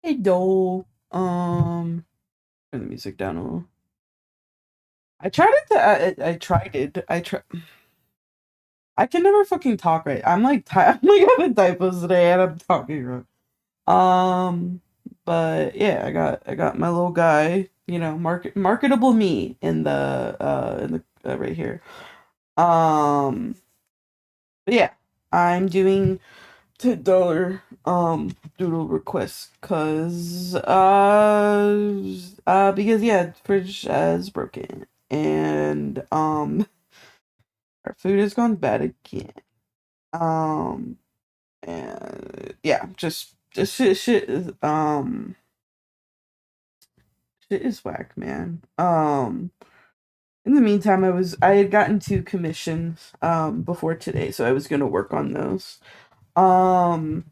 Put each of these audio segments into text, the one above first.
Hey Dole. Turn the music down a little. I tried it. I tried it. I can never fucking talk right. I'm like I'm like having typos today, and I'm talking wrong. Um, but yeah, I got my little guy. Marketable me in the right here. Um, but yeah, I'm doing $10 doodle request because yeah, fridge is broken and our food has gone bad again. um and yeah, just shit is whack, man. In the meantime, I had gotten 2 commissions before today, so I was gonna work on those. um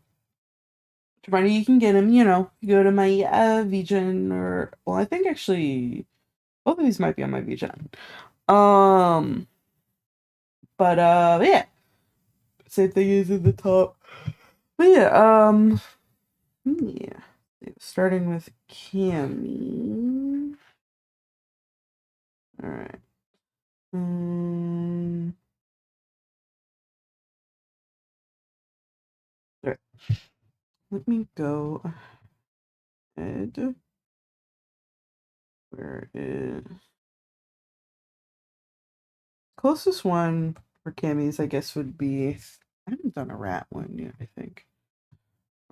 Money you can get them, you go to my VGen, or well, I think actually both of these might be on my VGen. Um, but yeah, same thing is in the top. But yeah, starting with Cammy. All right. Um, all right. Let me go ahead. Where is closest one for Cammy's? I guess would be. I haven't done a rat one yet, I think.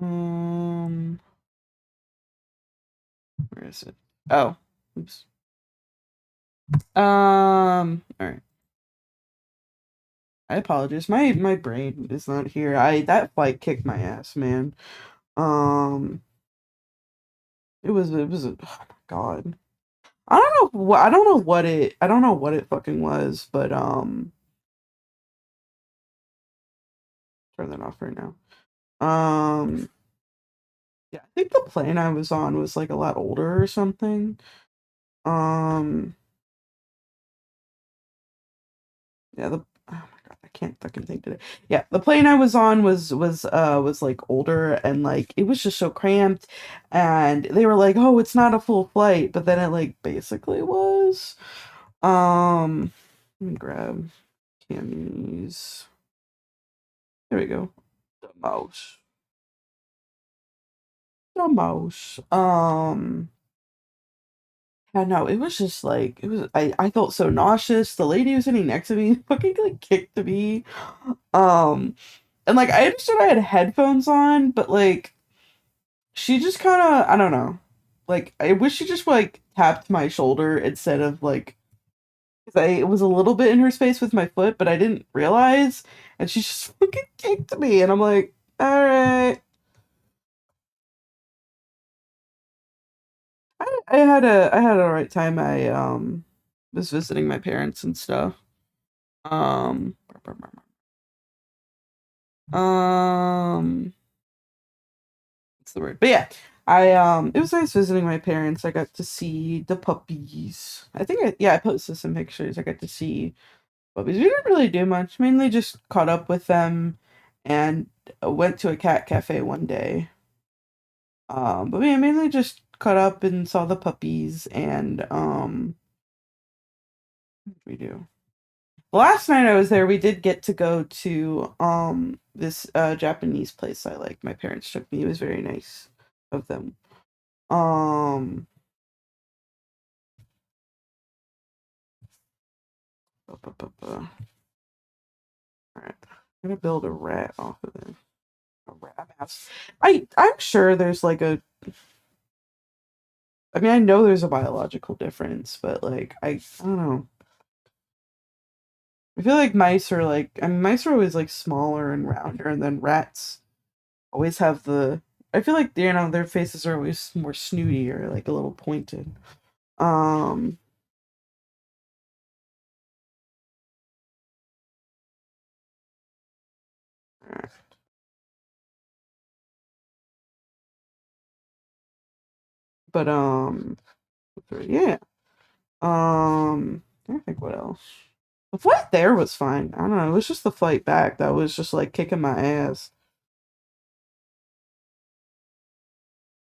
Um, where is it? Oh, oops. All right. I apologize. My brain is not here. I That flight kicked my ass, man. Um, it was a oh my god. I don't know what it fucking was, but turn that off right now. Yeah, I think the plane I was on was like a lot older or something. Um, yeah, the oh my god, I can't fucking think today. Yeah, the plane I was on was like older, and like it was just so cramped, and they were like, "Oh, it's not a full flight," but then it like basically was. Um, Let me grab Cammy's. There we go. The mouse. The mouse. Yeah, no, it was just like I felt so nauseous. The lady who was sitting next to me fucking like kicked me. Um and like I understood I had headphones on, but like she just kinda I don't know. Like I wish she just like tapped my shoulder instead of like 'cause I was a little bit in her space with my foot, but I didn't realize, and she just fucking kicked me, and I'm like, alright. I had a right time. I was visiting my parents and stuff. Um, what's the word? But yeah, it was nice visiting my parents. I got to see the puppies. I posted some pictures. I got to see puppies. We didn't really do much. Mainly just caught up with them, and went to a cat cafe one day. But yeah, mainly just caught up and saw the puppies, and what did we do? Last night I was there, we did get to go to this Japanese place I like. My parents took me. It was very nice of them. Um All right. I'm gonna build a rat off of it. A rat house. I'm sure there's like a I mean I know there's a biological difference, but like I don't know. I feel like mice are always like smaller and rounder, and then rats always have I feel like their faces are always more snooty or like a little pointed. Um, but yeah. I think what else? The flight there was fine. I don't know. It was just the flight back that was just like kicking my ass.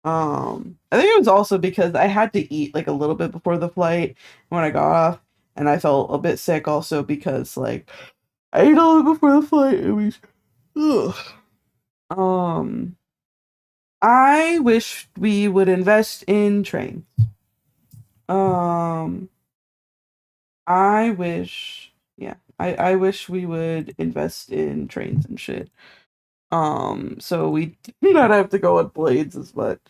I think it was also because I had to eat like a little bit before the flight when I got off, and I felt a bit sick also because like I ate a little before the flight. It was, ugh. Um, I wish we would invest in trains. Um, I wish, yeah, I wish we would invest in trains and shit. So we do not have to go on blades as much.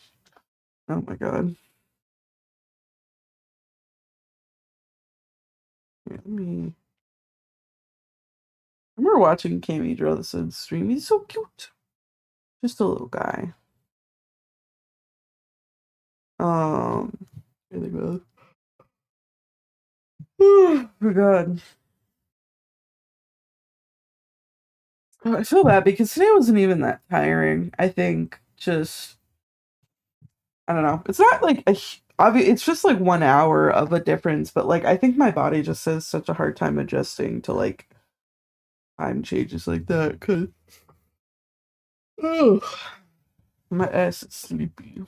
Oh my god. Yeah, I remember watching Cammy draw this on stream. He's so cute. Just a little guy. Really good. Oh my god. Oh, I feel bad because today wasn't even that tiring. I think just I don't know. It's not like it's just like 1 hour of a difference, but like I think my body just has such a hard time adjusting to like time changes like that. Cause oh, my ass is sleepy.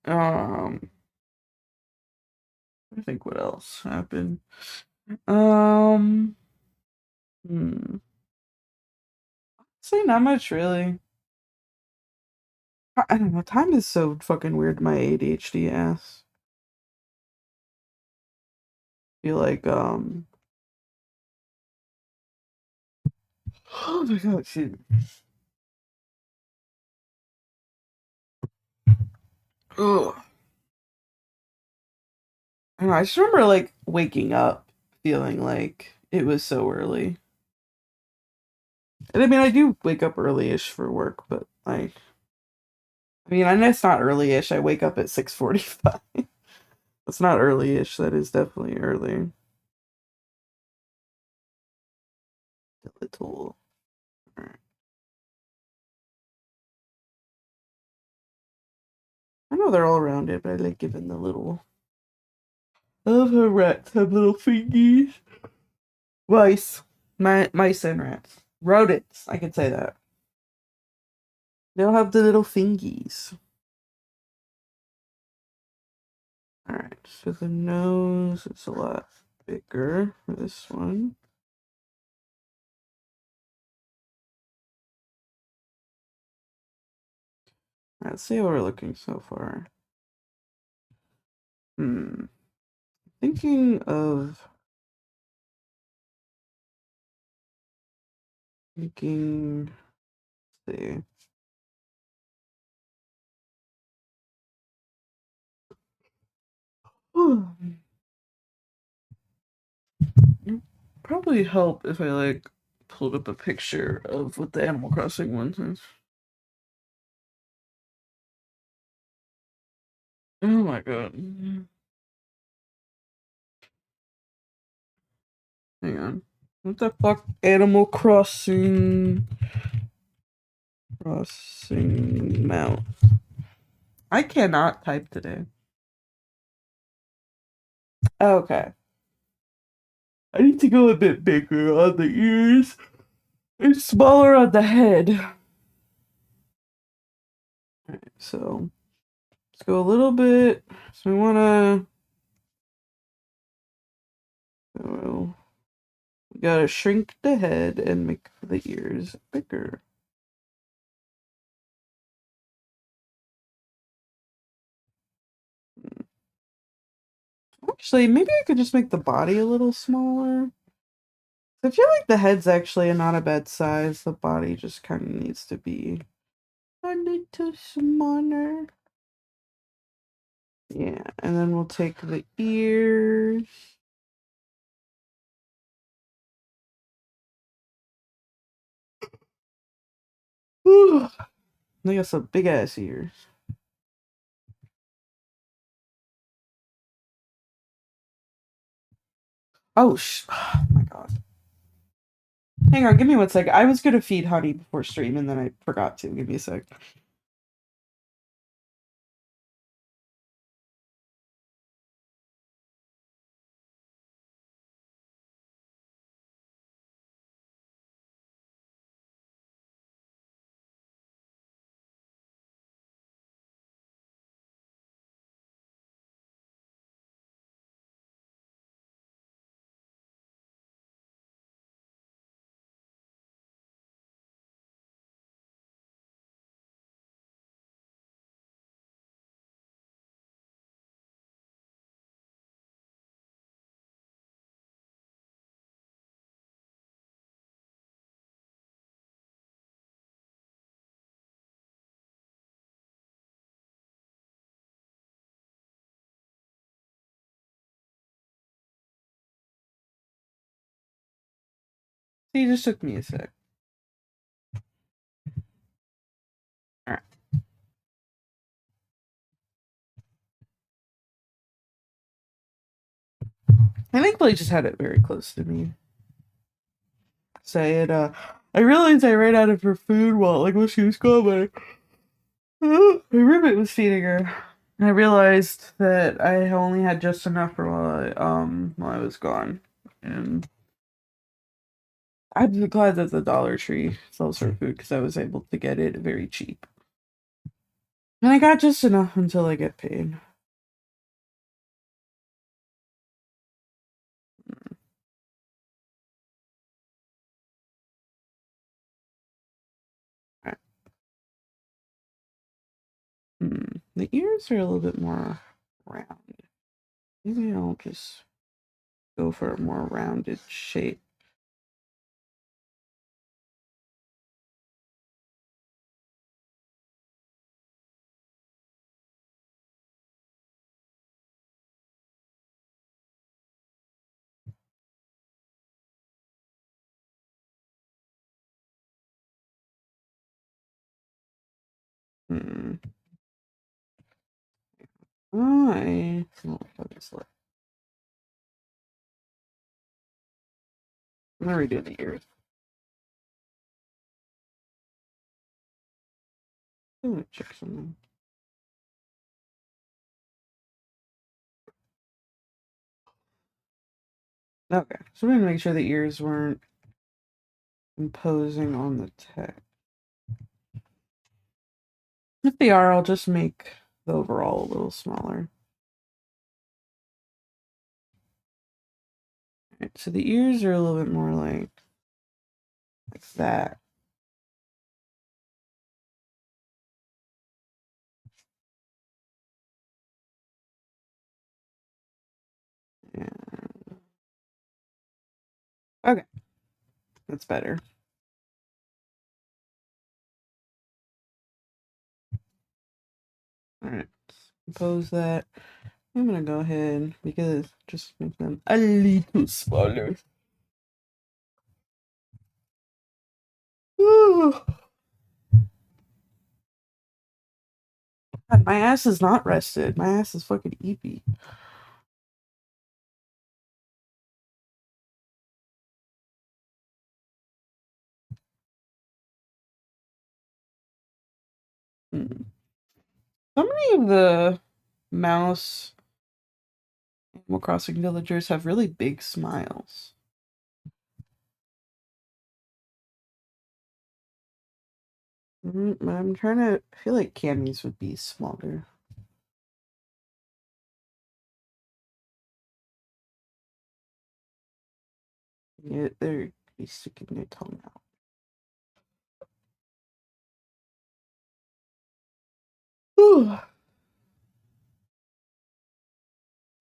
Um, I think what else happened. Um, hmm. Say not much really. I don't know. Time is so fucking weird. My ADHD ass. Feel like oh my god, shit. Ugh. I don't know. I just remember like waking up feeling like it was so early. And I mean, I do wake up early-ish for work, but I mean, I know it's not early-ish. I wake up at 6:45. It's not early-ish. That is definitely early. A little. Alright. I know they're all around it, but I like giving the little. I love how rats have little fingies. Mice. Mice and rats. Rodents. I could say that. They'll have the little fingies. Alright, so the nose is a lot bigger for this one. Let's see how we're looking so far. Thinking of making, let's see. It'd probably help if I like pulled up a picture of what the Animal Crossing one is. Oh my god. Hang on. What the fuck? Animal Crossing mount. I cannot type today. Okay. I need to go a bit bigger on the ears and smaller on the head. Alright, so let's go a little bit. So we wanna we gotta shrink the head and make the ears bigger. Actually, maybe I could just make the body a little smaller. I feel like the head's actually not a bad size. The body just kind of needs to be a little smaller. Yeah, and then we'll take the ears. They got some big ass ears. Oh, oh my god. Hang on, give me 1 second. I was gonna feed Honey before stream and then I forgot to. Give me a sec. See, it just took me a sec. Alright. I think Blake just had it very close to me. Say it, I realized I ran out of her food while she was gone, but my roommate was feeding her. And I realized that I only had just enough for while I was gone. And I'm glad that the Dollar Tree sells her food because I was able to get it very cheap. And I got just enough until I get paid. Right. The ears are a little bit more round. Maybe I'll just go for a more rounded shape. Hmm. I won't put this left. I'm gonna redo the ears. I'm gonna check something. Okay, so I'm gonna make sure the ears weren't imposing on the text. If they are, I'll just make the overall a little smaller. Right, so the ears are a little bit more like that. Yeah. Okay, that's better. All right, compose that. I'm gonna go ahead because just make them a little smaller. God, my ass is not rested. My ass is fucking eepy. Hmm. So many of the mouse Animal Crossing villagers have really big smiles. But I'm trying to I feel like Cammy's would be smaller. Yeah, they're be sticking their tongue out. Ooh.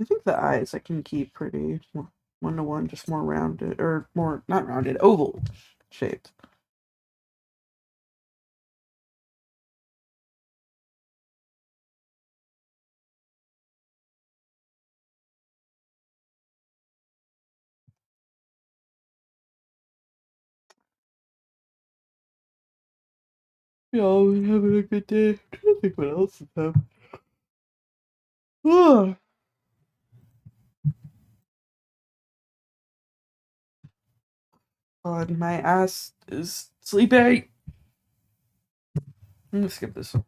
I think the eyes I can keep pretty more 1-to-1, just more rounded, or more, not rounded, oval shaped. Yo, having a good day. I'm trying to think what else is happening. Oh, God, my ass is sleeping. I'm gonna skip this one.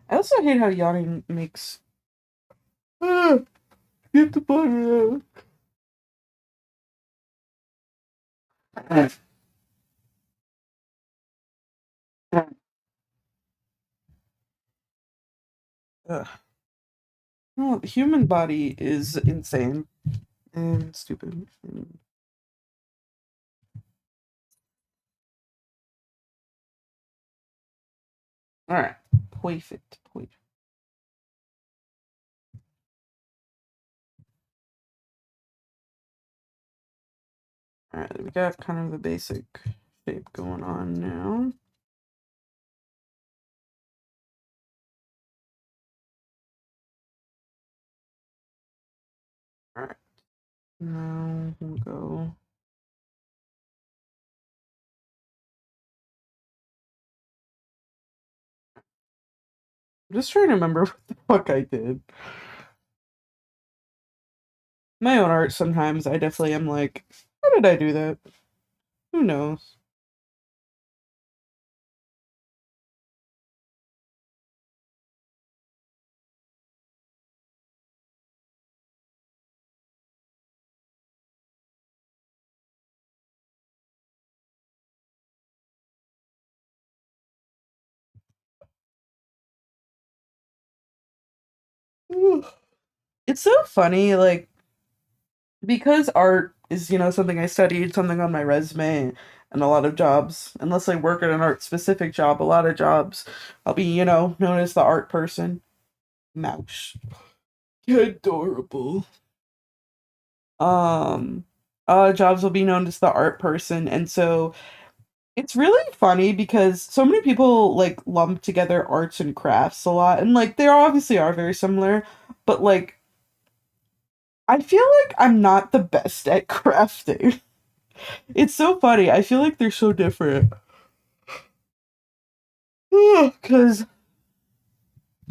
I also hate how yawning makes. Ah, get the butter out. Ugh. No, the human body is insane and stupid. Alright, perfect. Alright, we got kind of the basic shape going on now. Alright. Now we'll go. I'm just trying to remember what the fuck I did. My own art sometimes I definitely am like, how did I do that? Who knows? It's so funny, like, because art is, something I studied, something on my resume, and a lot of jobs, unless I work at an art specific job, a lot of jobs, I'll be, known as the art person. Mouse. Adorable. Um, jobs will be known as the art person, and so it's really funny because so many people like lump together arts and crafts a lot, and like they obviously are very similar, but like I feel like I'm not the best at crafting. It's so funny. I feel like they're so different. Because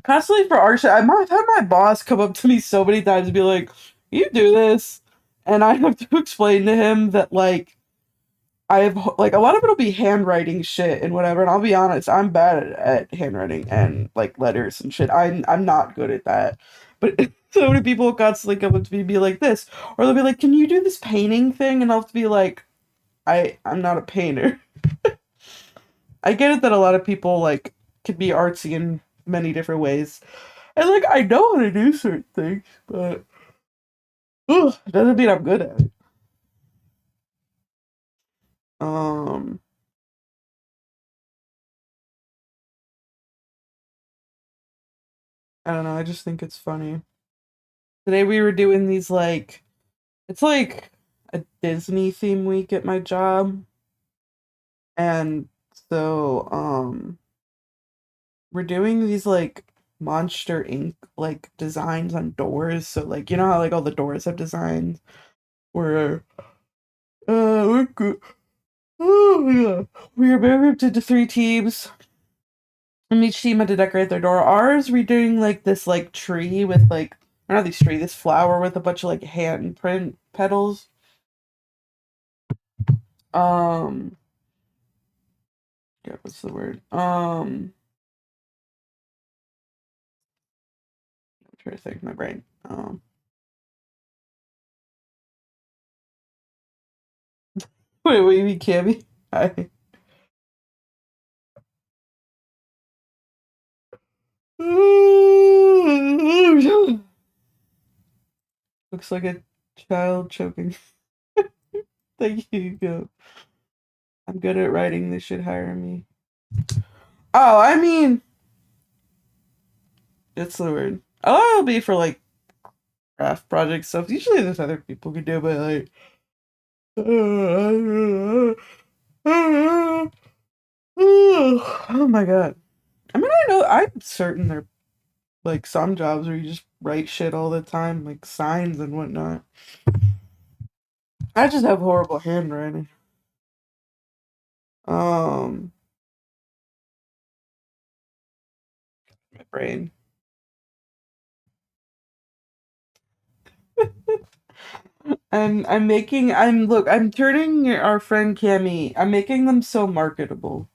constantly for art, I've had my boss come up to me so many times and be like, "You do this," and I have to explain to him that like I have like a lot of it'll be handwriting shit and whatever. And I'll be honest, I'm bad at handwriting and like letters and shit. I'm not good at that. But so many people constantly come up to me and be like this, or they'll be like, "Can you do this painting thing?" And I'll have to be like, I'm not a painter." I get it that a lot of people like can be artsy in many different ways. And like I know how to do certain things, but it doesn't mean I'm good at it. Um I don't know, I just think it's funny. Today we were doing these like it's like a Disney theme week at my job. And so we're doing these like Monster ink like designs on doors. So like you know how like all the doors have designs? We're we're good. Oh yeah. We were grouped into three teams, and each team had to decorate their door. Ours, we're doing like this like tree with like not these tree, this flower with a bunch of like handprint petals. Um, yeah, what's the word? I'm trying to think, my brain. Wait, you mean Cammy? I. Looks like a child choking. Thank you. Go. I'm good at writing. They should hire me. Oh, I mean, it's the word. Oh, it'll be for like craft project stuff. Usually, there's other people who do, but like, oh my god. I mean, I know. I'm certain there are like some jobs where you just write shit all the time, like signs and whatnot. I just have horrible handwriting. Um, my brain. I'm turning our friend Cammy. I'm making them so marketable.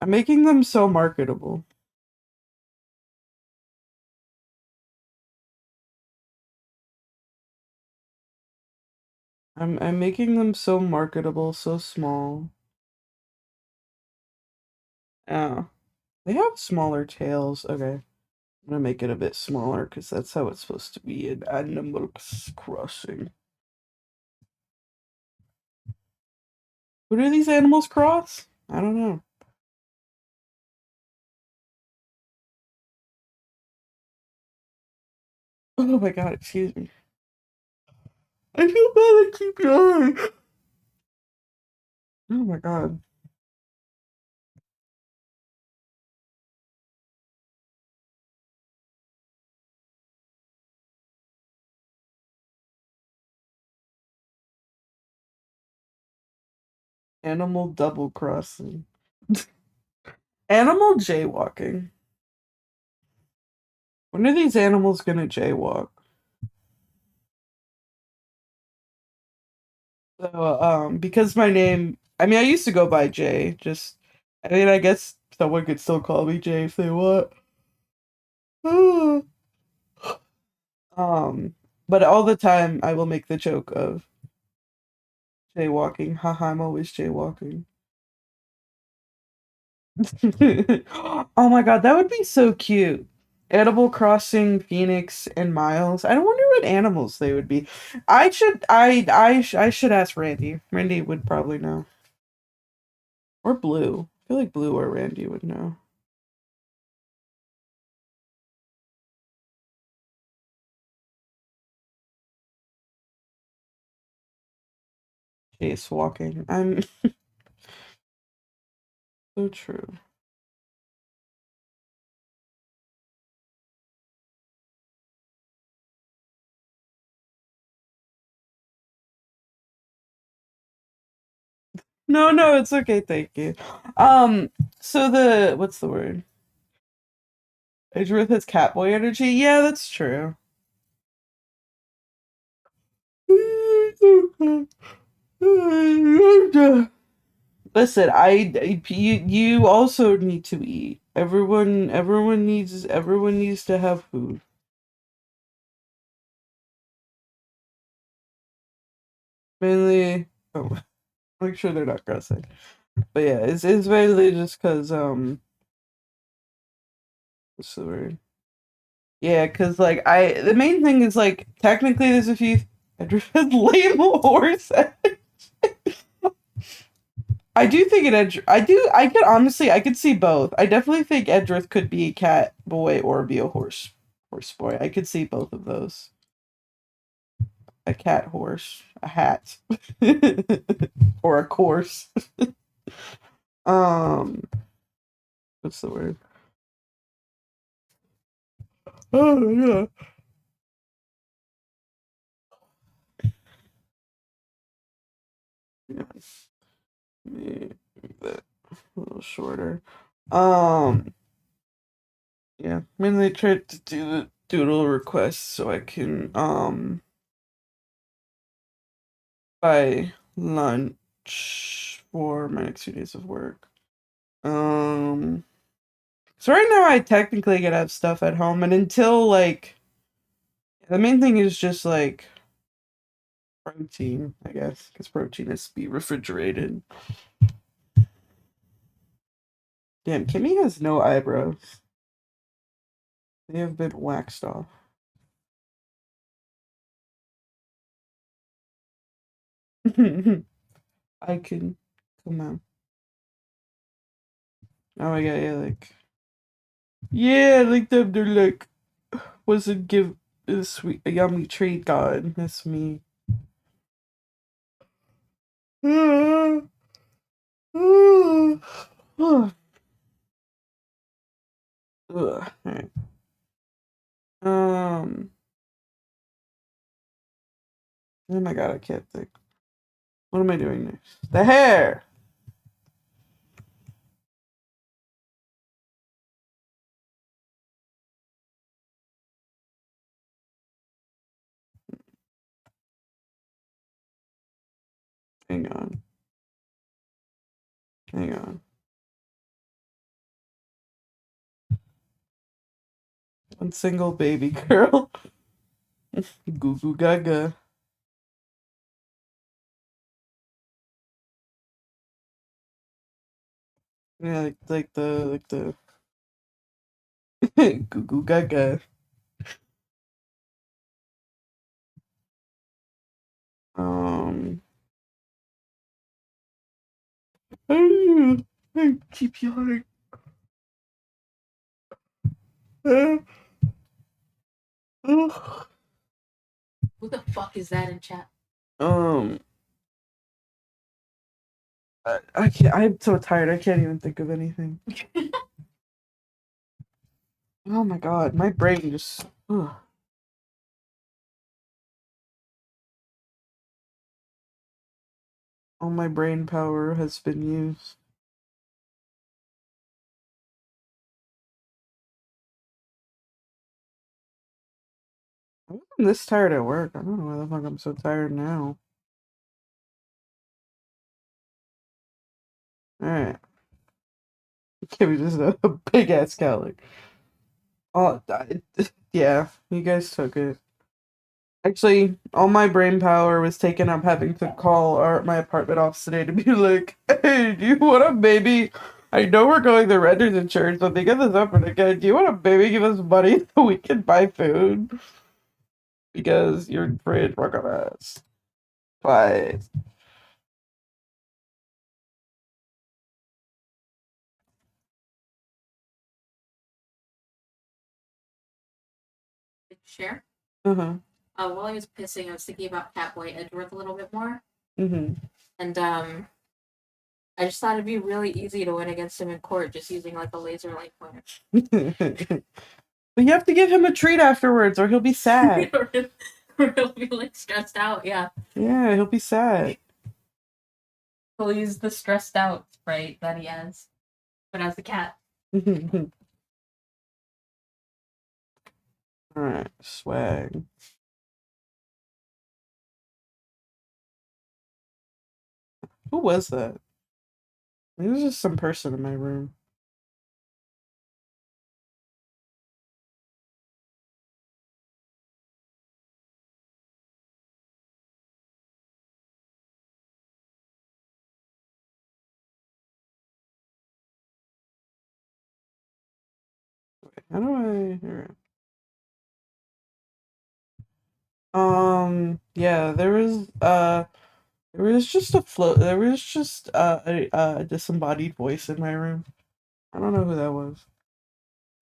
I'm making them so marketable. I'm making them so marketable, so small. Oh, they have smaller tails. Okay, I'm gonna make it a bit smaller because that's how it's supposed to be in Animal Crossing. Who do these animals cross? I don't know. Oh my god, excuse me. I feel bad I keep yawning. Oh my god. Animal double crossing. Animal jaywalking. When are these animals gonna jaywalk? So, because my name, I mean, I used to go by Jay. Just, I mean, I guess someone could still call me Jay if they want. But all the time I will make the joke of jaywalking. Haha, I'm always jaywalking. Oh my god, that would be so cute. Animal Crossing, Phoenix, and Miles. I wonder what animals they would be. I should ask Randy. Randy would probably know. Or Blue. I feel like Blue or Randy would know. Chase walking. I'm so true. No, no, it's okay, thank you. So the what's the word? Edgeworth has Catboy energy. Yeah, that's true. Listen, you also need to eat. Everyone needs to have food. Mainly, oh, make sure they're not grossing. But yeah, it's mainly just because what's the word? Yeah, because like the main thing is like technically there's a few lame horse. I do think I could honestly I could see both. I definitely think Edrith could be a cat boy or be a horse boy. I could see both of those. A cat horse, a hat. Or a course. Um what's the word? Oh yeah. Yeah. Maybe that a little shorter. Um yeah. Mainly tried to do the doodle request so I can buy lunch for my next few days of work. Um, so right now I technically can have stuff at home, and until like the main thing is just like protein, I guess, because protein has to be refrigerated. Damn, Kimmy has no eyebrows. They have been waxed off. I can come on. Oh my god, yeah, like them. They're like, wasn't give a sweet a yummy treat. God, that's me. Ugh, alright. Um, oh my god, I can't think. What am I doing next? The hair! Hang on. Hang on. One single baby girl. Goo goo gaga. Yeah, like the goo goo gaga. Um, I keep yawning. Uh, Who the fuck is that in chat? um, I can't. I'm so tired. I can't even think of anything. Oh my god, my brain just. Ugh. All my brain power has been used. I wasn't this tired at work. I don't know why the fuck I'm so tired now. Alright. Give me just a big ass cowlick. Oh, yeah, you guys took it. Actually, all my brain power was taken up having to call my apartment office today to be like, hey, do you want a baby? I know we're going the renters insurance, but they get this up and again. Do you want a baby? Give us money so we can buy food? Because your fridge broke up ass. But Share. uh-huh. While I was pissing, I was thinking about Catboy Edgeworth a little bit more, Mm-hmm. and I just thought it'd be really easy to win against him in court just using like a laser light pointer. But you have to give him a treat afterwards or he'll be sad. or he'll be like stressed out. Yeah, Yeah, he'll be sad. he'll use the stressed out sprite that he has, but as the cat. Alright, swag. Who was that? It was just some person in my room. How do I? Alright. Yeah, there was just a float. There was just a disembodied voice in my room. I don't know who that was.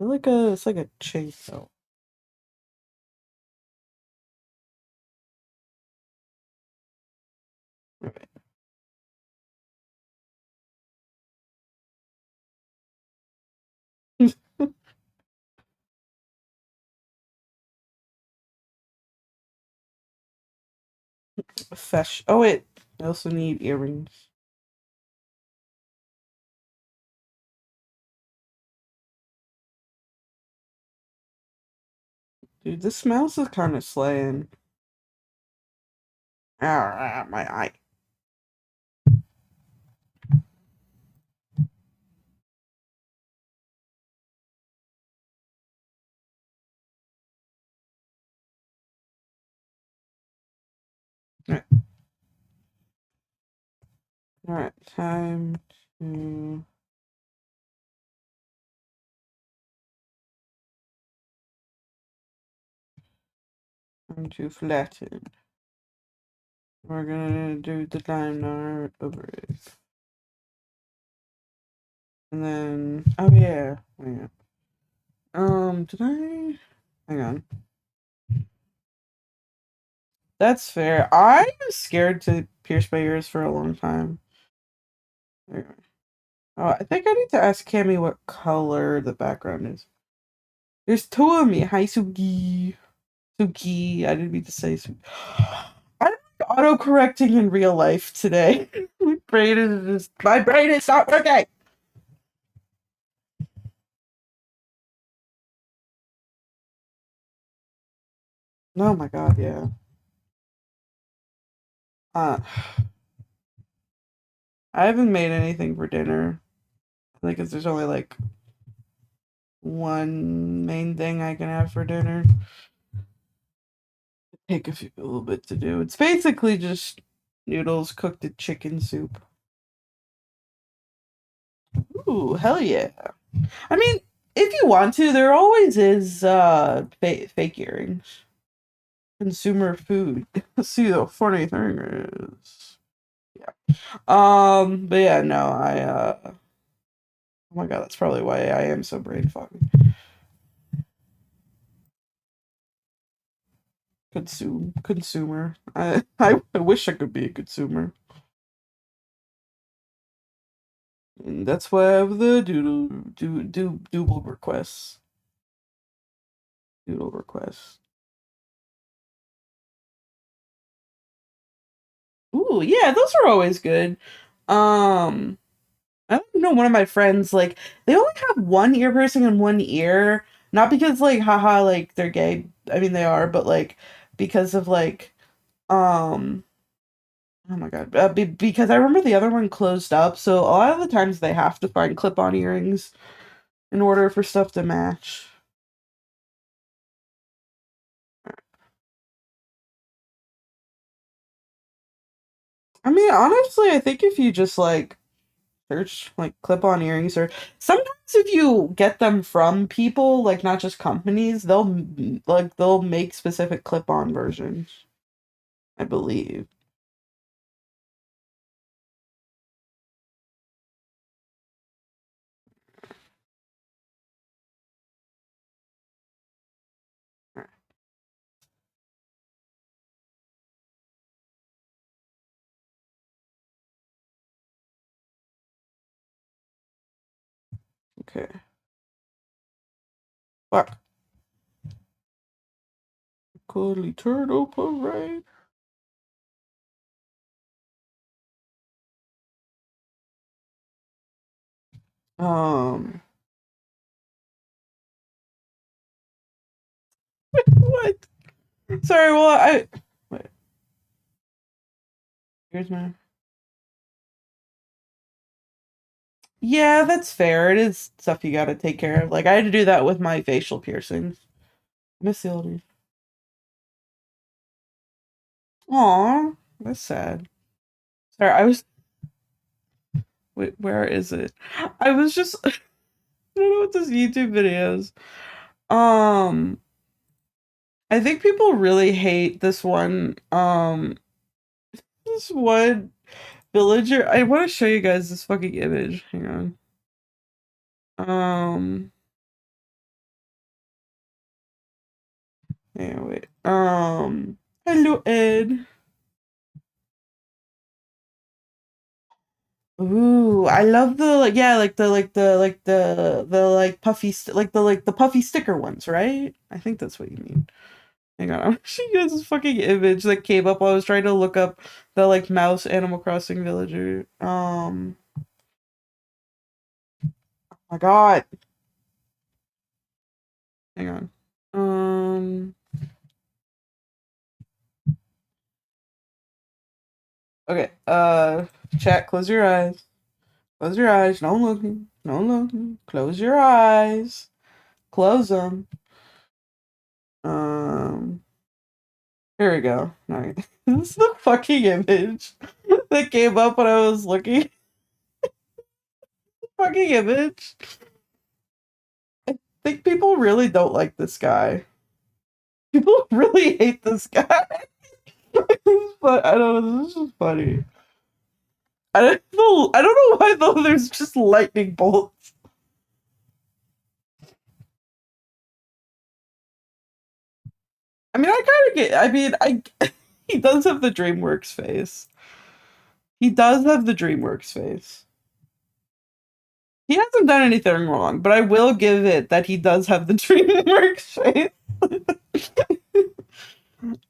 It's like a chase though. Okay. Fesh. Oh wait, I also need earrings. Dude, this mouse is kind of slaying. Ah, my eye. Alright, alright, time to flatten. We're gonna do the time art over it. And then, oh yeah, hang on. Did I? Hang on. That's fair. I was scared to pierce my ears for a long time. There we go. Oh, I think I need to ask Cammy what color the background is. There's two of me. Hi, Sugi. Suki. I didn't mean to say Suki. I'm auto-correcting in real life today. My brain is not working. Oh my god, yeah. Uh, I haven't made anything for dinner. I think 'cause there's only like one main thing I can have for dinner. Take a little bit to do. It's basically just noodles cooked in chicken soup. Ooh, hell yeah. I mean, if you want to, there always is fake earrings. Consumer food. See, the funny thing is, yeah. But yeah, no, oh my god, that's probably why I am so brain foggy. Consumer. I wish I could be a consumer. And that's why I have the doodle requests. Doodle requests. Ooh, yeah, those are always good. Um, I don't know, one of my friends, like, they only have one ear piercing in one ear. Not because, like, haha, like, they're gay. I mean, they are, but, like, because of, like, um, oh my God. Because I remember the other one closed up, so a lot of the times they have to find clip-on earrings in order for stuff to match. I mean, honestly, I think if you just, like, search like clip-on earrings, or sometimes if you get them from people, like not just companies, they'll make specific clip-on versions, I believe. Okay. Fuck. Cuddly turtle parade. Um, what? Sorry, well, wait, here's my. Yeah, that's fair. It is stuff you gotta take care of. Like, I had to do that with my facial piercings. Miss the older. Aw, that's sad. Sorry, I was. Wait, where is it? I was just. I don't know what this YouTube video is. Um, I think people really hate this one villager. I want to show you guys this fucking image. Hang on. Um, yeah, wait. Hello, Ed. Ooh, I love the like, yeah, like the like like the puffy sticker ones, right? I think that's what you mean. Hang on, I'm showing you guys this fucking image that came up while I was trying to look up the like mouse Animal Crossing villager. My God. Hang on. Um, okay. Chat, close your eyes. Close your eyes. No looking. No looking. Close your eyes. Close them. Um, here we go. All right. This is the fucking image that came up when I was looking. Fucking image. I think people really don't like this guy. People really hate this guy. But I don't know. This is just funny. I don't know why though. There's just lightning bolts. I mean, I kind of get. I mean, I he does have the DreamWorks face. He does have the DreamWorks face. He hasn't done anything wrong, but I will give it that he does have the DreamWorks face.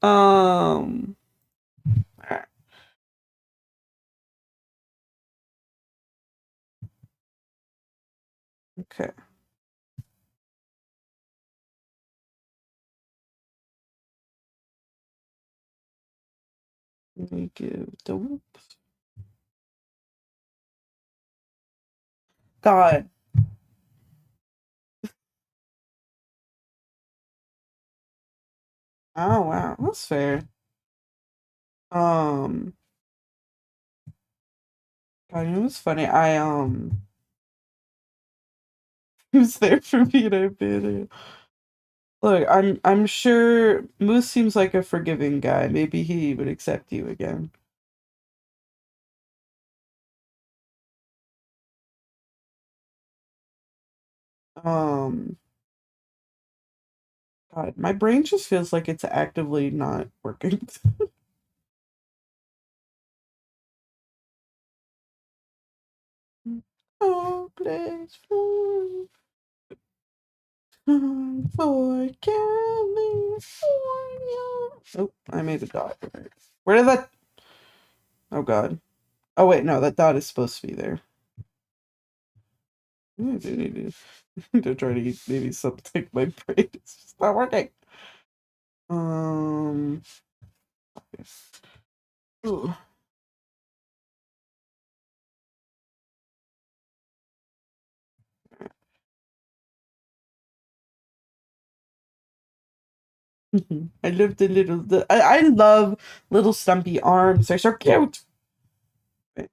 um. Okay. Let me give the whoops. God. Oh wow, that's fair. Um. God, it was funny. He was there for me and I bid it. Look, I'm sure Moose seems like a forgiving guy. Maybe he would accept you again. Um, God, my brain just feels like it's actively not working. Oh, place for California. Oh, I made a dot. Where did that? Oh god. Oh wait, no, that dot is supposed to be there. I do need to try to eat maybe something. My brain is just not working. Um. Ooh. I love the little. I love little stumpy arms. They're so cute. Wait,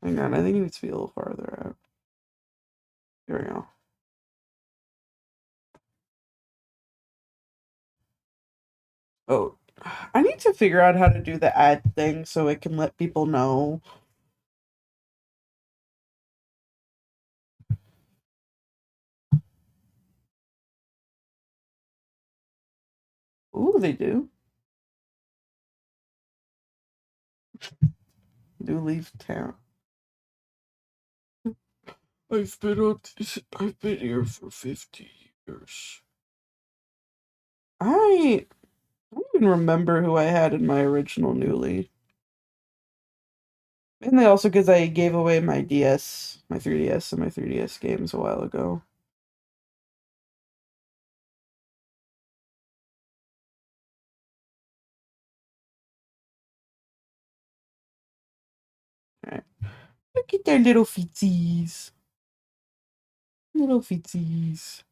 hang on. I think it needs to be a little farther out. There we go. Oh, I need to figure out how to do the ad thing so it can let people know. Ooh, they do. Do leave town. I've been here for 50 years. I don't even remember who I had in my original Newly. And they also because I gave away my DS, my 3DS, and my 3DS games a while ago. Alright. Look at their little feetsies. Little feetsies.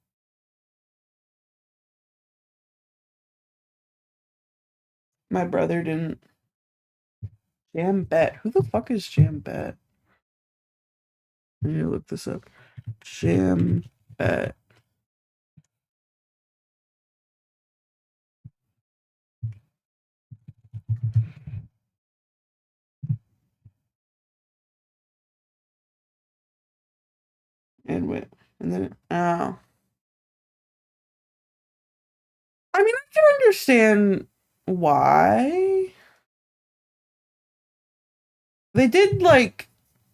My brother didn't. Jam Bet. Who the fuck is Jam Bet? I need to look this up. Jam Bet. And wait. And then. Oh. I mean, I can understand why. They did like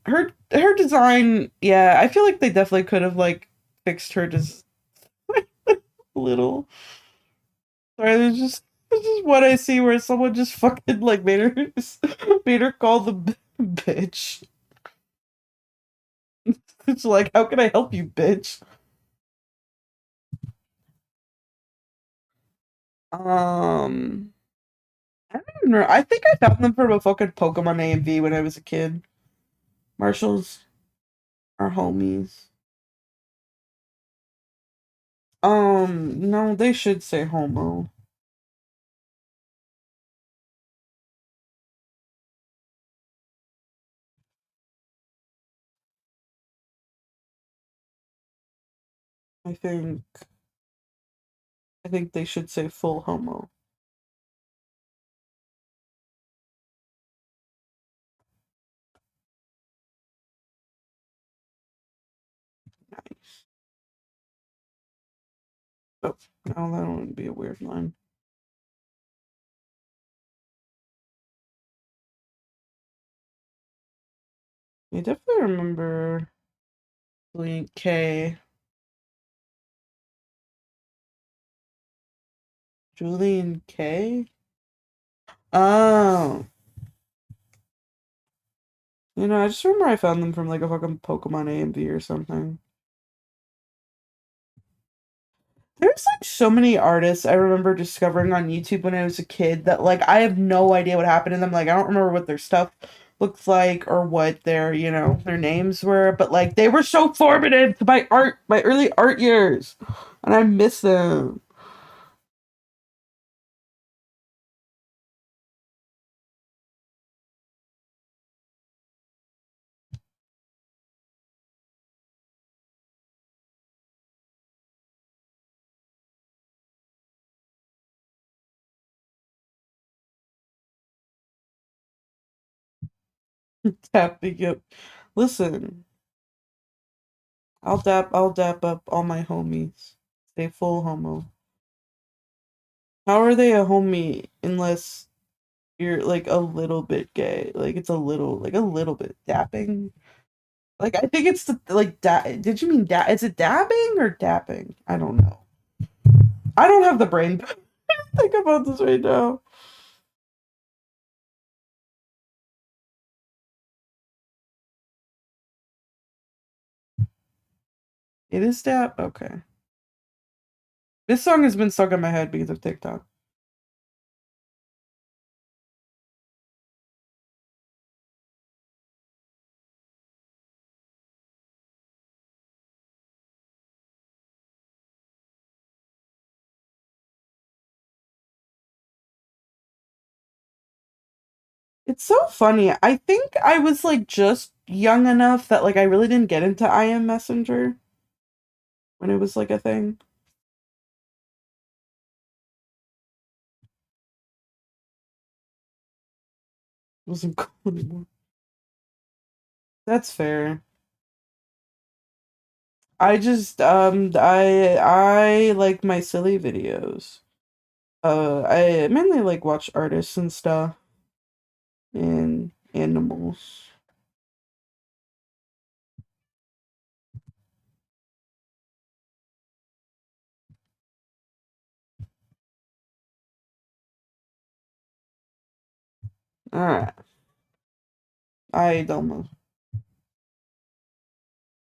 her design. Yeah, I feel like they definitely could have like fixed her just a little. Sorry, there's just what I see where someone just fucking like made her call the bitch. It's like, how can I help you, bitch? Um, I don't even know. I think I found them from a fucking Pokemon AMV when I was a kid. Marshalls are homies. No, they should say homo. I think I think they should say full homo. Nice. Oh, no, that wouldn't be a weird line. I definitely remember Julian K. Julian K? Oh. I just remember I found them from like a fucking Pokemon AMV or something. There's like so many artists I remember discovering on YouTube when I was a kid that like I have no idea what happened to them. Like I don't remember what their stuff looked like or what their names were, but like they were so formative to my early art years. And I miss them. Tapping up. Listen, I'll dap up all my homies. Stay full homo. How are they a homie unless you're like a little bit gay? Like it's a little bit dapping. Like I think it's the like did you mean is it dabbing or dapping? I don't know. I don't have the brain to think about this right now. It is Dap? Okay. This song has been stuck in my head because of TikTok. It's so funny. I think I was like just young enough that like I really didn't get into IM Messenger when it was like a thing. It wasn't cool anymore. That's fair. I like my silly videos. I mainly like watch artists and stuff and animals. Alright. I don't know.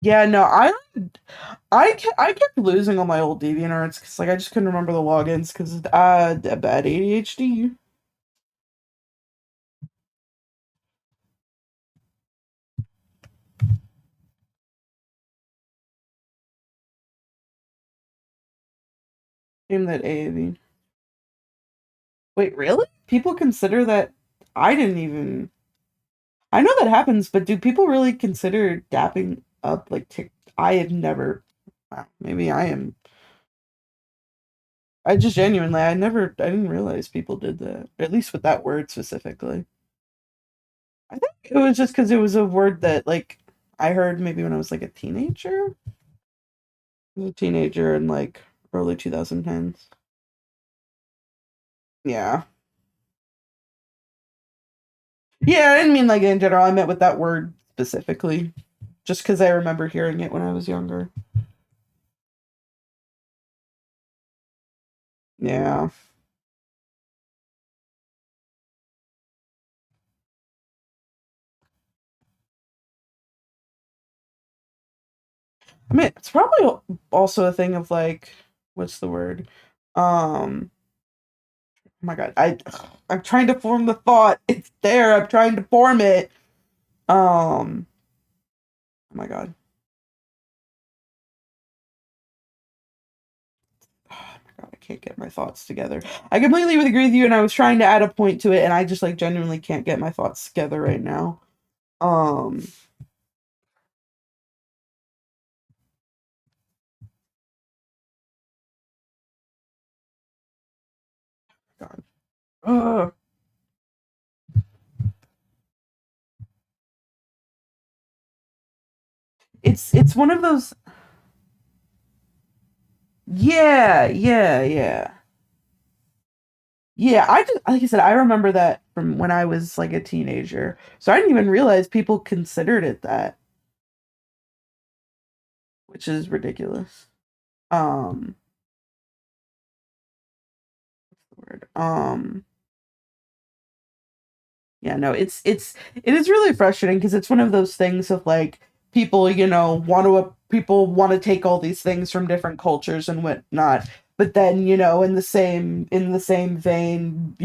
Yeah, no, I kept losing all my old DeviantArts because like I just couldn't remember the logins because bad ADHD. Name that AV. Wait, really? People consider that I didn't even I know that happens, but do people really consider dapping up like tick I have never wow, maybe I am I just genuinely I didn't realize people did that. At least with that word specifically. I think it was just because it was a word that like I heard maybe when I was like a teenager. I was a teenager in like early 2010s. Yeah. Yeah, I didn't mean like in general. I meant with that word specifically. Just because I remember hearing it when I was younger. Yeah. I mean, it's probably also a thing of like, what's the word? Oh my god, I'm trying to form the thought. It's there. I'm trying to form it. Oh my god. Oh my god, I can't get my thoughts together. I completely would agree with you, and I was trying to add a point to it, and I just like genuinely can't get my thoughts together right now. Um, God. Ugh. It's one of those. Yeah, yeah, yeah. Yeah, I just like I said, I remember that from when I was like a teenager. So I didn't even realize people considered it that, which is ridiculous. Um, word. Yeah, no, it is really frustrating because it's one of those things of like people, people want to take all these things from different cultures and whatnot, but then in the same vein,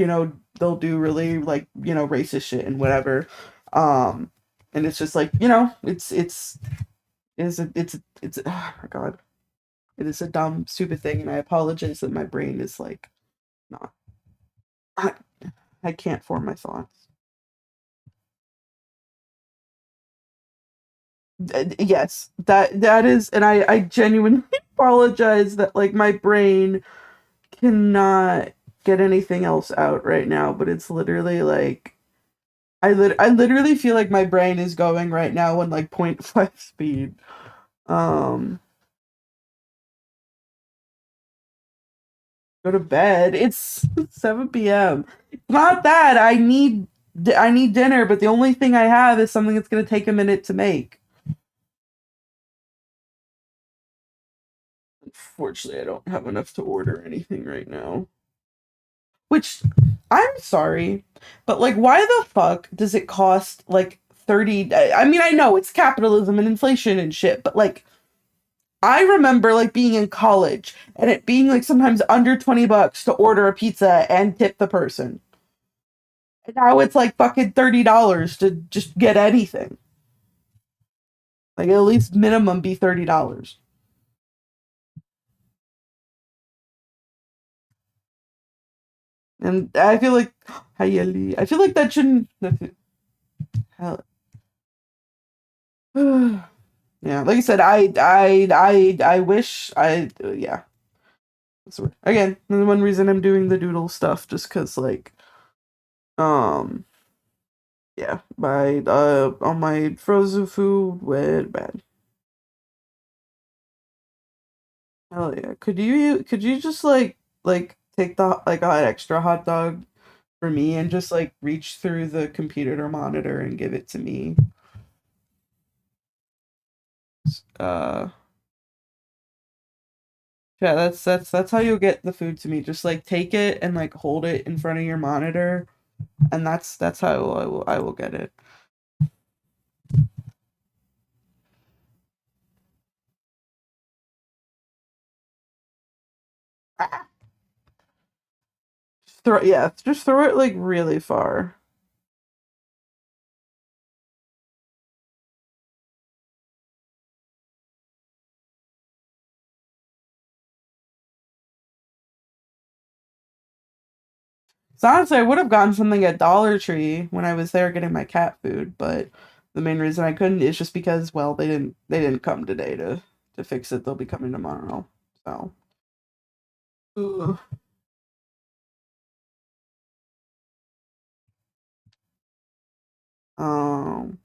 they'll do really like racist shit and whatever, and it's just like it's oh my god, it is a dumb stupid thing, and I apologize that my brain is like not I, I can't form my thoughts. Yes, that is, and I genuinely apologize that like my brain cannot get anything else out right now, but it's literally like I literally feel like my brain is going right now on like point 0.5 speed. Um, Go to bed. It's 7 p.m. It's not that I need dinner, but the only thing I have is something that's gonna take a minute to make. Unfortunately, I don't have enough to order anything right now. Which I'm sorry, but like, why the fuck does it cost like 30? I mean, I know it's capitalism and inflation and shit, but like, I remember like being in college and it being like sometimes under $20 to order a pizza and tip the person. And now it's like fucking $30 to just get anything. Like at least minimum be $30. And I feel like I feel like that shouldn't hell- yeah, like I said, I wish I yeah. Again, the one reason I'm doing the doodle stuff just cuz like um yeah, my on my frozen food went bad. Hell yeah. Could you just like take the like an extra hot dog for me and just like reach through the computer monitor and give it to me? Uh yeah, that's how you'll get the food to me. Just like take it and like hold it in front of your monitor and that's how I will get it. Just throw it like really far. So honestly, I would have gotten something at Dollar Tree when I was there getting my cat food, but the main reason I couldn't is just because, well, they didn't come today to fix it. They'll be coming tomorrow. So, ugh. um,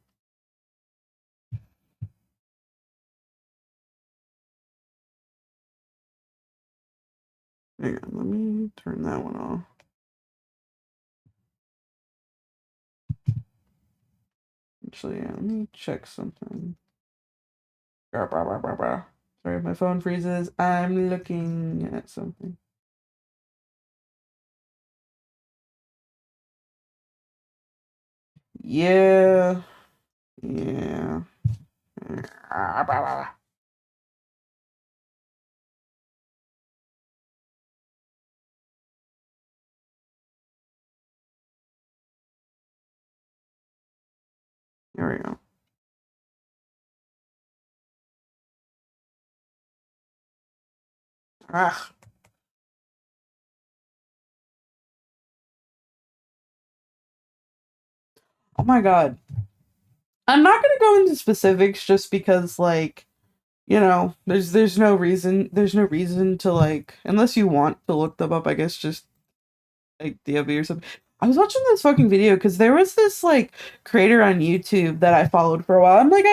hang on, let me turn that one off. Actually, yeah, let me check something. Blah, blah, blah, blah, blah. Sorry, my phone freezes. I'm looking at something. Yeah, yeah. Blah, blah, blah. There we go. Ah, oh my god. I'm not gonna go into specifics just because like there's no reason to like unless you want to look them up, I guess just like DOV or something. I was watching this fucking video because there was this like creator on YouTube that I followed for a while. I'm like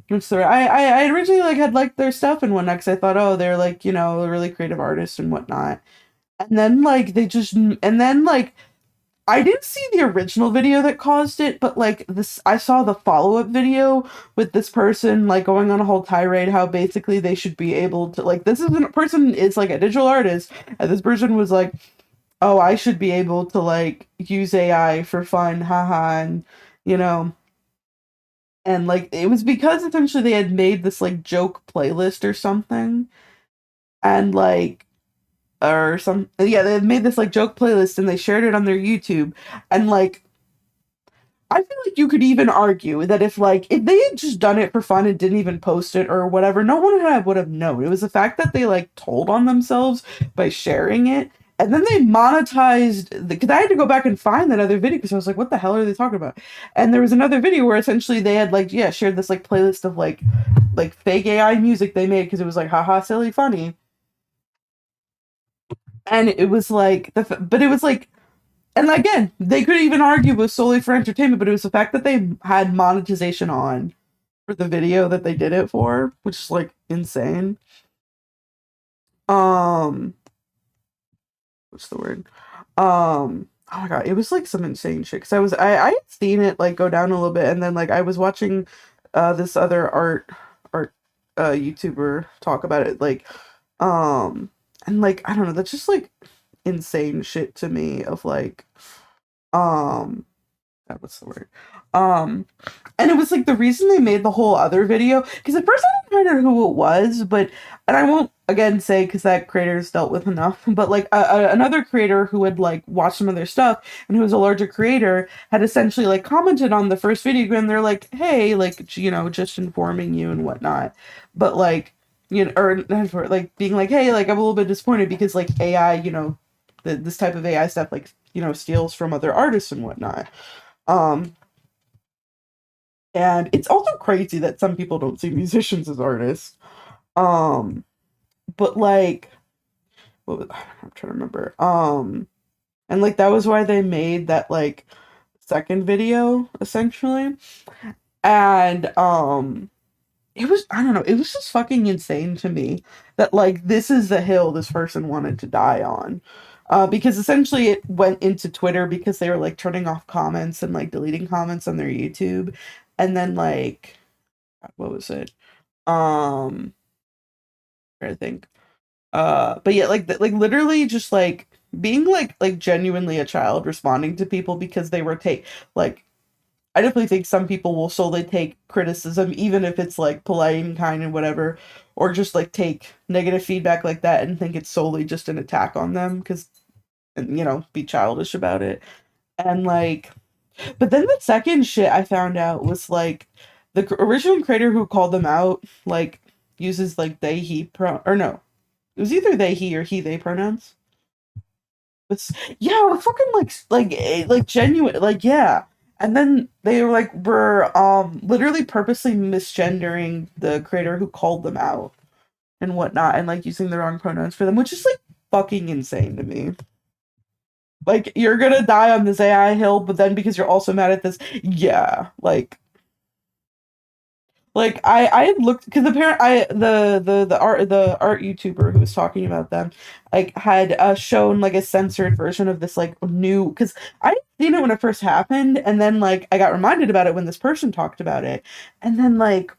what's the I originally like had liked their stuff and whatnot because I thought, oh, they're like, a really creative artist and whatnot. And then like and then like I didn't see the original video that caused it, but like this, I saw the follow up video with this person like going on a whole tirade how basically they should be able to like this is a person is like a digital artist, and this person was like, "Oh, I should be able to like use AI for fun, haha," and you know, and like it was because essentially they had made this like joke playlist or something, and like or some yeah they had made this like joke playlist and they shared it on their YouTube, and like I feel like you could even argue that if they had just done it for fun and didn't even post it or whatever, no one would have known. It was the fact that they like told on themselves by sharing it, and then they monetized because I had to go back and find that other video because I was like, what the hell are they talking about? And there was another video where essentially they had like shared this like playlist of like fake AI music they made because it was like haha silly funny, and it was like but it was like and again, they could even argue it was solely for entertainment, but it was the fact that they had monetization on for the video that they did it for, which is like insane. Um, what's the word? Oh my god, it was like some insane shit. Cause I had seen it like go down a little bit, and then like I was watching this other art YouTuber talk about it, and like I don't know, that's just like insane shit to me of um what's the word? Um, and it was like the reason they made the whole other video because at first I didn't know who it was, but and I won't again say because that creator's dealt with enough. But like another creator who had like watched some of their stuff and who was a larger creator had essentially like commented on the first video and they're like, hey, like just informing you and whatnot, but like or like being like, hey, like I'm a little bit disappointed because like AI, this type of AI stuff like steals from other artists and whatnot. Um, and it's also crazy that some people don't see musicians as artists. Um, but like, I'm trying to remember. And like that was why they made that like second video essentially. And it was I don't know, it was just fucking insane to me that like this is the hill this person wanted to die on. Because essentially it went into Twitter because they were like turning off comments and like deleting comments on their YouTube. And then like what was it? I think. But yeah, like literally just like being like genuinely a child responding to people because they were like I definitely think some people will solely take criticism, even if it's like polite and kind and whatever, or just like take negative feedback like that and think it's solely just an attack on them because, and be childish about it. And like, but then the second shit I found out was like the original creator who called them out, like, uses like they, he, or no, it was either they, he, or he, they pronouns. It's yeah, fucking like genuine, like yeah. And then they were literally purposely misgendering the creator who called them out and whatnot, and like using the wrong pronouns for them, which is like fucking insane to me. Like you're gonna die on this AI hill, but then because you're also mad at this, yeah, like I had looked because the art YouTuber who was talking about them like had shown like a censored version of this like new because I didn't seen it when it first happened and then like I got reminded about it when this person talked about it and then like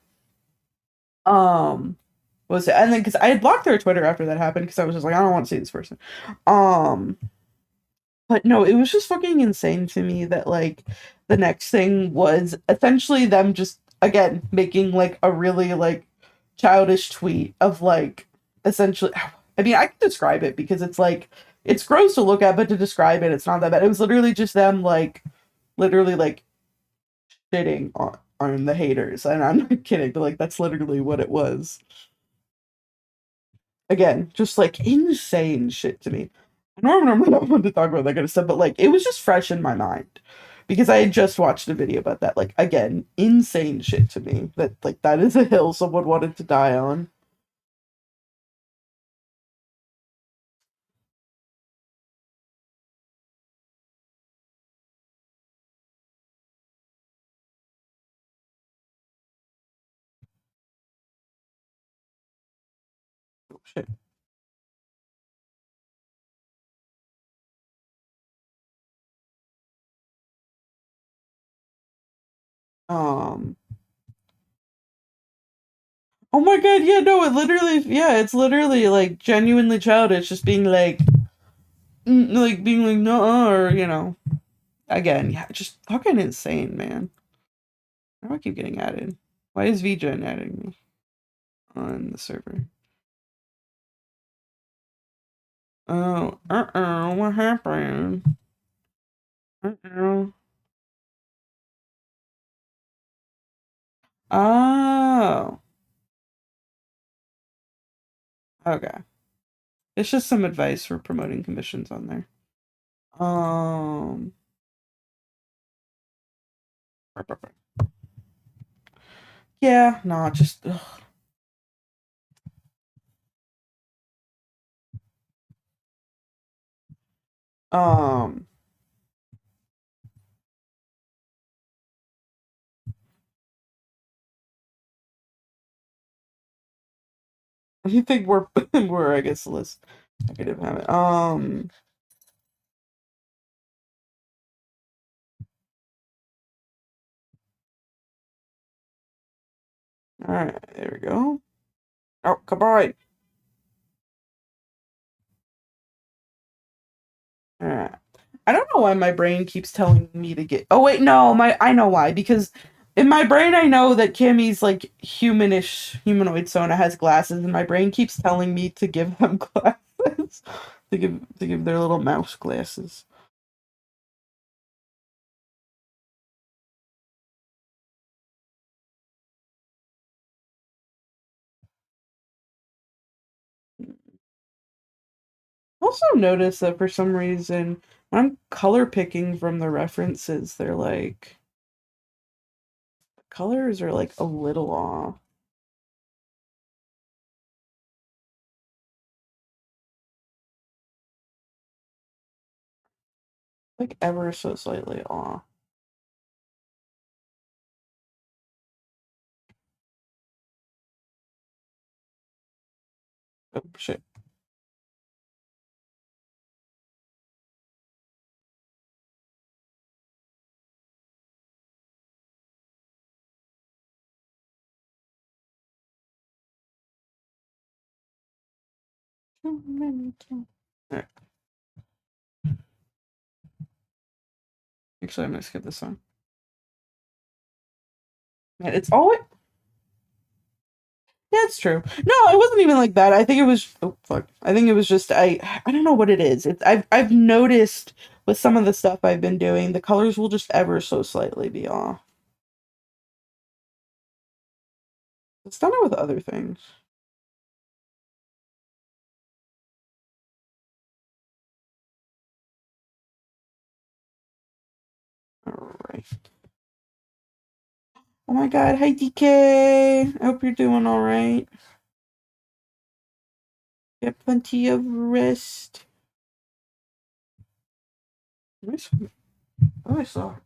um what was it and then because I had blocked their Twitter after that happened because I was just like I don't want to see this person um but no, it was just fucking insane to me that like the next thing was essentially them just again making like a really like childish tweet of like essentially I mean I can describe it because it's like it's gross to look at, but to describe it it's not that bad. It was literally just them like literally like shitting on the haters. And I'm not kidding, but like that's literally what it was. Again, just like insane shit to me. I normally don't want to talk about that kind of stuff, but like it was just fresh in my mind because I had just watched a video about that. Like again, insane shit to me that like that is a hill someone wanted to die on. Oh, shit. Um. Oh my god, yeah, no, yeah, it's literally like genuinely childish, just being like, like being like, no, or again, yeah, just fucking insane, man. How do I keep getting added? Why is VGen adding me on the server? Oh, what happened? Uh-oh. Oh, okay. It's just some advice for promoting commissions on there. Um, yeah, no, just ugh. Um, you think we're we're I guess less negative habit. All right, there we go. Oh, come on. All right. I don't know know why my brain keeps telling me to get. Oh wait, no, I know why, because in my brain I know that Kimmy's like humanoid Sona has glasses, and my brain keeps telling me to give them glasses, to give their little mouse glasses. Also notice that for some reason when I'm color picking from the references, they're like colors are like a little off, like ever so slightly off. Oh shit. Alright, actually, I'm gonna skip this song. Man, it's always yeah, it's true. No, it wasn't even like that. I think it was oh fuck. I think it was just I don't know what it is. It's I've noticed with some of the stuff I've been doing, the colors will just ever so slightly be off. It's done it with other things. Alright. Oh my god, hi DK. I hope you're doing alright. Get plenty of rest. Oh, I saw her.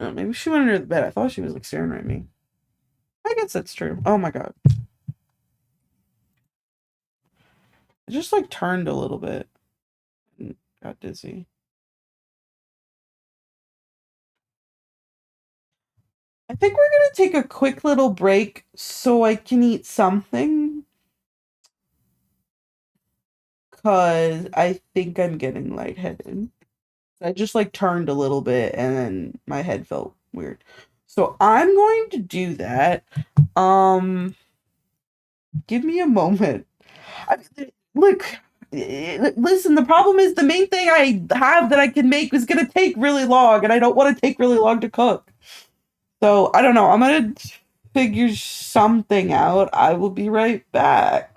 Oh, maybe she went under the bed. I thought she was like staring at me. I guess that's true. Oh my god. It just like turned a little bit and got dizzy. I think we're gonna take a quick little break so I can eat something. Cause I think I'm getting lightheaded. I just like turned a little bit and then my head felt weird. So I'm going to do that. Um, give me a moment. Look, listen, the problem is the main thing I have that I can make is gonna take really long, and I don't want to take really long to cook. So I don't know. I'm gonna figure something out. I will be right back.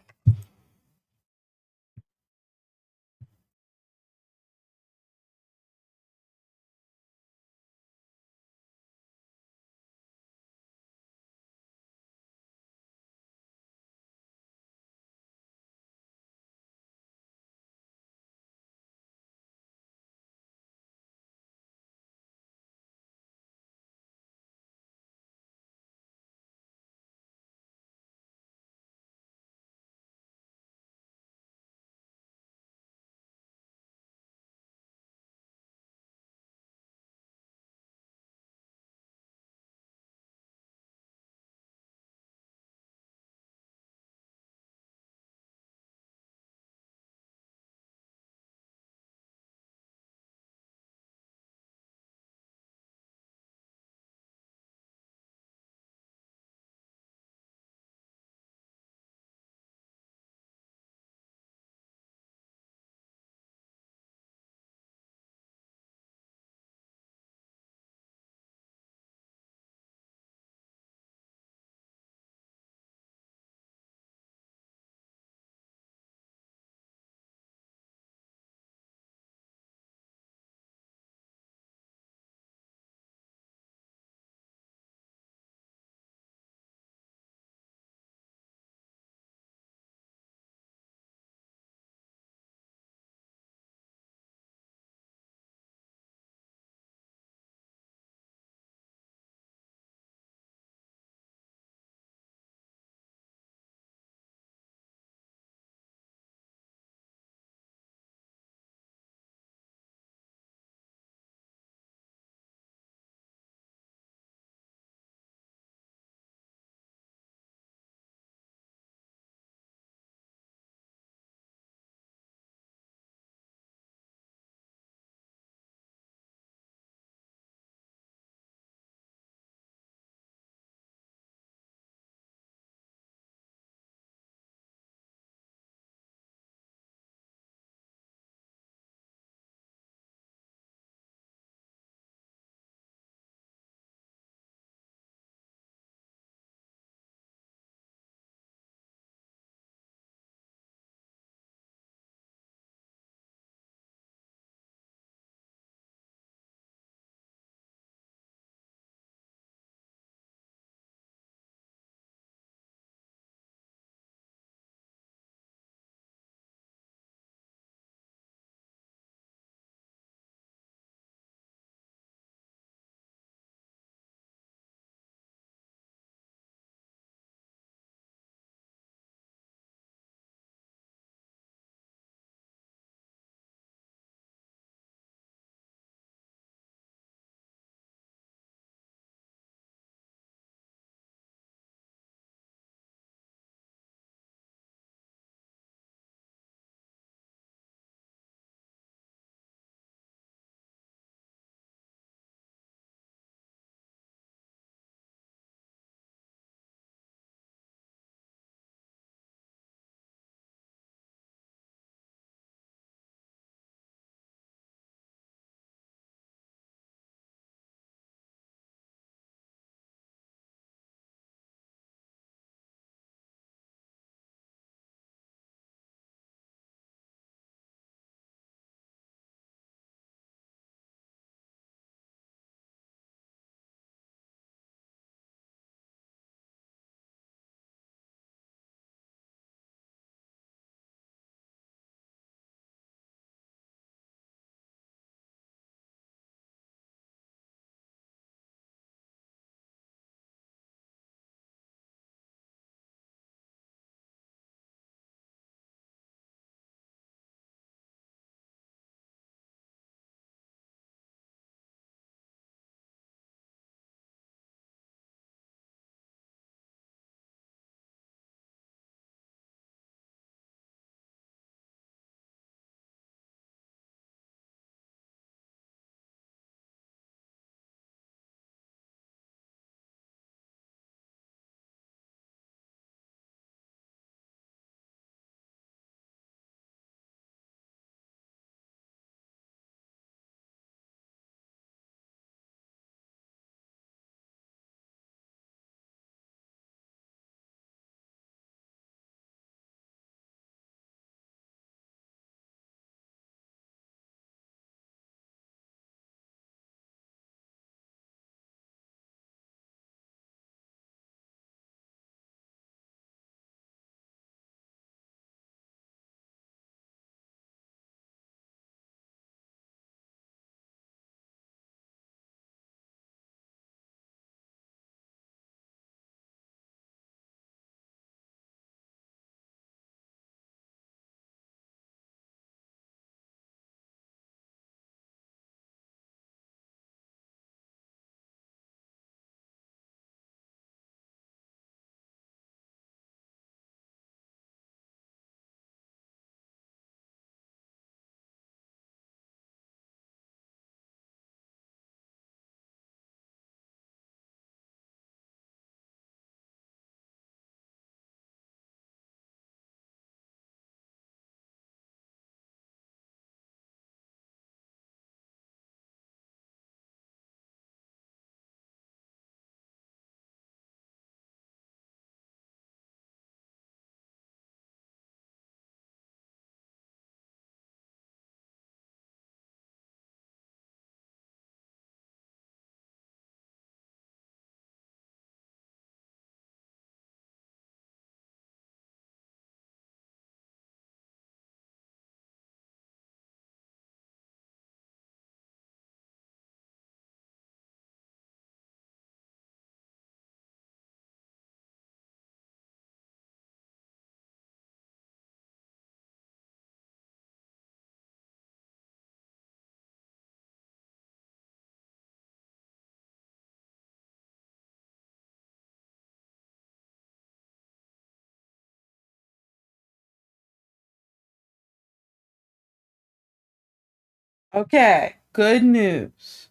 Okay, good news.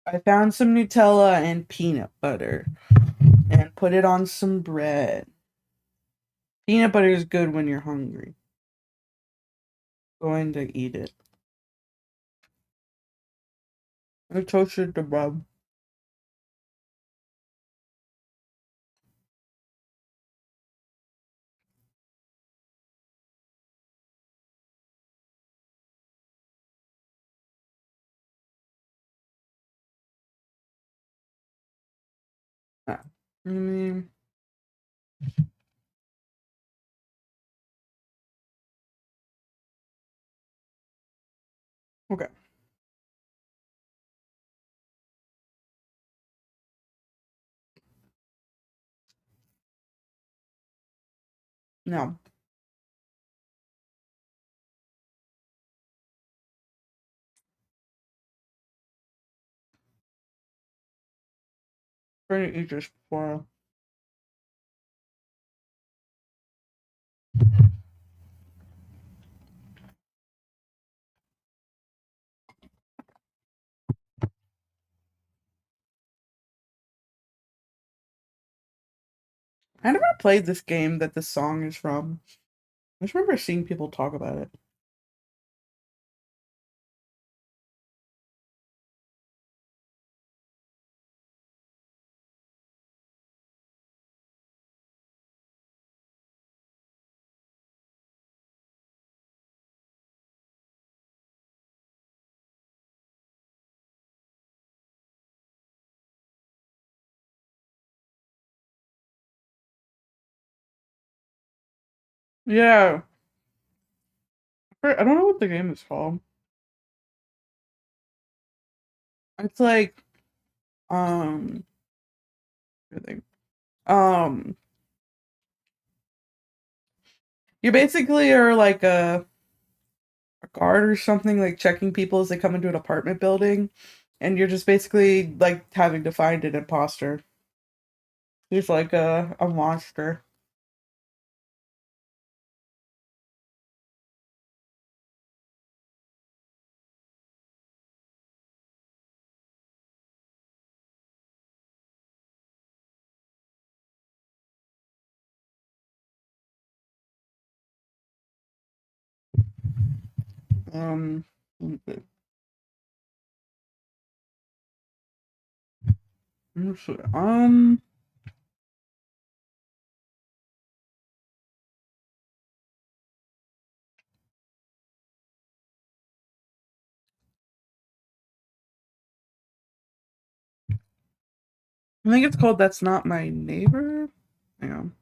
I found some Nutella and peanut butter and put it on some bread. Peanut butter is good when you're hungry. Going to eat it. I toasted the bread. Ah. Mm, okay. Now, I'm gonna eat this before. I never played this game that this song is from. I just remember seeing people talk about it. Yeah. I don't know what the game is called. It's like, um, I think, um, you basically are like a guard or something, like checking people as they come into an apartment building, and you're just basically like having to find an imposter. He's like a monster. Um, let's see. I think it's called "That's Not My Neighbor." Hang on.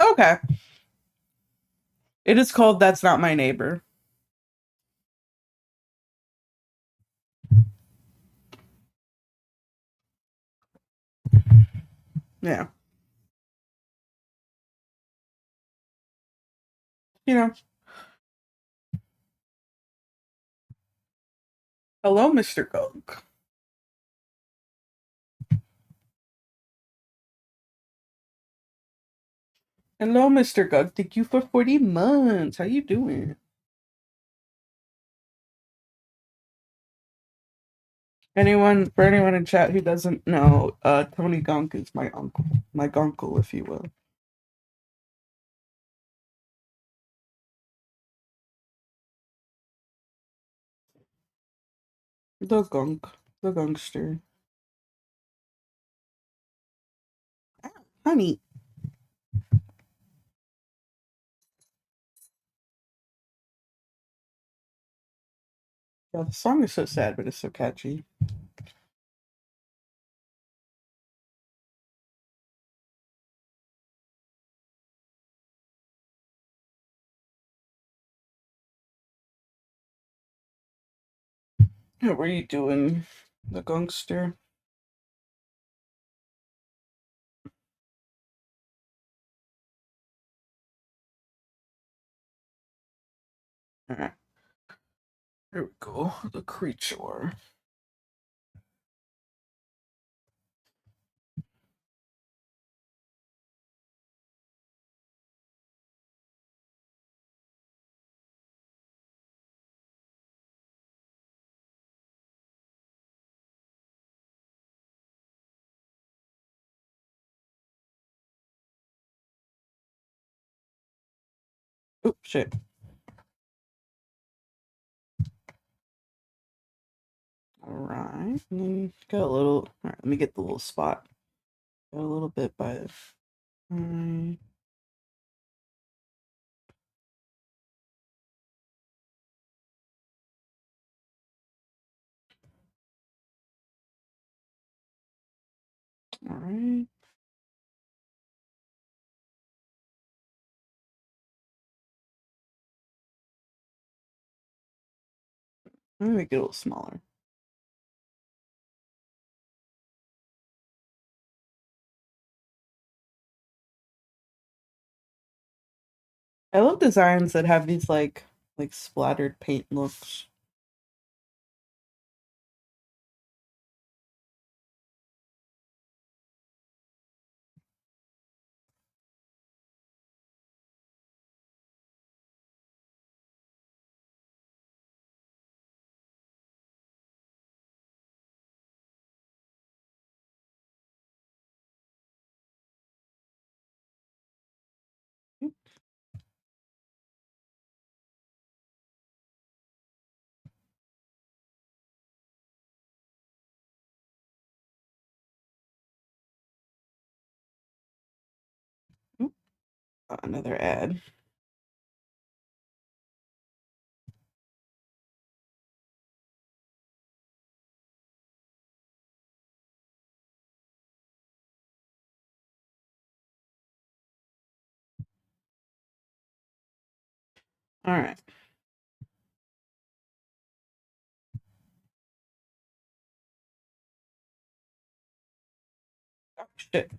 Okay, it is called "That's Not My Neighbor." Yeah, you know. Hello, Mr. Gunk. Hello, Mr. Gunk. Thank you for 40 months. How you doing? For anyone in chat who doesn't know, Tony Gunk is my uncle. My gunkle, if you will. The gunk. The gunkster. Honey. Yeah, the song is so sad, but it's so catchy. Yeah, what are you doing? The gunkster. Alright. Here we go. The creature. Oh shit. Alright. And then got a little. Alright, let me get the little spot. Got a little bit by the. Alright. Let me make it a little smaller. I love designs that have these like splattered paint looks. Oop, another ad. Alright. Oh shit.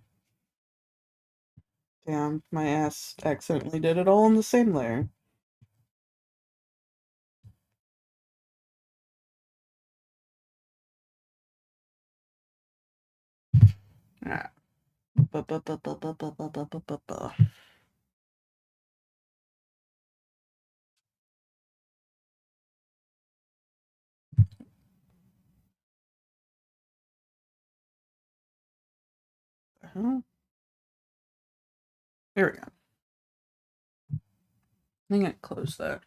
Damn, my ass accidentally did it all in the same layer. Ah. Here we go. I think I close that.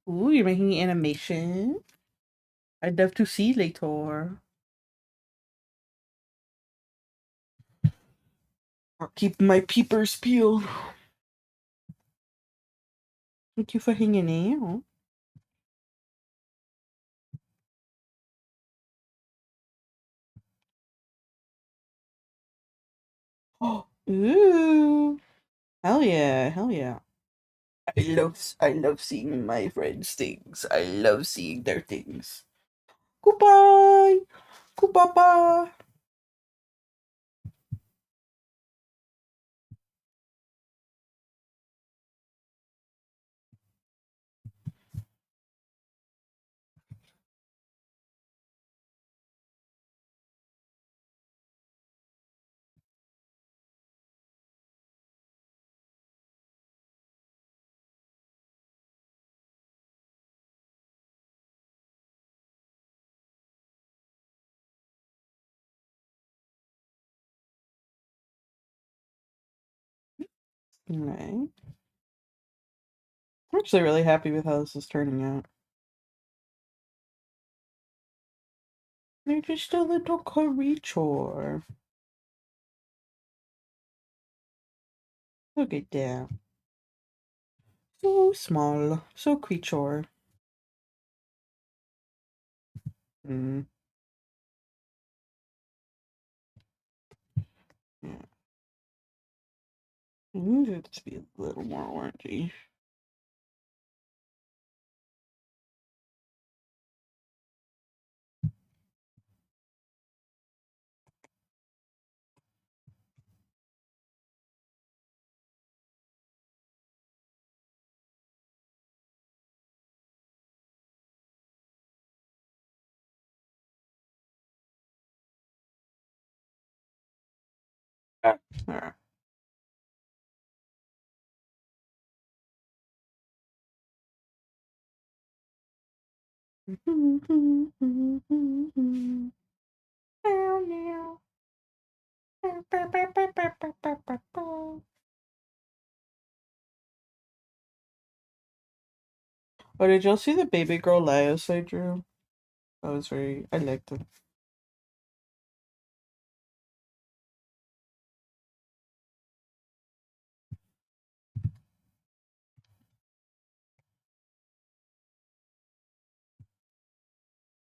Ooh, you're making animation. I'd love to see later. I'll keep my peepers peeled. Thank you for hanging out. Oh, ooh. Hell yeah, hell yeah. I love seeing my friends' things. I love seeing their things. Goodbye. Goodbye. Alright. I'm actually really happy with how this is turning out. They're just a little creature. Look at that. So small. So creature. Mm. Yeah. I need it to be a little more orangey. Alright. Oh, did y'all see the baby girl Laios I drew? That was I liked it.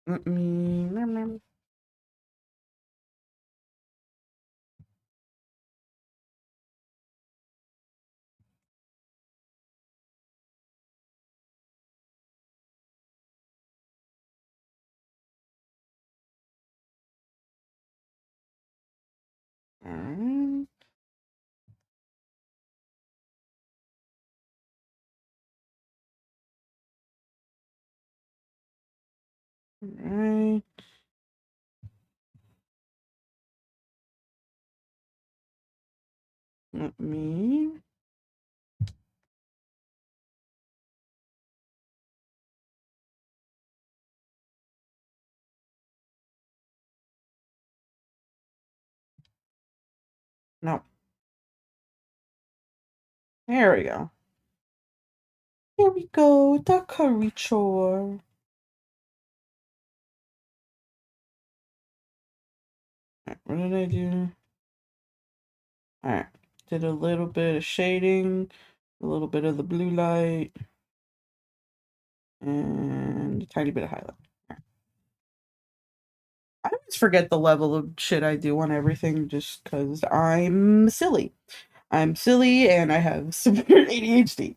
Let me. Alright. Alright. Let me. No. There we go. Here we go. The curry chore. What did I do? Alright. Did a little bit of shading, a little bit of the blue light, and a tiny bit of highlight. I always forget the level of shit I do on everything just because I'm silly. I'm silly and I have severe ADHD.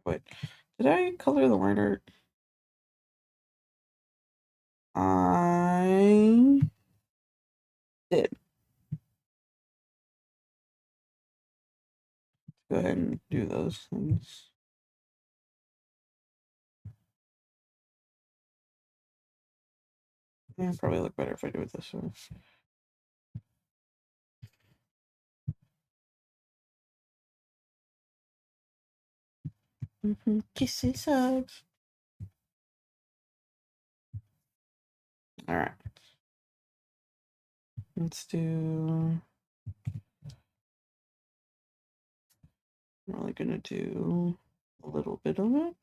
Wait, did I color the word art? I did. Go ahead and do those things. Yeah, probably look better if I do it this way. Kisses hugs. All right. Let's do. I'm only gonna do a little bit of it.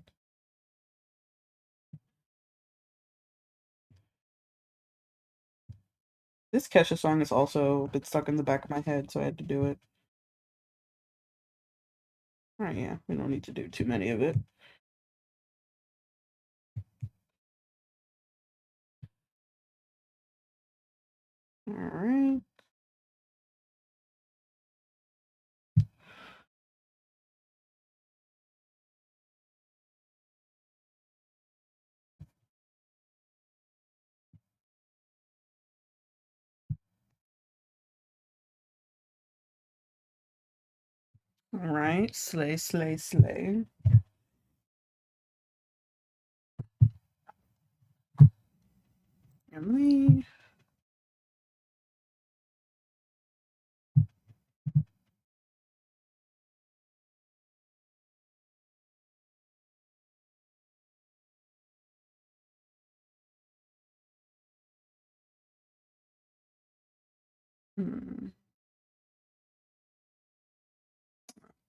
This Kesha song has also been stuck in the back of my head, so I had to do it. All right, yeah, we don't need to do too many of it. All right. All right, slay, slay, slay. Emily. Hmm.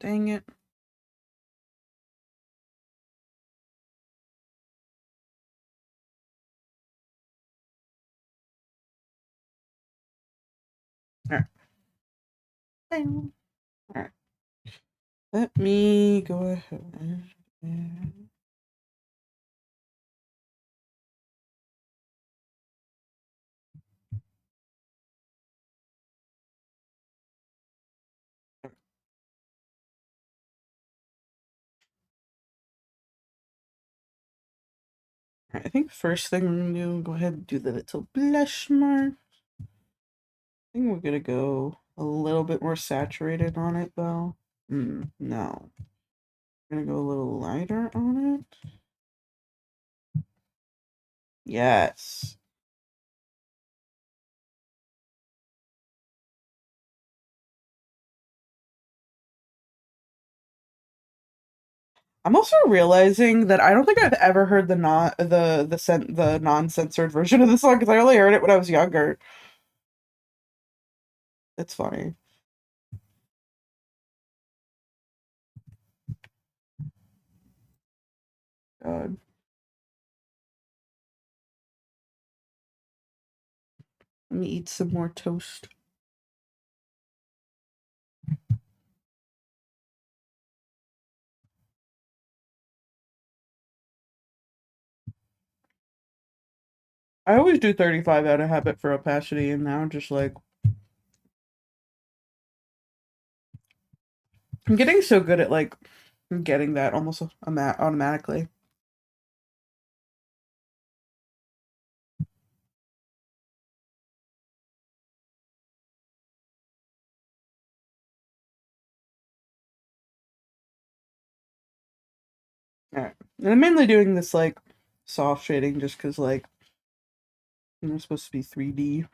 Dang it. All right. All right. Let me go ahead and. All right, I think first thing we're gonna do, go ahead and do the little blush mark. I think we're gonna go a little bit more saturated on it though. No. We're gonna go a little lighter on it. Yes. I'm also realizing that I don't think I've ever heard the non-censored version of the song because I only heard it when I was younger. It's funny. God. Let me eat some more toast. I always do 35 out of habit for opacity, and now just like I'm getting so good at like getting that almost automatically. Alright. And I'm mainly doing this like soft shading just because like it's supposed to be 3D.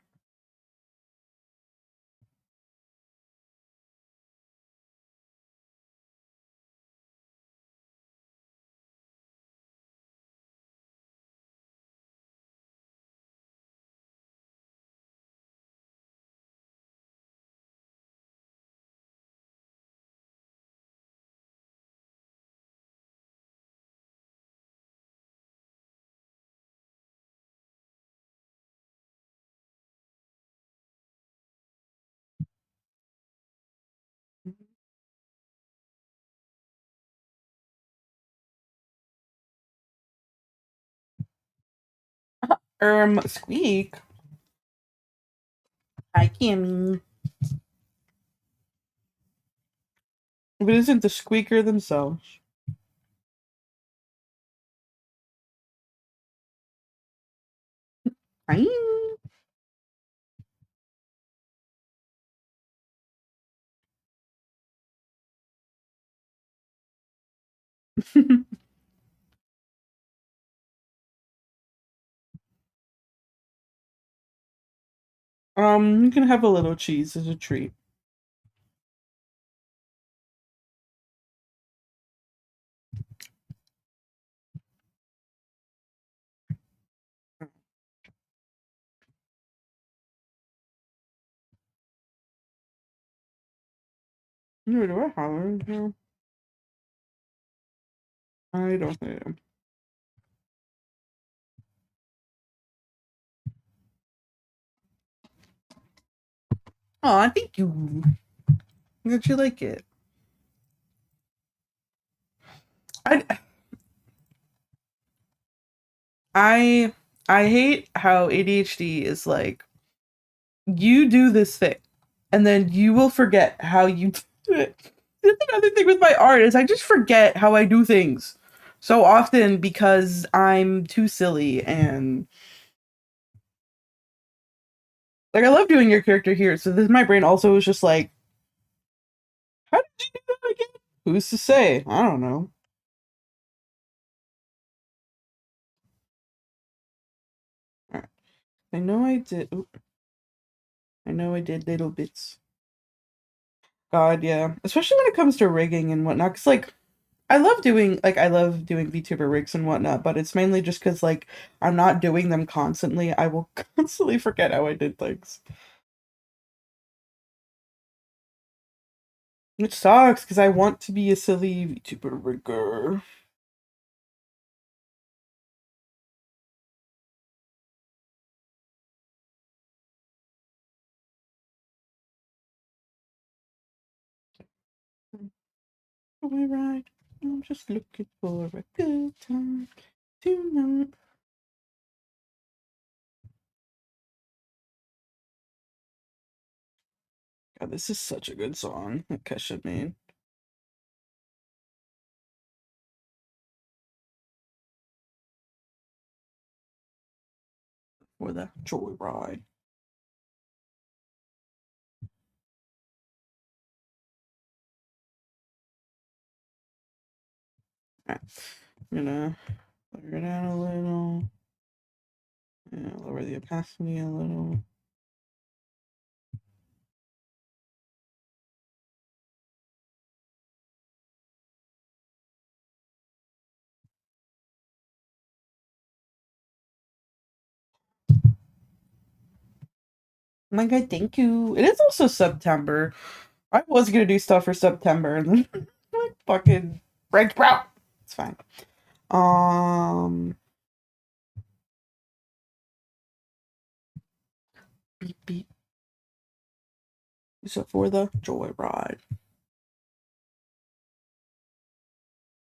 Squeak. Hi, Kimmy. If it isn't the squeaker themselves. Hi. You can have a little cheese as a treat. No, do I have it? No, I don't think. Oh, thank you. That you like it. I I I hate how ADHD is like you do this thing and then you will forget how you do it. That's another thing with my art is I just forget how I do things so often because I'm too silly and like I love doing your character here. So this my brain also was just like, how did you do that again? Who's to say? I don't know. All right. I know I did. Oop, I know I did little bits. God, yeah. Especially when it comes to rigging and whatnot. Cause like I love doing VTuber rigs and whatnot, but it's mainly just because like I'm not doing them constantly. I will constantly forget how I did things. Which sucks because I want to be a silly VTuber rigger. Alright, I'm just looking for a good time tonight. God, this is such a good song that Kesha made for the joyride. Alright, I'm gonna lower it down a little. Yeah, lower the opacity a little. my god, thank you. It is also September. I was gonna do stuff for September and then like fucking break bro. It's fine. Um beep beep. So for the joyride.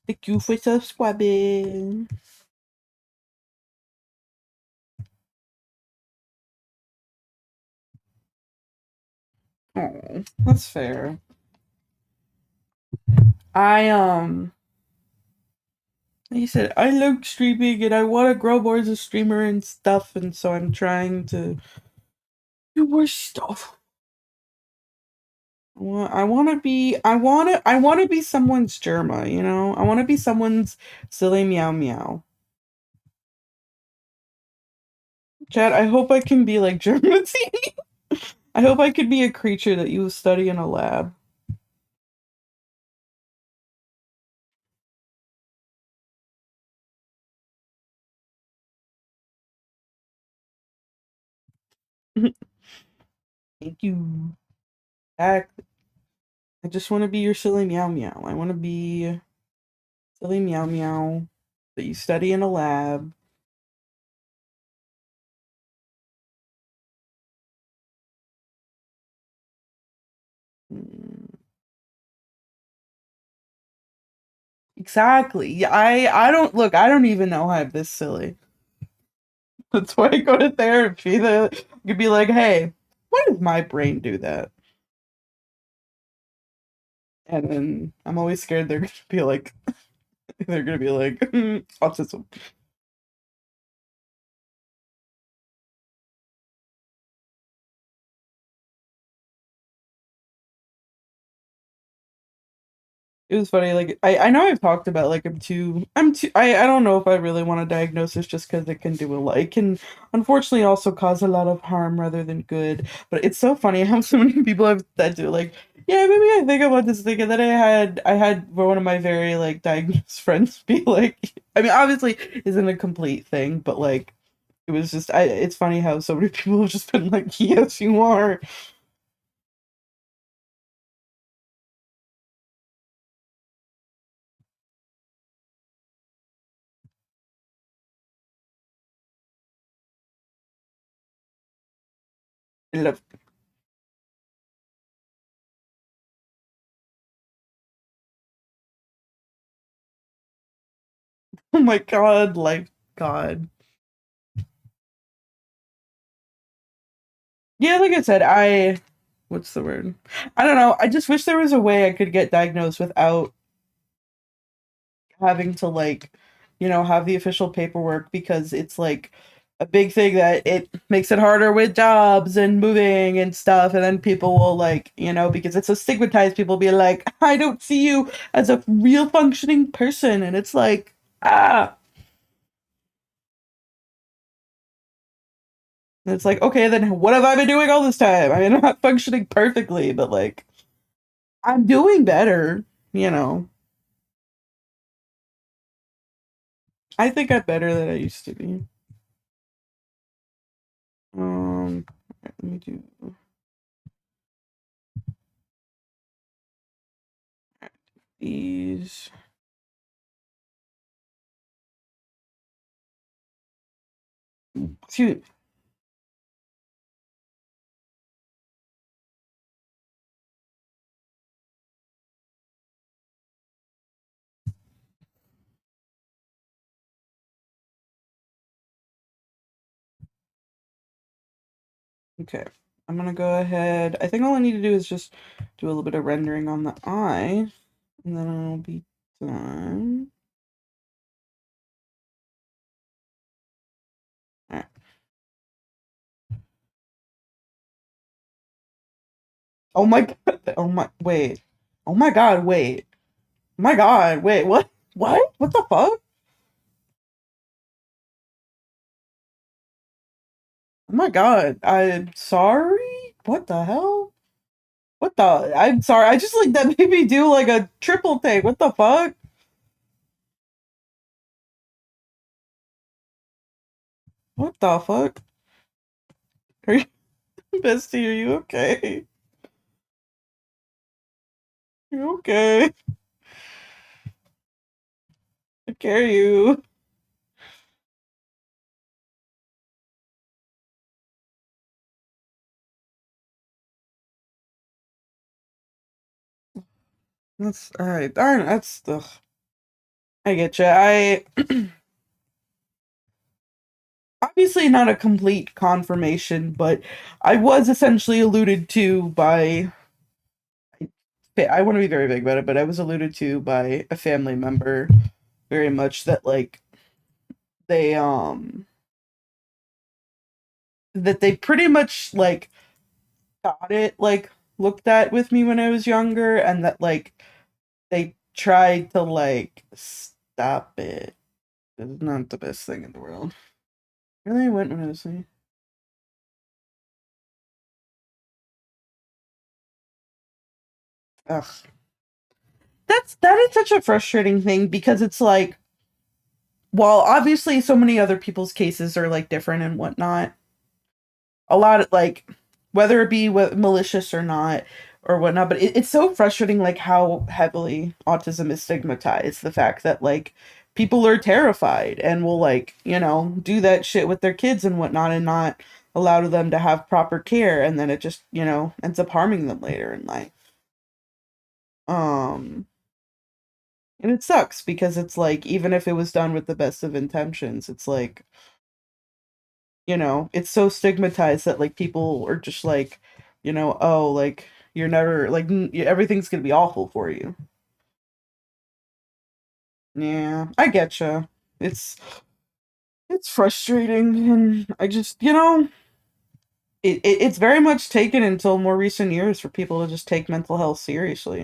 Thank you for subscribing. Oh, that's fair. I like you said, I like streaming and I want to grow more as a streamer and stuff, and so I'm trying to do more stuff. I want to be someone's Germa, you know? I want to be someone's silly meow meow. Chad, I hope I can be like Germa. I hope I could be a creature that you study in a lab. Thank you. Back. I just want to be your silly meow meow. I want to be silly meow meow that you study in a lab. Mm, exactly. Yeah, I don't look. I don't even know I'm this silly. That's why I go to therapy. You could be like, hey, why does my brain do that? And then I'm always scared they're gonna be like, they're gonna be like, autism. It was funny, like I know I've talked about like I don't know if I really want a diagnosis just because it can do a lot. It can unfortunately also cause a lot of harm rather than good. But it's so funny how so many people have that do like, yeah, maybe I think about this thing, and then I had one of my very like diagnosed friends be like, I mean, obviously isn't a complete thing, but like it was just it's funny how so many people have just been like, yes, you are. I love, oh my god, like god. Yeah, like I said, what's the word? I don't know. I just wish there was a way I could get diagnosed without having to like, have the official paperwork because it's like a big thing that it makes it harder with jobs and moving and stuff. And then people will like, because it's so stigmatized, people be like, I don't see you as a real functioning person. And it's like, ah. And it's like, okay, then what have I been doing all this time? I mean, I'm not functioning perfectly, but like, I'm doing better, you know. I think I'm better than I used to be. Let me do these. Shoot. Okay. I'm gonna go ahead. I think all I need to do is just do a little bit of rendering on the eye, and then I'll be done. Alright. Oh my god. Oh my wait. Oh my god, wait. Oh my god, wait, what? What? What the fuck? Oh my god. I'm sorry? What the hell? What the I'm sorry. I just like that made me do like a triple take. What the fuck? What the fuck? Bestie, are you okay? You okay? I carry you. That's alright. Darn, that's ugh. I get you. I obviously not a complete confirmation, but I was essentially alluded to by. I want to be very vague about it, but I was alluded to by a family member very much that like they that they pretty much like got it like looked at with me when I was younger, and that like they tried to like stop it. It's not the best thing in the world. Really went when I was like, ugh. That is such a frustrating thing because it's like, while obviously so many other people's cases are like different and whatnot, a lot of like whether it be malicious or not or whatnot, but it's so frustrating like how heavily autism is stigmatized. The fact that like people are terrified and will like do that shit with their kids and whatnot and not allow them to have proper care, and then it just ends up harming them later in life. Um, and it sucks because it's like even if it was done with the best of intentions, it's like it's so stigmatized that like people are just like, oh, like you're never like everything's gonna be awful for you. Yeah, I getcha. It's it's frustrating, and I just it's very much taken until more recent years for people to just take mental health seriously.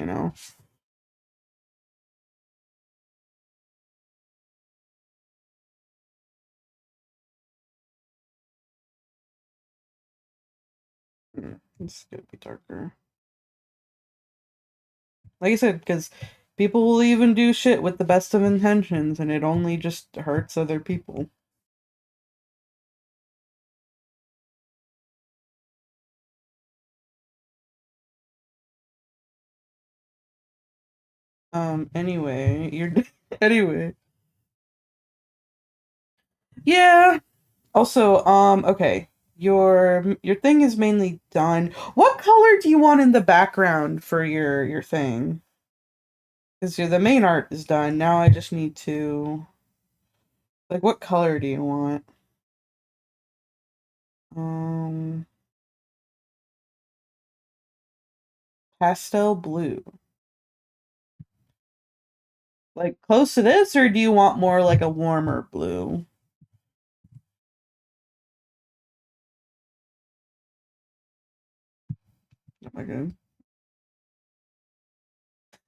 It's gonna be darker. Like I said, because people will even do shit with the best of intentions, and it only just hurts other people. Anyway, you're anyway. Yeah. Also, okay. Your thing is mainly done. What color do you want in the background for your thing? Because the main art is done. Now I just need to like what color do you want? Um, pastel blue. Like close to this, or do you want more like a warmer blue? Oh my god.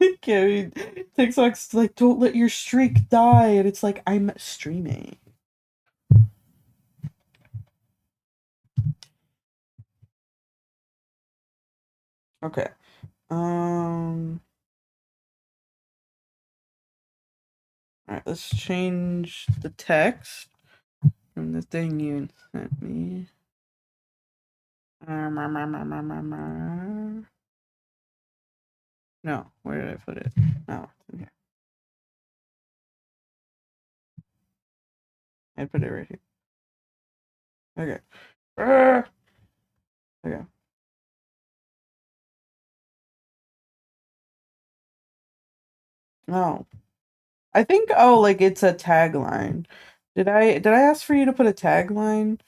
Okay, TikTok's like, don't let your streak die, and it's like I'm streaming. Okay. Um. All right. Let's change the text from the thing you sent me. No, where did I put it? No, it's in here. I put it right here. Okay. Okay. No. I think like it's a tagline. Did I ask for you to put a tagline?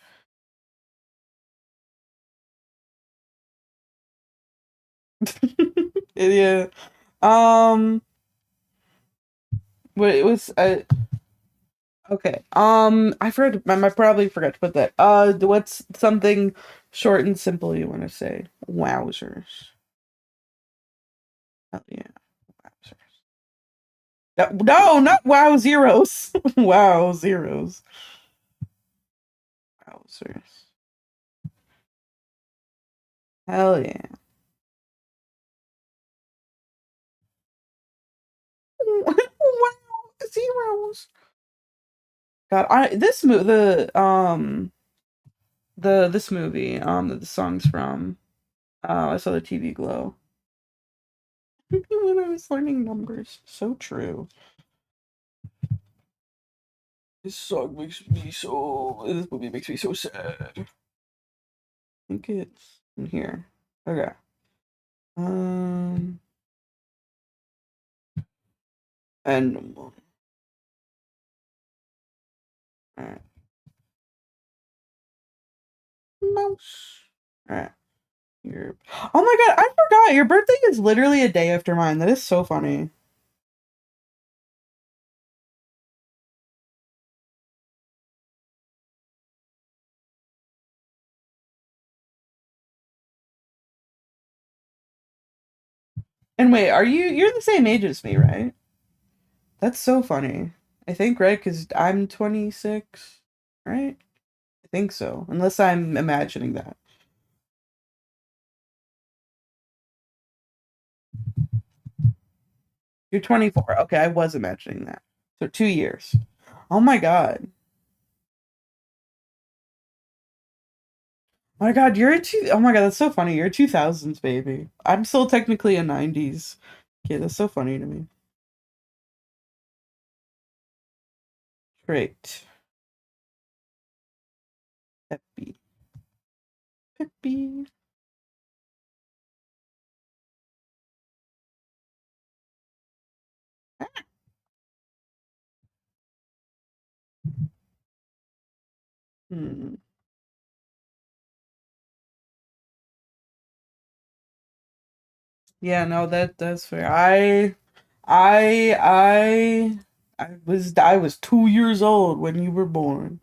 Yeah. Um but it was okay. I forgot I probably forgot to put that. What's something short and simple you want to say? Wowzers. Hell yeah. Wowzers. No, not wow zeros. Wow zeros. Wowzers. Hell yeah. Wow zeros. God, I this mo the this movie that the song's from. I saw the TV Glow when I was learning numbers. So true. This movie makes me so sad. I think it's in here. Okay. Um, and alright. Mouse. Alright. Oh my god, I forgot. Your birthday is literally a day after mine. That is so funny. And wait, you're the same age as me, right? That's so funny. I think, right? Because I'm 26, right? I think so. Unless I'm imagining that. You're 24. Okay, I was imagining that. So 2 years. Oh my god. Oh my god, you're a two. Oh my god, that's so funny. You're a 2000s baby. I'm still technically a 90s. Okay, that's so funny to me. Great. Peppy. Peppy. Hmm. Yeah, no, that's fair. I was 2 years old when you were born.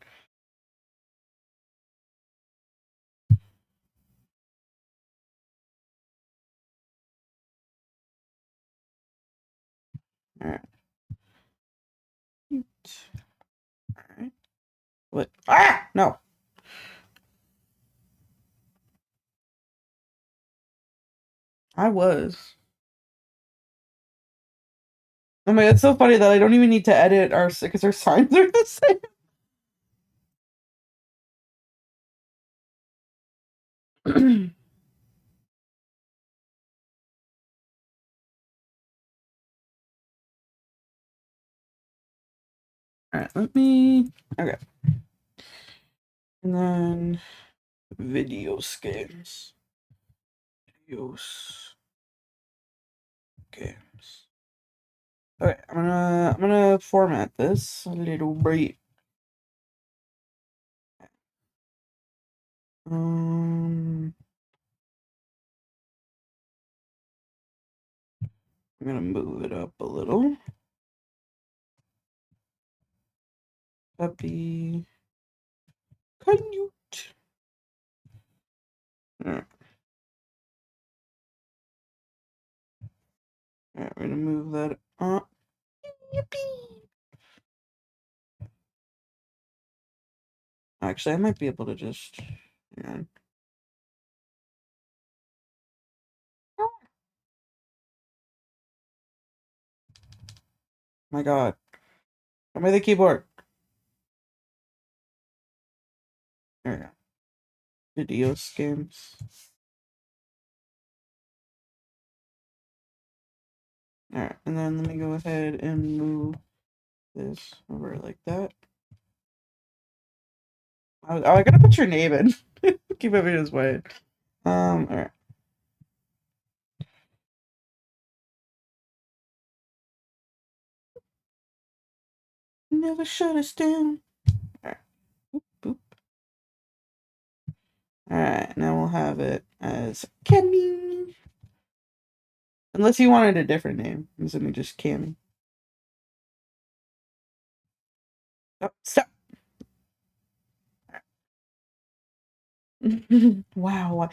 All right. All right. What? Ah! No. I was. I mean, it's so funny that I don't even need to edit our because our signs are the same. All right, let me. Okay, and then video games. Videos games. Okay, I'm gonna format this a little bit. Um, I'm gonna move it up a little. Puppy. Canute. Alright, alright, we're gonna move that up. Yippee! Actually, I might be able to just. Yeah. My god. Show me the keyboard. There we go. Video games. Alright, and then let me go ahead and move this over like that. Oh, I gotta put your name in. Keep everything's white. Alright. Never shut us down. Alright. Boop, boop. Alright, now we'll have it as Cammy. Unless you wanted a different name. I'm assuming just Cammy. Oh, stop. Wow.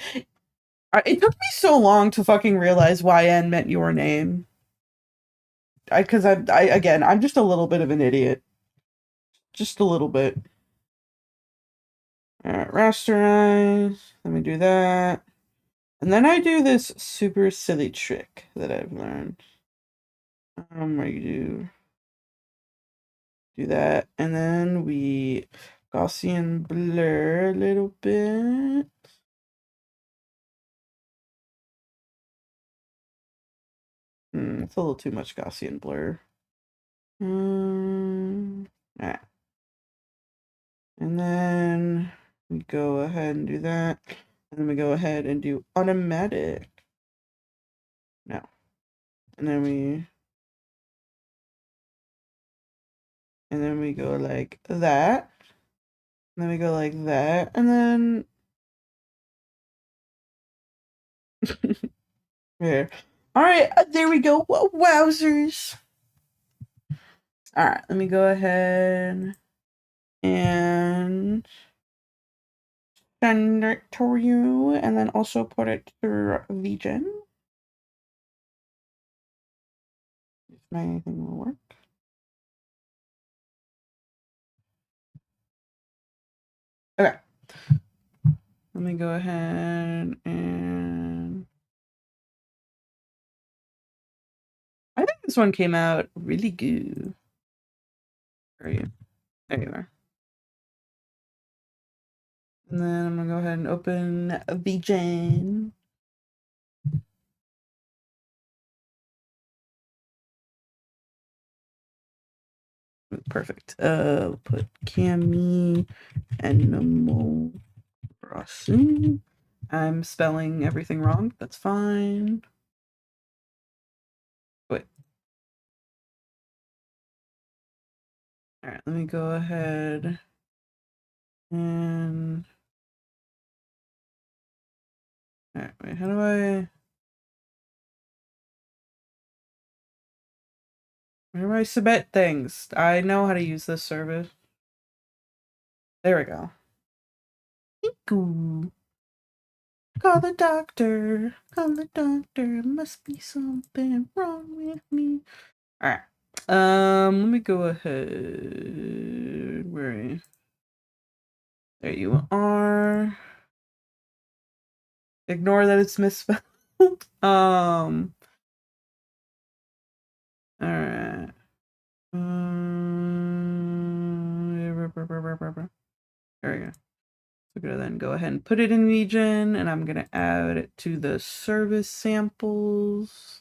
It took me so long to fucking realize YN meant your name. Because again, I'm just a little bit of an idiot. Just a little bit. Alright, rasterize. Let me do that. And then I do this super silly trick that I've learned. Where you do that, and then we Gaussian blur a little bit. It's a little too much Gaussian blur. Alright. And then we go ahead and do that. And then we go ahead and do automatic. No. And then we go like that. And then we go like that. And then there. Alright, there we go. Wowzers. Alright, let me go ahead and send it to you, and then also put it through VGen. If my thing will work. Okay. Let me go ahead and I think this one came out really good. Where are you? There you are. And then I'm gonna go ahead and open VGen. Perfect. Put Cammy Animal Crossing. I'm spelling everything wrong. That's fine. Wait. All right, let me go ahead and. All right, wait. How do I? Where do I submit things? I know how to use this service. There we go. Ooh. Call the doctor. Call the doctor. Must be something wrong with me. Alright. Let me go ahead. Where are you? There you are. Ignore that it's misspelled. Alright. There we go. So we're gonna then go ahead and put it in region, and I'm gonna add it to the service samples.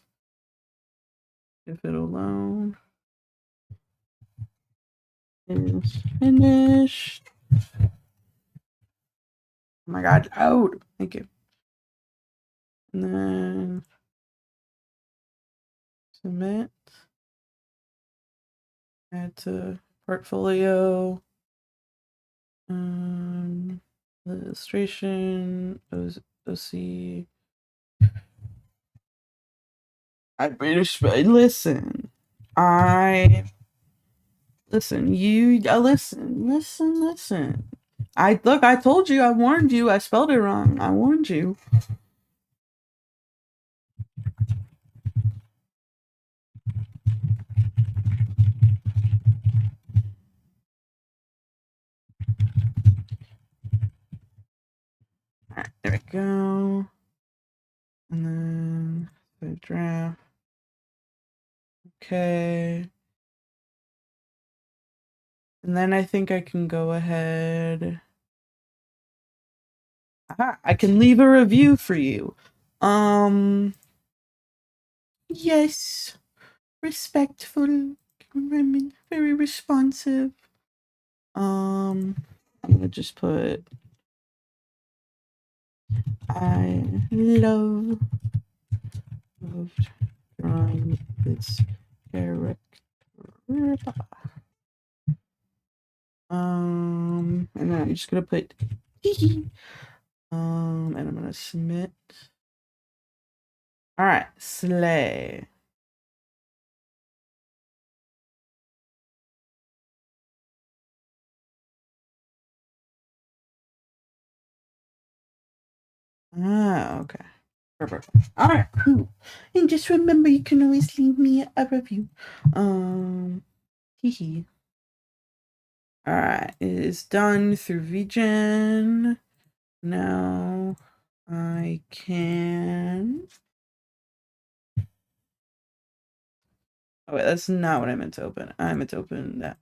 If it'll load. Is finished. Oh my god, load. Thank you. And then submit. Add to portfolio. Illustration. OC. Listen. Listen. You listen. I told you, I warned you, I spelled it wrong. I warned you. Alright, there we go. And then the draft. Okay. And then I think I can go ahead. Aha, I can leave a review for you. Yes. Respectful women, very responsive. I'm gonna just put I loved drawing this character. And then I'm just gonna put and I'm gonna submit. All right, slay. Ah, okay. Perfect. All right, cool. And just remember, you can always leave me a review. Hee. All right, it is done through VGen. Now I can. Oh wait, that's not what I meant to open. I meant to open that.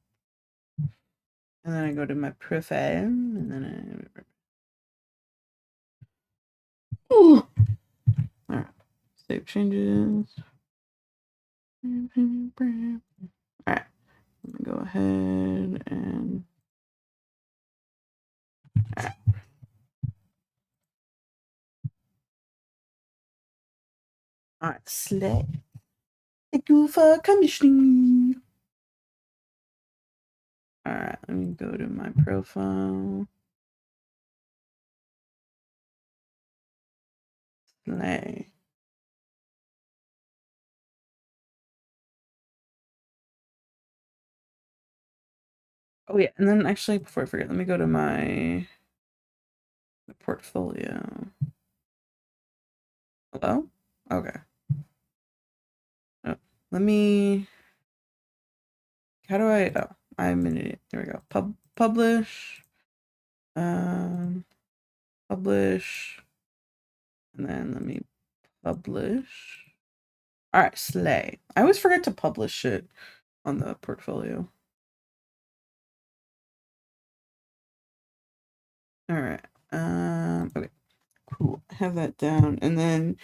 And then I go to my profile, and then I. Ooh. All right. Save changes. All right. Let me go ahead and. All right. All right. Slay. Thank you for commissioning. All right. Let me go to my profile. Slay. Oh yeah, and then actually before I forget, let me go to my portfolio. Hello? Okay. Oh, let me. How do I? Oh, I'm an idiot. There we go. Publish. Um, publish, and then let me publish. All right, slay. I always forget to publish shit on the portfolio. All right. Okay. Cool. Have that down, and then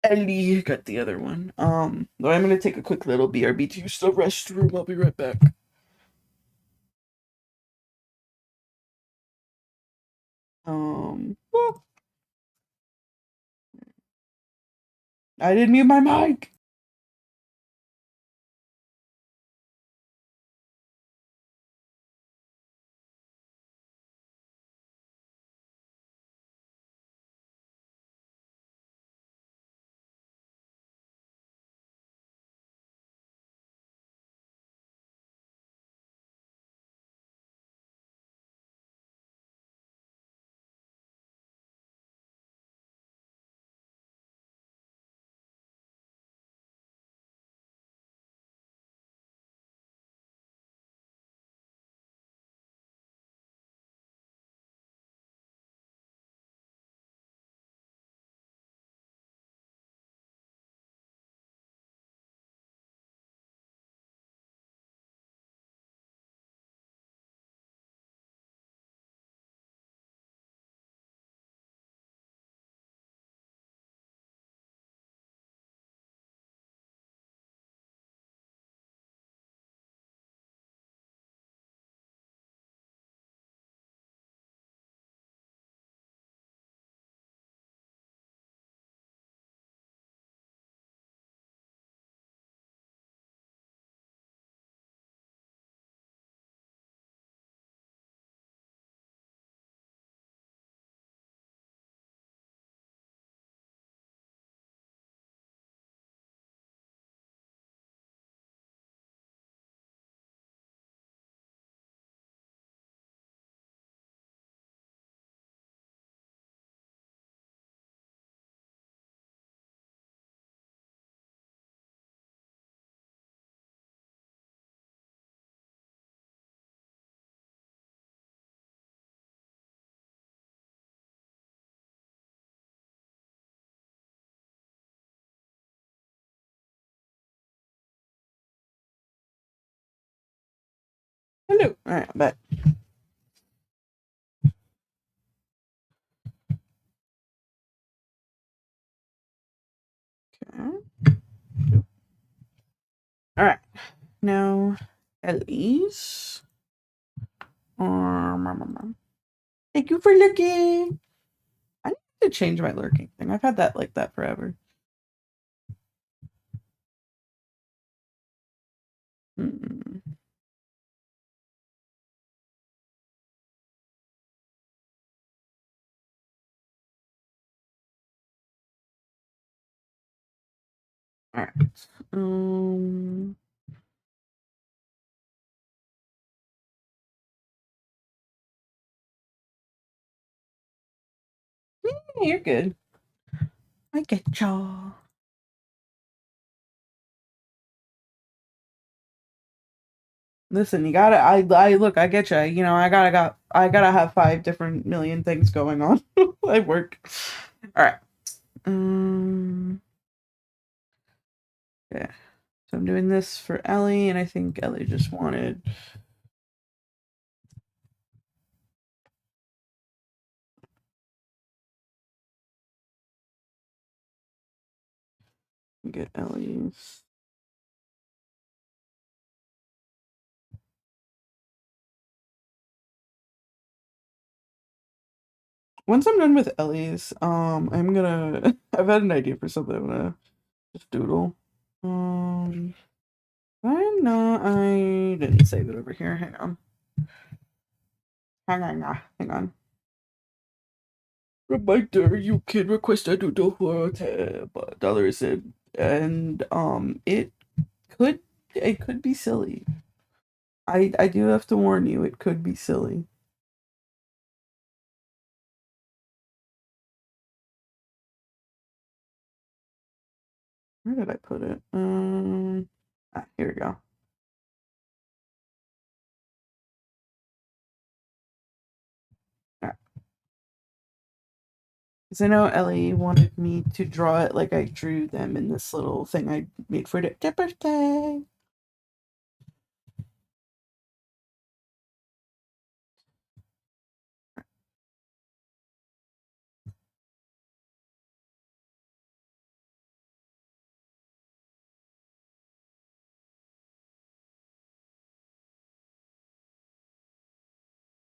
Ellie got the other one. But I'm gonna take a quick little BRB to use the restroom. I'll be right back. Whoop. I didn't mute my mic. Hello. All right, I'm back. Okay. All right. Now, Ellie's. Thank you for looking. I need to change my lurking thing. I've had that like that forever. Mm. All right. Yeah, you're good. I get y'all. Listen, you gotta. I look. I get you. You know, I gotta have 5 different million things going on. I work. All right. Yeah. So I'm doing this for Ellie, and I think Ellie just wanted Get Ellie's. Once I'm done with Ellie's, I'm gonna. I've had an idea for something. I'm gonna just doodle. I know I didn't save it over here. Hang on. Hang on. Reminder: you can request a doodle for $10, and could it could be silly. I do have to warn you, it could be silly. Where did I put it? Here we go. Because I know Ellie wanted me to draw it like I drew them in this little thing I made for their birthday.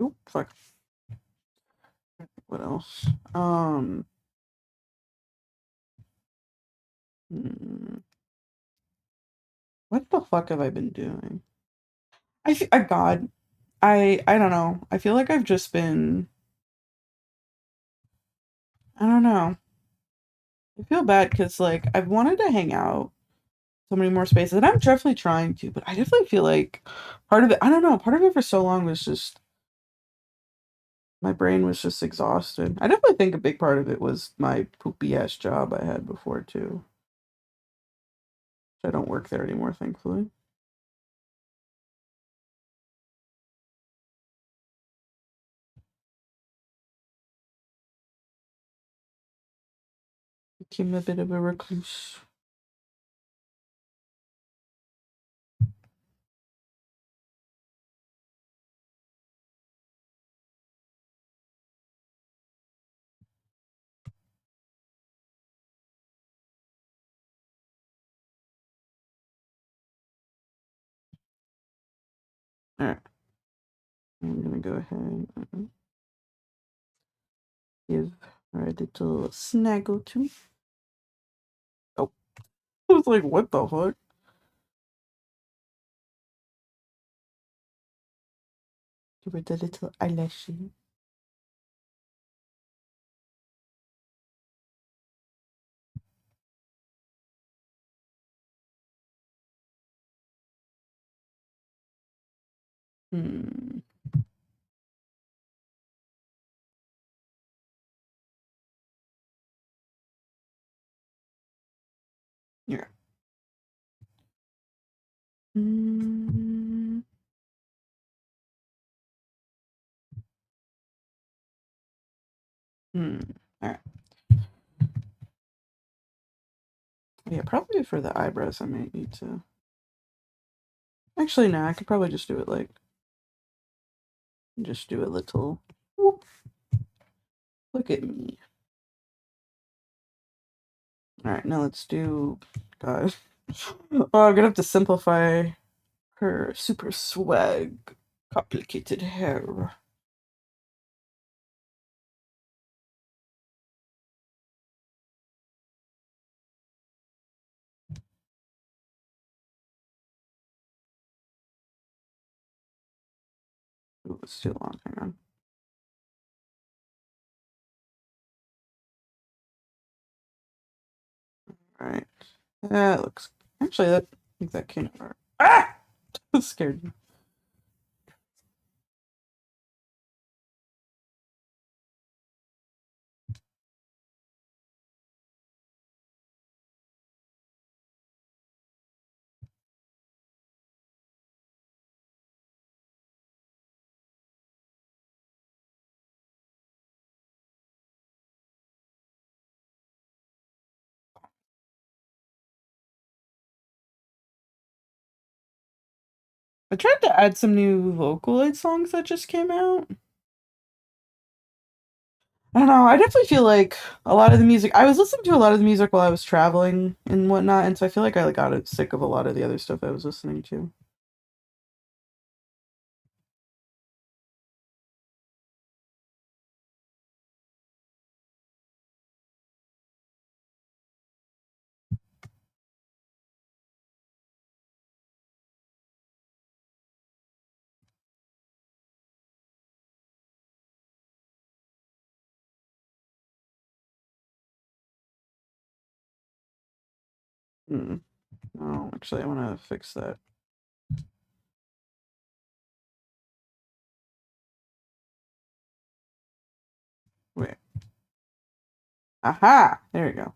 Oop, fuck. What else? Hmm, what the fuck have I been doing? God, I don't know. I feel like I've just been. I don't know. I feel bad because like I've wanted to hang out so many more spaces, and I'm definitely trying to, but I definitely feel like part of it. I don't know. Part of it for so long was just my brain was just exhausted. I definitely think a big part of it was my poopy ass job I had before too. I don't work there anymore, thankfully. Became a bit of a recluse. All right, I'm gonna go ahead and give her a little snaggle to me. Oh, I was like, what the fuck? Give her the little eyelashes. Hmm. Yeah. Mm, hmm. All right. Yeah, probably for the eyebrows, I might need to. Actually, no, I could probably just do it like, just do a little. Whoop. Look at me. All right, now let's do. God. Oh, I'm gonna have to simplify her super swag, complicated hair. Ooh, it's too long. Hang on. All right. That looks. Actually, that I think that came out. Ah! That scared me. I tried to add some new Vocaloid songs that just came out. I don't know. I definitely feel like a lot of the music. I was listening to a lot of the music while I was traveling and whatnot, and so I feel like I like, got sick of a lot of the other stuff I was listening to. Hmm. Oh, actually, I want to fix that. Wait. Aha! There we go.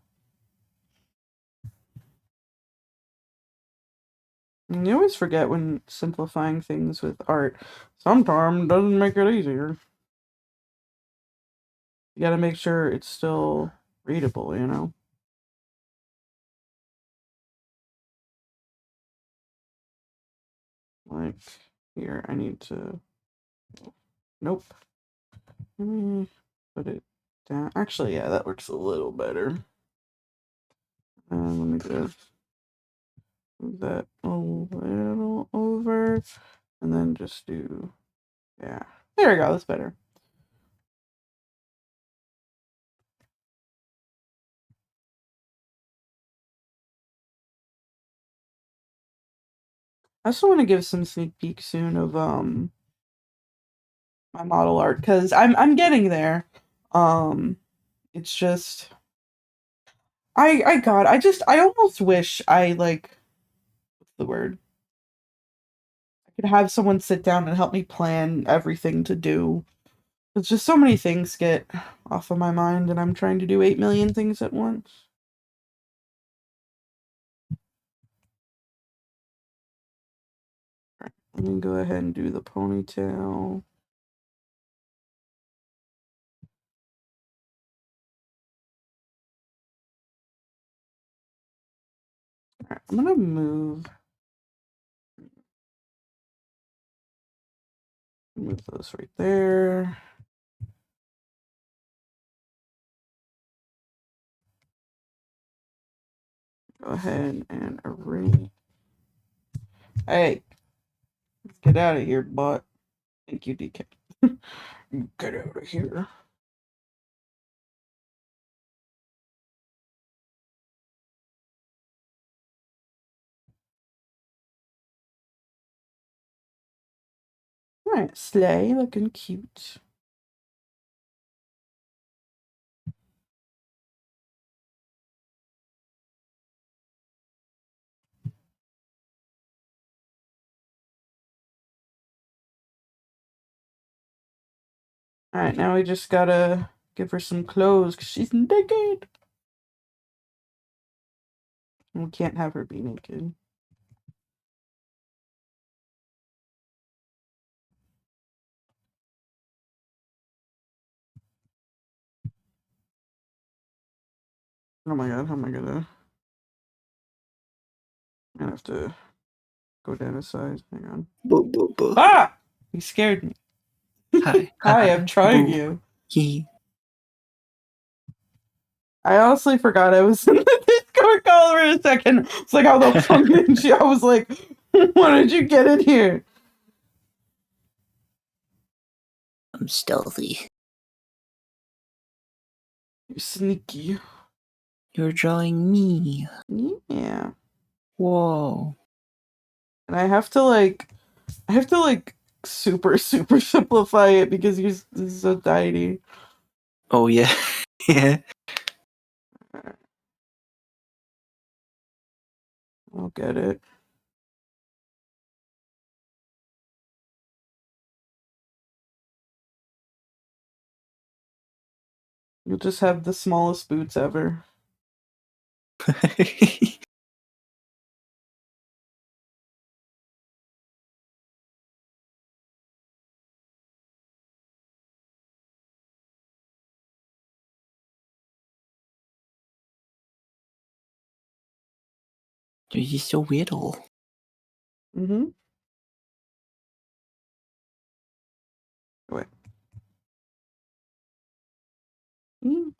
And you always forget when simplifying things with art. Sometimes doesn't make it easier. You gotta make sure it's still readable, you know? Like, here, I need to... Nope. Let me put it down. Actually, yeah, that works a little better. Let me just move that a little over. And then just do... Yeah. There we go, that's better. I also want to give some sneak peek soon of my model art because I'm getting there. It's just I almost wish I like what's the word? I could have someone sit down and help me plan everything to do. It's just so many things get off of my mind, and I'm trying to do 8 million things at once. Right, let me go ahead and do the ponytail. Right, I'm gonna move those right there. Go ahead and erase. Hey, get out of here, bot. Thank you, DK. Get out of here. Alright, Slay looking cute. Alright, now we just gotta give her some clothes because she's naked. We can't have her be naked. Oh my god, how am I gonna... I have to go down a size. Hang on. Boo, boo, boo. Ah! You scared me. Hi. Hi, I'm trying Boo. you. Yee. I honestly forgot I was in the Discord call for a second. It's like, how the fuck did she? I was like, why did you get in here? I'm stealthy. You're sneaky. You're drawing me. Yeah. Whoa. And I have to super, super simplify it because this is so tiny. Oh, yeah. Yeah. I'll get it. You'll just have the smallest boots ever. You're just so little. Mm-hmm. Wait.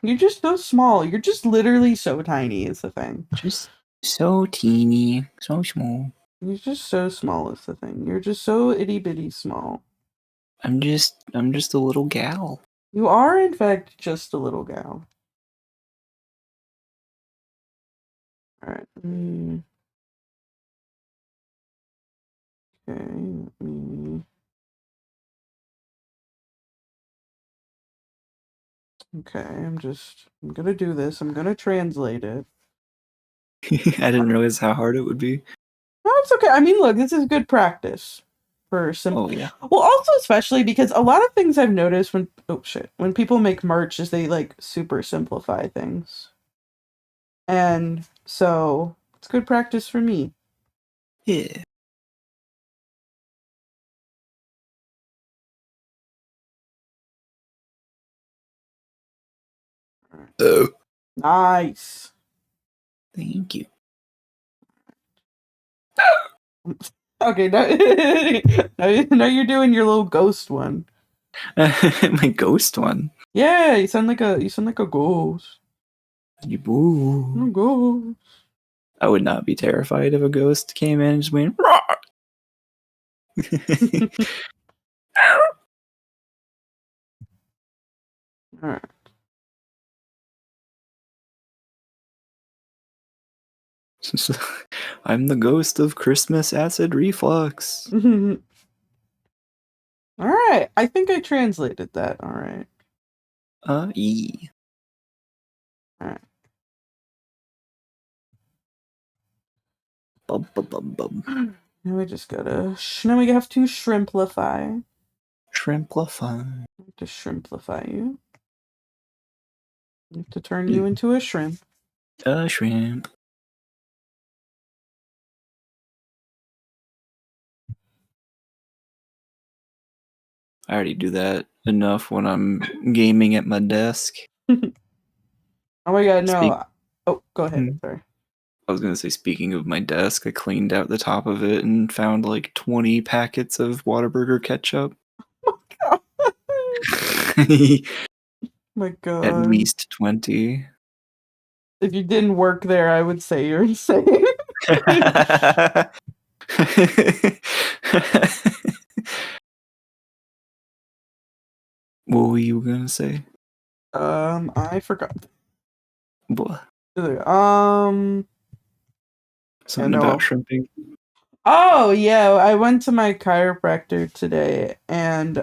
You're just so small. You're just literally so tiny is the thing. Just so teeny, so small. You're just so small is the thing. You're just so itty bitty small. I'm just a little gal. You are in fact just a little gal. Alright. Okay, let me... Okay, I'm gonna do this. I'm gonna translate it. I didn't realize how hard it would be. No, it's okay. I mean, look, this is good practice for some. Oh yeah. Well, also especially because a lot of things I've noticed when people make merch is they like super simplify things, and so it's good practice for me. Yeah. Oh. Nice. Thank you. Okay, now, now you're doing your little ghost one. My ghost one. Yeah, you sound like a ghost. You boo. A ghost. I would not be terrified if a ghost came in and just went. "Rah!" All right. I'm the ghost of Christmas acid reflux. All right. I think I translated that. All right. E. All right. Bum, bum, bum, bum. Now we just gotta. Now we have to shrimplify. Shrimplify. To shrimplify you. To turn you into a shrimp. A shrimp. I already do that enough when I'm gaming at my desk. Oh my god, no. Speak- Oh, go ahead. Hmm. Sorry. I was gonna say, speaking of my desk, I cleaned out the top of it and found like 20 packets of Whataburger ketchup. Oh my god. At least 20. If you didn't work there, I would say you're insane. What were you gonna say? I forgot. What? Something no. about shrimping. Oh yeah, I went to my chiropractor today, and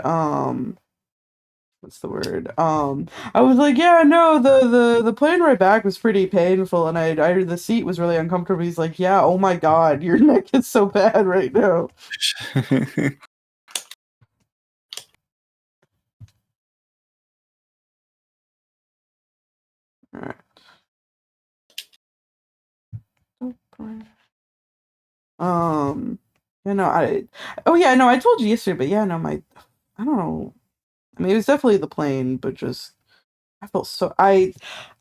what's the word? I was like, yeah, no, the plane ride back was pretty painful, and the seat was really uncomfortable. He's like, yeah, oh my god, your neck is so bad right now. Alright. You know, oh yeah, no, I told you yesterday, but yeah, no, I don't know. I mean, it was definitely the plane, but just I felt so I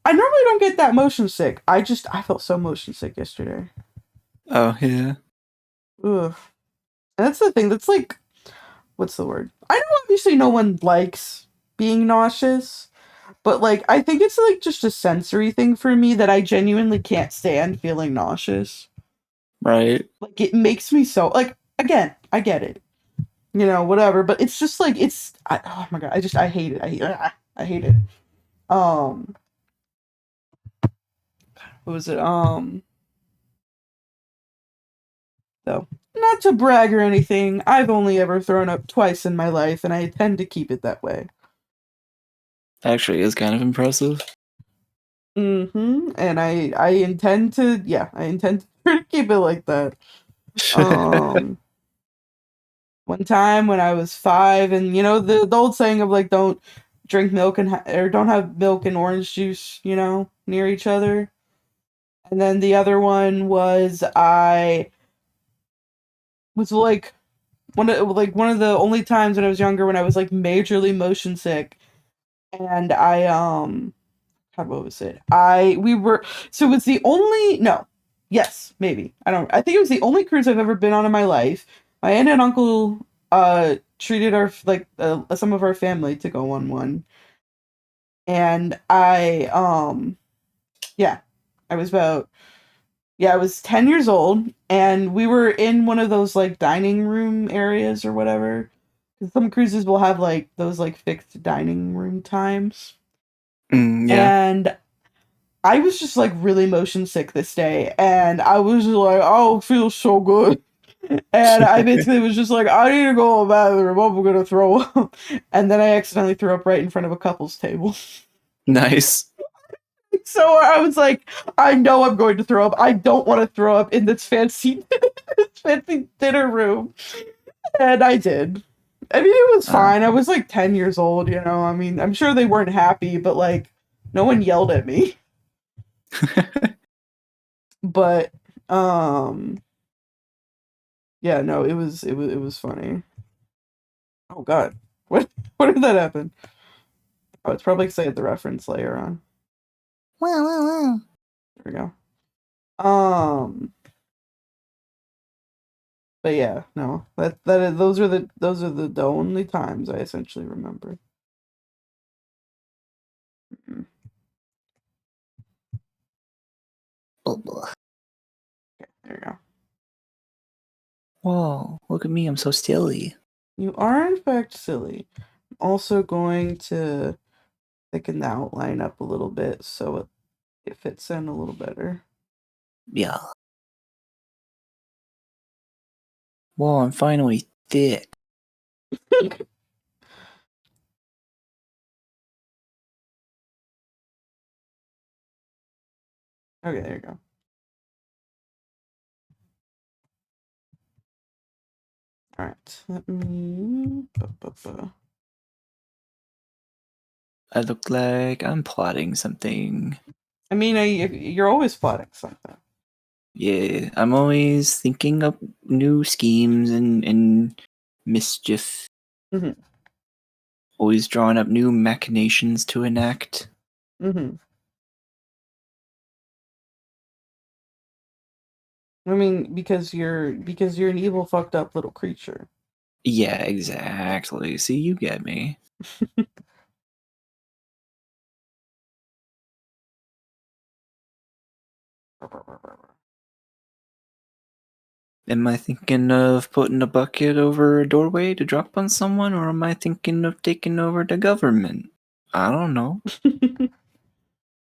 normally don't get that motion sick. I felt so motion sick yesterday. Oh yeah. Ugh. And that's the thing. That's like, what's the word? I know obviously no one likes being nauseous, but like I think it's like just a sensory thing for me that I genuinely can't stand feeling nauseous. Right. Like it makes me so like again, I get it. You know, whatever, but it's just like oh my god, I hate it. I hate it. What was it? So not to brag or anything, I've only ever thrown up twice in my life, and I tend to keep it that way. Actually is kind of impressive. And I intend to keep it like that. One time when I was 5, and you know the old saying of like don't drink milk or don't have milk and orange juice, you know, near each other. And then the other one was I was like one of the only times when I was younger when I was like majorly motion sick, and God, what was it? We were so it was the only no, yes, maybe I think it was the only cruise I've ever been on in my life. My aunt and uncle treated our some of our family to go on one, and I I was 10 years old, and we were in one of those like dining room areas or whatever. 'Cause some cruises will have like those like fixed dining room times. Yeah. And I was just like really motion sick this day, and I was just like, oh, it feels so good. And I basically was just like, I need to go to the bathroom. I'm gonna throw up. And then I accidentally threw up right in front of a couple's table. Nice. So I was like, I know I'm going to throw up. I don't want to throw up in this fancy, fancy dinner room. And I did. I mean, it was fine. I was like 10 years old, you know. I mean, I'm sure they weren't happy, but like, no one yelled at me. But, yeah, no, it was funny. Oh God, what did that happen? Oh, it's probably because I had the reference layer on. Wow. There we go. But yeah, no, those are the only times I essentially remember. Mhm. Oh, Okay, there you go. Whoa, look at me, I'm so silly. You are in fact silly. I'm also going to thicken the outline up a little bit so it fits in a little better. Yeah. Whoa, I'm finally thick. Okay, there you go. All right, let me. I look like I'm plotting something. I mean, you're always plotting something. Yeah, I'm always thinking up new schemes and mischief. Mm-hmm. Always drawing up new machinations to enact. Mm-hmm. I mean, because you're an evil, fucked up little creature. Yeah, exactly. See, you get me. Am I thinking of putting a bucket over a doorway to drop on someone, or am I thinking of taking over the government? I don't know.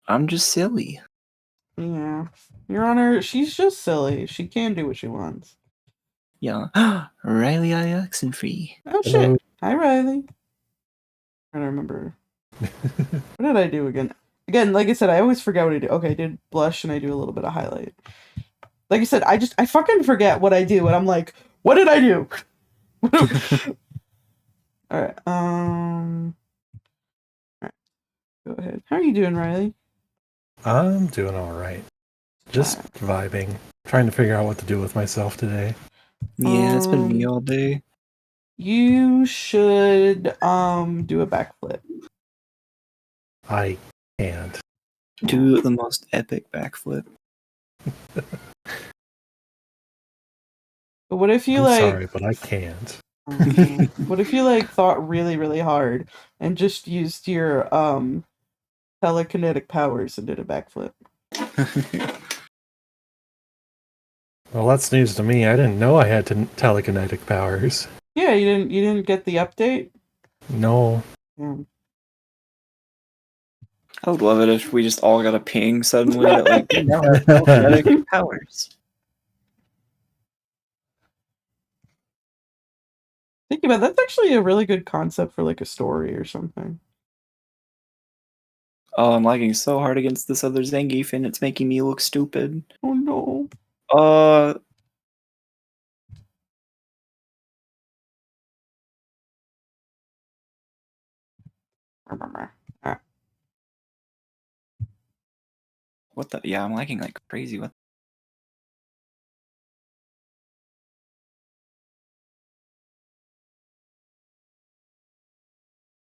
I'm just silly. Yeah, Your Honor, she's just silly. She can do what she wants. Yeah. Riley I Oxenfree. Oh Hello. shit! Hi, Riley. I don't remember. What did I do again? Again, like I said, I always forget what I do. Okay, I did blush and I do a little bit of highlight. Like I said, I fucking forget what I do, and I'm like, what did I do? All right. All right. Go ahead. How are you doing, Riley? I'm doing all right. Just vibing. Trying to figure out what to do with myself today. Yeah, it's been me all day. You should do a backflip. I can't. Do the most epic backflip. But what if you I'm like? sorry, but I can't. What if you like thought really, really hard and just used your telekinetic powers and did a backflip? Well, that's news to me. I didn't know I had telekinetic powers. Yeah, you didn't get the update? No. Yeah. I would love it if we just all got a ping suddenly that like we now have telekinetic powers. Think about it, that's actually a really good concept for like a story or something. Oh, I'm lagging so hard against this other Zangief and it's making me look stupid. Oh no. Alright. What the? Yeah, I'm lagging like crazy. What?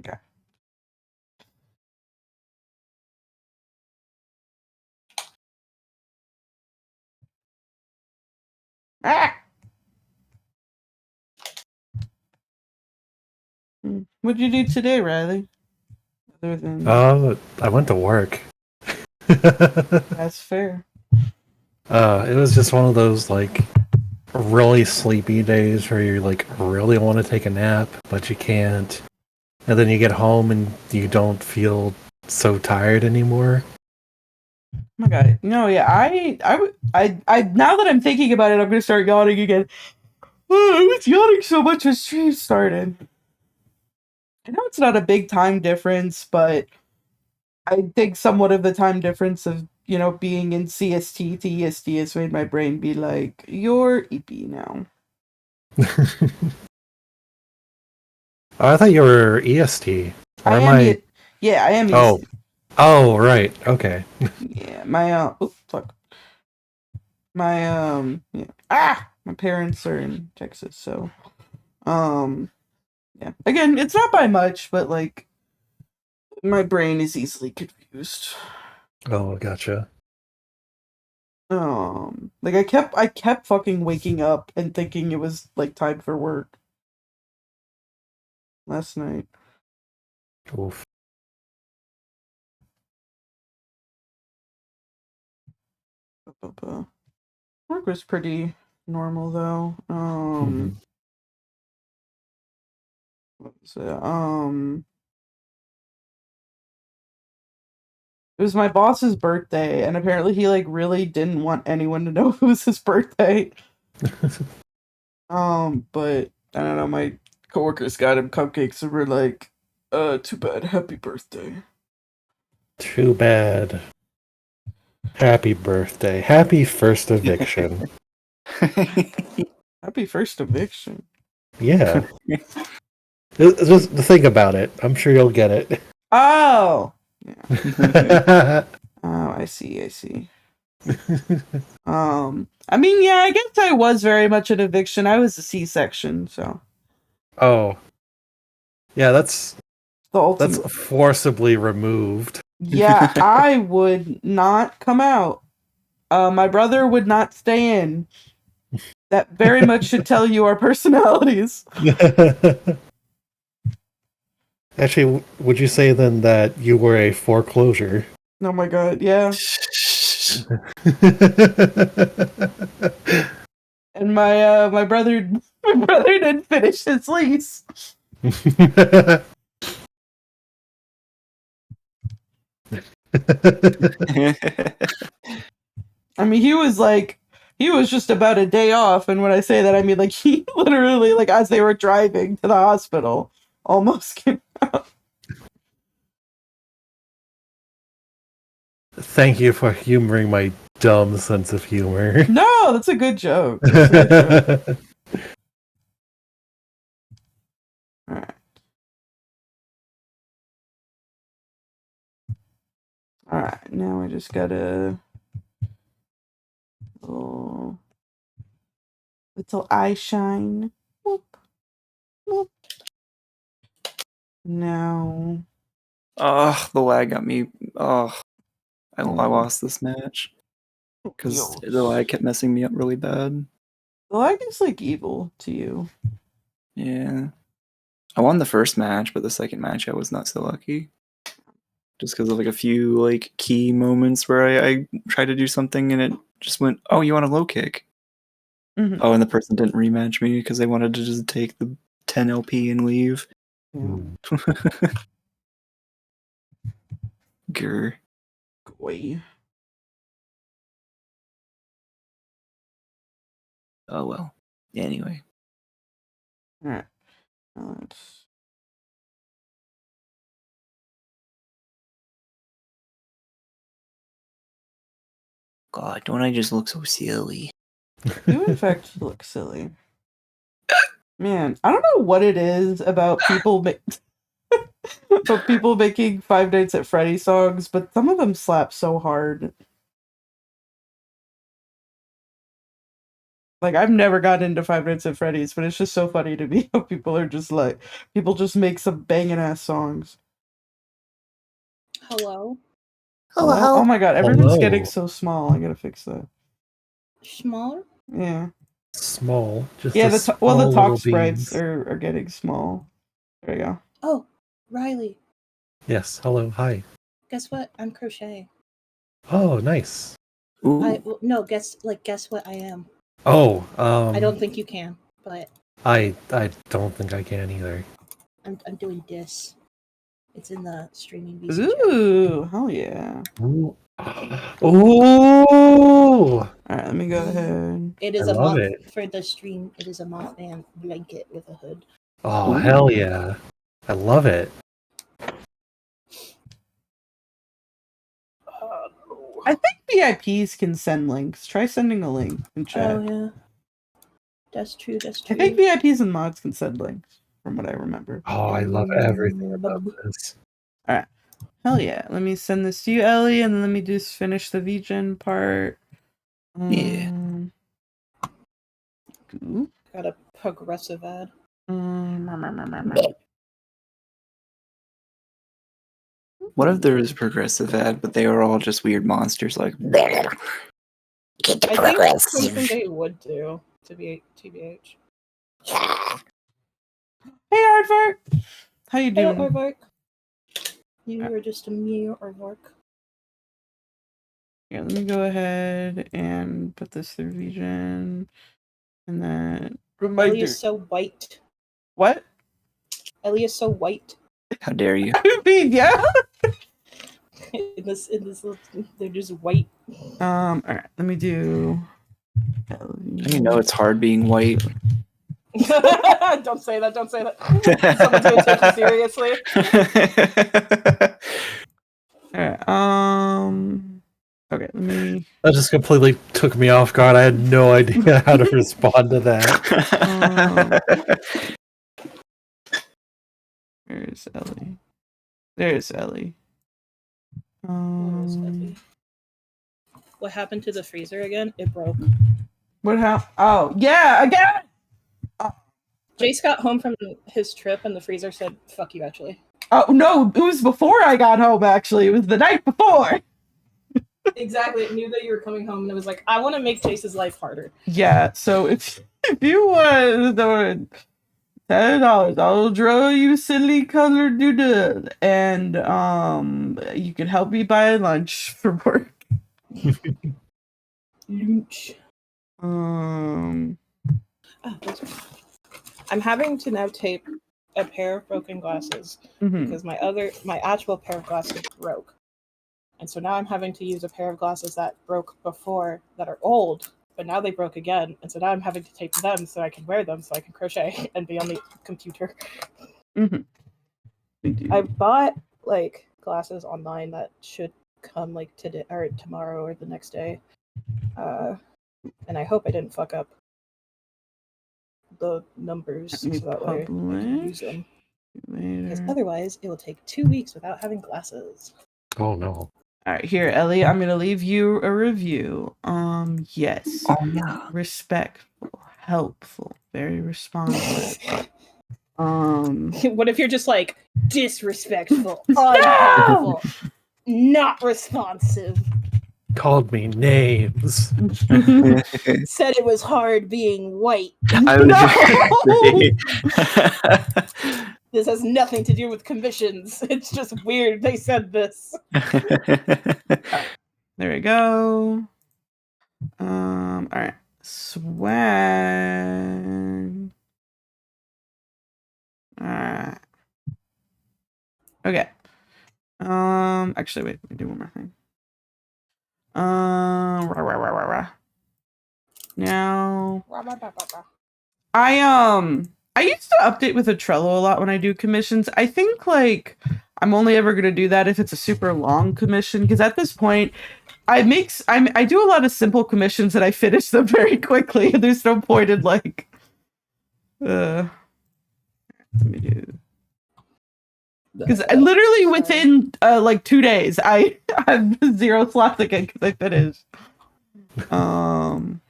Okay. Ah! What'd you do today, Riley? Other than I went to work. that's fair. It was just one of those like really sleepy days where you like really want to take a nap, but you can't. And then you get home and you don't feel so tired anymore. Oh my god. No, yeah, I now that I'm thinking about it, I'm gonna start yawning again. Oh, I was yawning so much when stream started. I know it's not a big time difference, but I think somewhat of the time difference of, being in CST to EST has made my brain be like, you're EP now. I thought you were EST. Or I am am I? yeah, I am Oh, EST. oh, right. Okay. Yeah, my fuck. My yeah. My parents are in Texas, so yeah. Again, it's not by much, but like my brain is easily confused. Oh, gotcha. Like I kept fucking waking up and thinking it was like time for work last night. Oof. Work was pretty normal though. Mhm. What was it? It was my boss's birthday, and apparently he like really didn't want anyone to know it was his birthday. But I don't know, my coworkers got him cupcakes and were like, too bad, happy birthday. Too bad. Happy birthday. Happy first eviction. Happy first eviction. Yeah. Just think about it. I'm sure you'll get it. Oh! Yeah. Oh, I see. I mean, yeah, I guess I was very much an eviction. I was a C-section, so Oh. Yeah, that's the ultimate. forcibly removed. Yeah, I would not come out. My brother would not stay in. That very much should tell you our personalities. Actually, would you say then that you were a foreclosure? Oh my god, yeah. And my brother my brother didn't finish his lease. I mean, he was just about a day off, and when I say that, I mean like he literally, like as they were driving to the hospital, almost came out. Thank you for humoring my dumb sense of humor. No, that's a good joke. That's a good joke. Alright. Alright, now I just gotta little eye shine. Whoop, whoop. Now Oh, the lag got me. Oh, I lost this match because the lag kept messing me up really bad. the lag is like evil to you. Yeah. I won the first match, but the second match I was not so lucky. Just because of like a few like key moments where I tried to do something and it just went, oh, you want a low kick? Mhm. Oh, and the person didn't rematch me because they wanted to just take the 10 LP and leave. Yeah. Grr. Goy. Oh well. Anyway. Alright. Now let's God, don't I just look so silly? you in fact look silly. Man, I don't know what it is about people about people making Five Nights at Freddy's songs, but some of them slap so hard. Like I've never gotten into Five Nights at Freddy's, but it's just so funny to me how people just make some banging ass songs. Hello. Hello? Oh my god, everyone's getting Hello. so small. I gotta fix that. Smaller? Yeah. Small. Just Yeah, a the small talk little sprites beans. are getting small. There you go. Oh, Riley. Yes. Hello. Hi. Guess what? I'm crochet. Oh, nice. Ooh. No. Guess what I am. Oh, I don't think you can, but I don't think I can either. I'm doing this. It's in the streaming VC chat. Ooh, hell yeah. Ooh. Ooh. Alright, let me go ahead. It is I a love moth it. for the stream. It is a Mothman blanket with a hood. Oh, Ooh. hell yeah. I love it. I think VIPs can send links. Try sending a link in chat. Oh yeah, that's true. That's I true. think VIPs and mods can send links, from what I remember. Oh, I love everything about this. Alright. Hell yeah. Let me send this to you, Ellie, and then let me just finish the VGen part. Yeah. Cool. Got a progressive ad. What if there was a progressive ad, but they were all just weird monsters like Keep the I think progress. something they would do to be TBH. Hey, Aardvark! How you Hello, doing? Arvark. You are just a mere Arvark. Yeah, let me go ahead and put this through VGen. And then Ellie reminder. is so white. What? Ellie is so white. how dare you? I mean, yeah. in this, they're just white. Alright, let me do You know it's hard being white. Don't say that. Don't say that. Someone's gonna take you seriously. Alright, okay, let me That just completely took me off guard. I had no idea how to respond to that. where's Ellie? There's Ellie. What happened to the freezer again? It broke. What happened? Oh, yeah, again! Jace got home from his trip and the freezer said, fuck you, actually. Oh, no, it was before I got home, actually. It was the night before. Exactly. It knew that you were coming home and it was like, I want to make Jace's life harder. Yeah, so if you want $10, I'll draw you silly colored doodle, and you can help me buy lunch for work. Lunch. I'm having to now tape a pair of broken glasses because my actual pair of glasses broke. And so now I'm having to use a pair of glasses that broke before that are old, but now they broke again. And so now I'm having to tape them so I can wear them so I can crochet and be on the computer. I bought like glasses online that should come like today or tomorrow or the next day. And I hope I didn't fuck up the numbers so that way I can use them. Because otherwise it will take 2 weeks without having glasses. Oh no. Alright, here, Ellie, I'm gonna leave you a review. Yes. Oh yeah. Respectful, helpful, very responsive. What if you're just like disrespectful, unhelpful, not responsive? Called me names. Said it was hard being white. I was This has nothing to do with commissions. It's just weird they said this. There we go. Alright. Swag. Alright. Okay. Actually, wait. Let me do one more thing. Now, I used to update with a Trello a lot when I do commissions. I think like I'm only ever gonna do that if it's a super long commission, because at this point, I do a lot of simple commissions and I finish them very quickly. There's no point in like, let me do. Because literally within like 2 days, I have 0 slots again because I finished.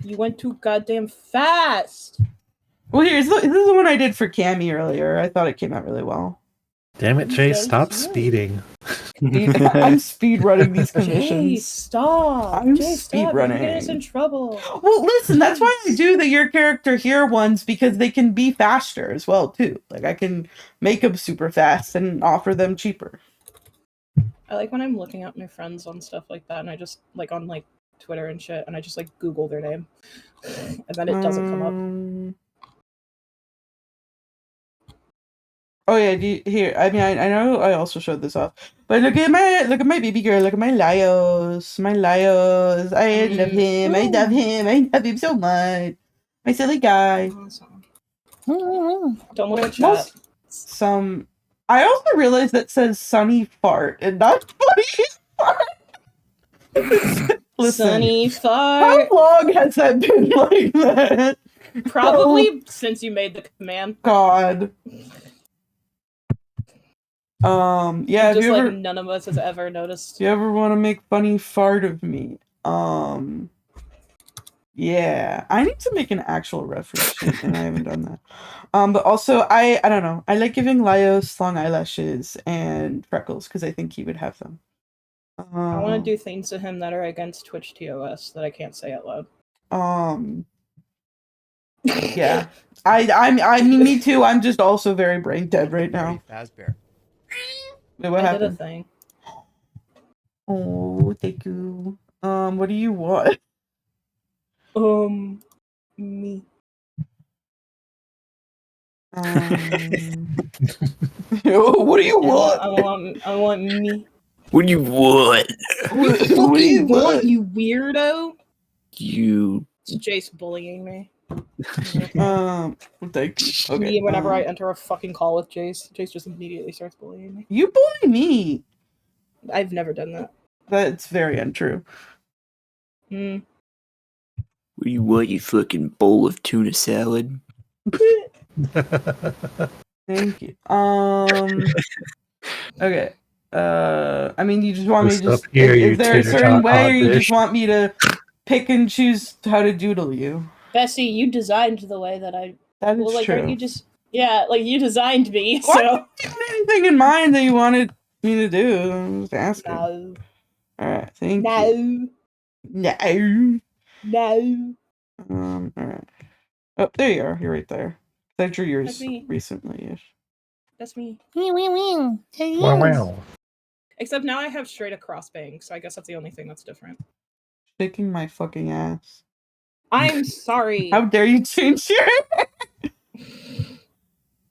You went too goddamn fast. Well, this is the one I did for Cammy earlier. I thought it came out really well. Damn it, Jay, stop speeding. I'm speed running these commissions. Jay, stop. I'm Jay, speed stop. running. You're getting us in trouble. Well, listen, that's why I do the Your Character Here ones, because they can be faster as well, too. Like, I can make them super fast and offer them cheaper. I like when I'm looking at my friends on stuff like that, and I just like on like Twitter and shit, and I just like Google their name, and then it doesn't come up. Oh yeah, here. I mean, I know I also showed this off, but look at my baby girl. Look at my Laios, my Laios. I love him. I love him. I love him so much. My silly guy. Awesome. Don't look at chat. I also realized that says sunny fart and not funny fart. Listen, Sunny how fart. long has that been like that? Probably since you made the command. God. Yeah, just like none of us has ever noticed. If you ever want to make funny fart of me, yeah, I need to make an actual reference sheet, and I haven't done that. But also, I don't know. I like giving Laios long eyelashes and freckles because I think he would have them. I want to do things to him that are against Twitch TOS that I can't say out loud. Yeah, I mean, me too. I'm just also very brain dead right now. Wait, what happened? Did a thing. Oh, thank you. What do you want? Me. What do you want? I want me. What do you want? What do you want, you weirdo? You. It's Jace bullying me. Thanks. Okay. Whenever I enter a fucking call with Jace, Jace just immediately starts bullying me. You bully me. I've never done that. That's very untrue. What do you want, you fucking bowl of tuna salad? Thank you. Okay. I mean, you just want me to just... Is there a certain way, or you just want me to pick and choose how to doodle you? Bessie, you designed the way that I... That is like, true. You just... Yeah, like, you designed me, Why so... do you have anything in mind that you wanted me to do? I'm just asking. No. Alright, thank you. No. No. Alright. Oh, there you are. You're right there. I drew yours me. recently-ish. That's me. Wow. Except now I have straight across bangs, so I guess that's the only thing that's different. Shaking my fucking ass. I'm sorry. How dare you change your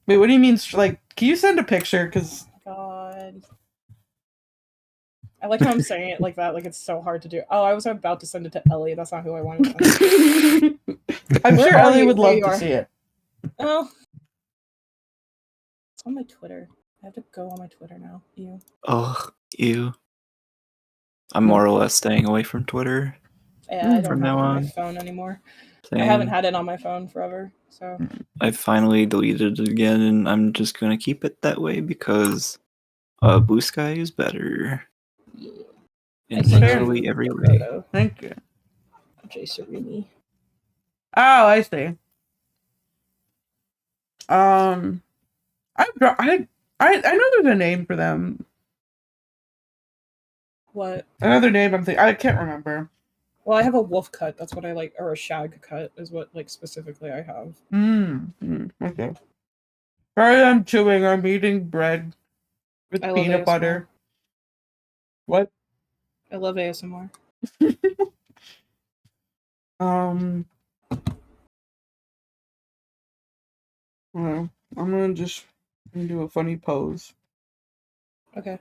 Wait, what do you mean? Like, can you send a picture? Because God. I like how I'm saying it like that, like it's so hard to do. Oh, I was about to send it to Ellie. That's not who I wanted to send it. I'm sure Ellie would love to see it. Oh. It's on my Twitter. I have to go on my Twitter now. Ew. Oh, ew. I'm more or less staying away from Twitter. Yeah, I don't from have now it on on. my phone anymore. Same. I haven't had it on my phone forever, so. I finally deleted it again, and I'm just gonna keep it that way because Blue Sky is better. Yeah. In literally every way. Thank you. Jace. Oh, I see. I know there's a name for them. What? Another name I can't remember. Well, I have a wolf cut. That's what I like, or a shag cut is what like specifically I have. Okay. Sorry, I'm chewing. I'm eating bread with peanut butter. What? I love ASMR. Well, I'm gonna just do a funny pose. Okay.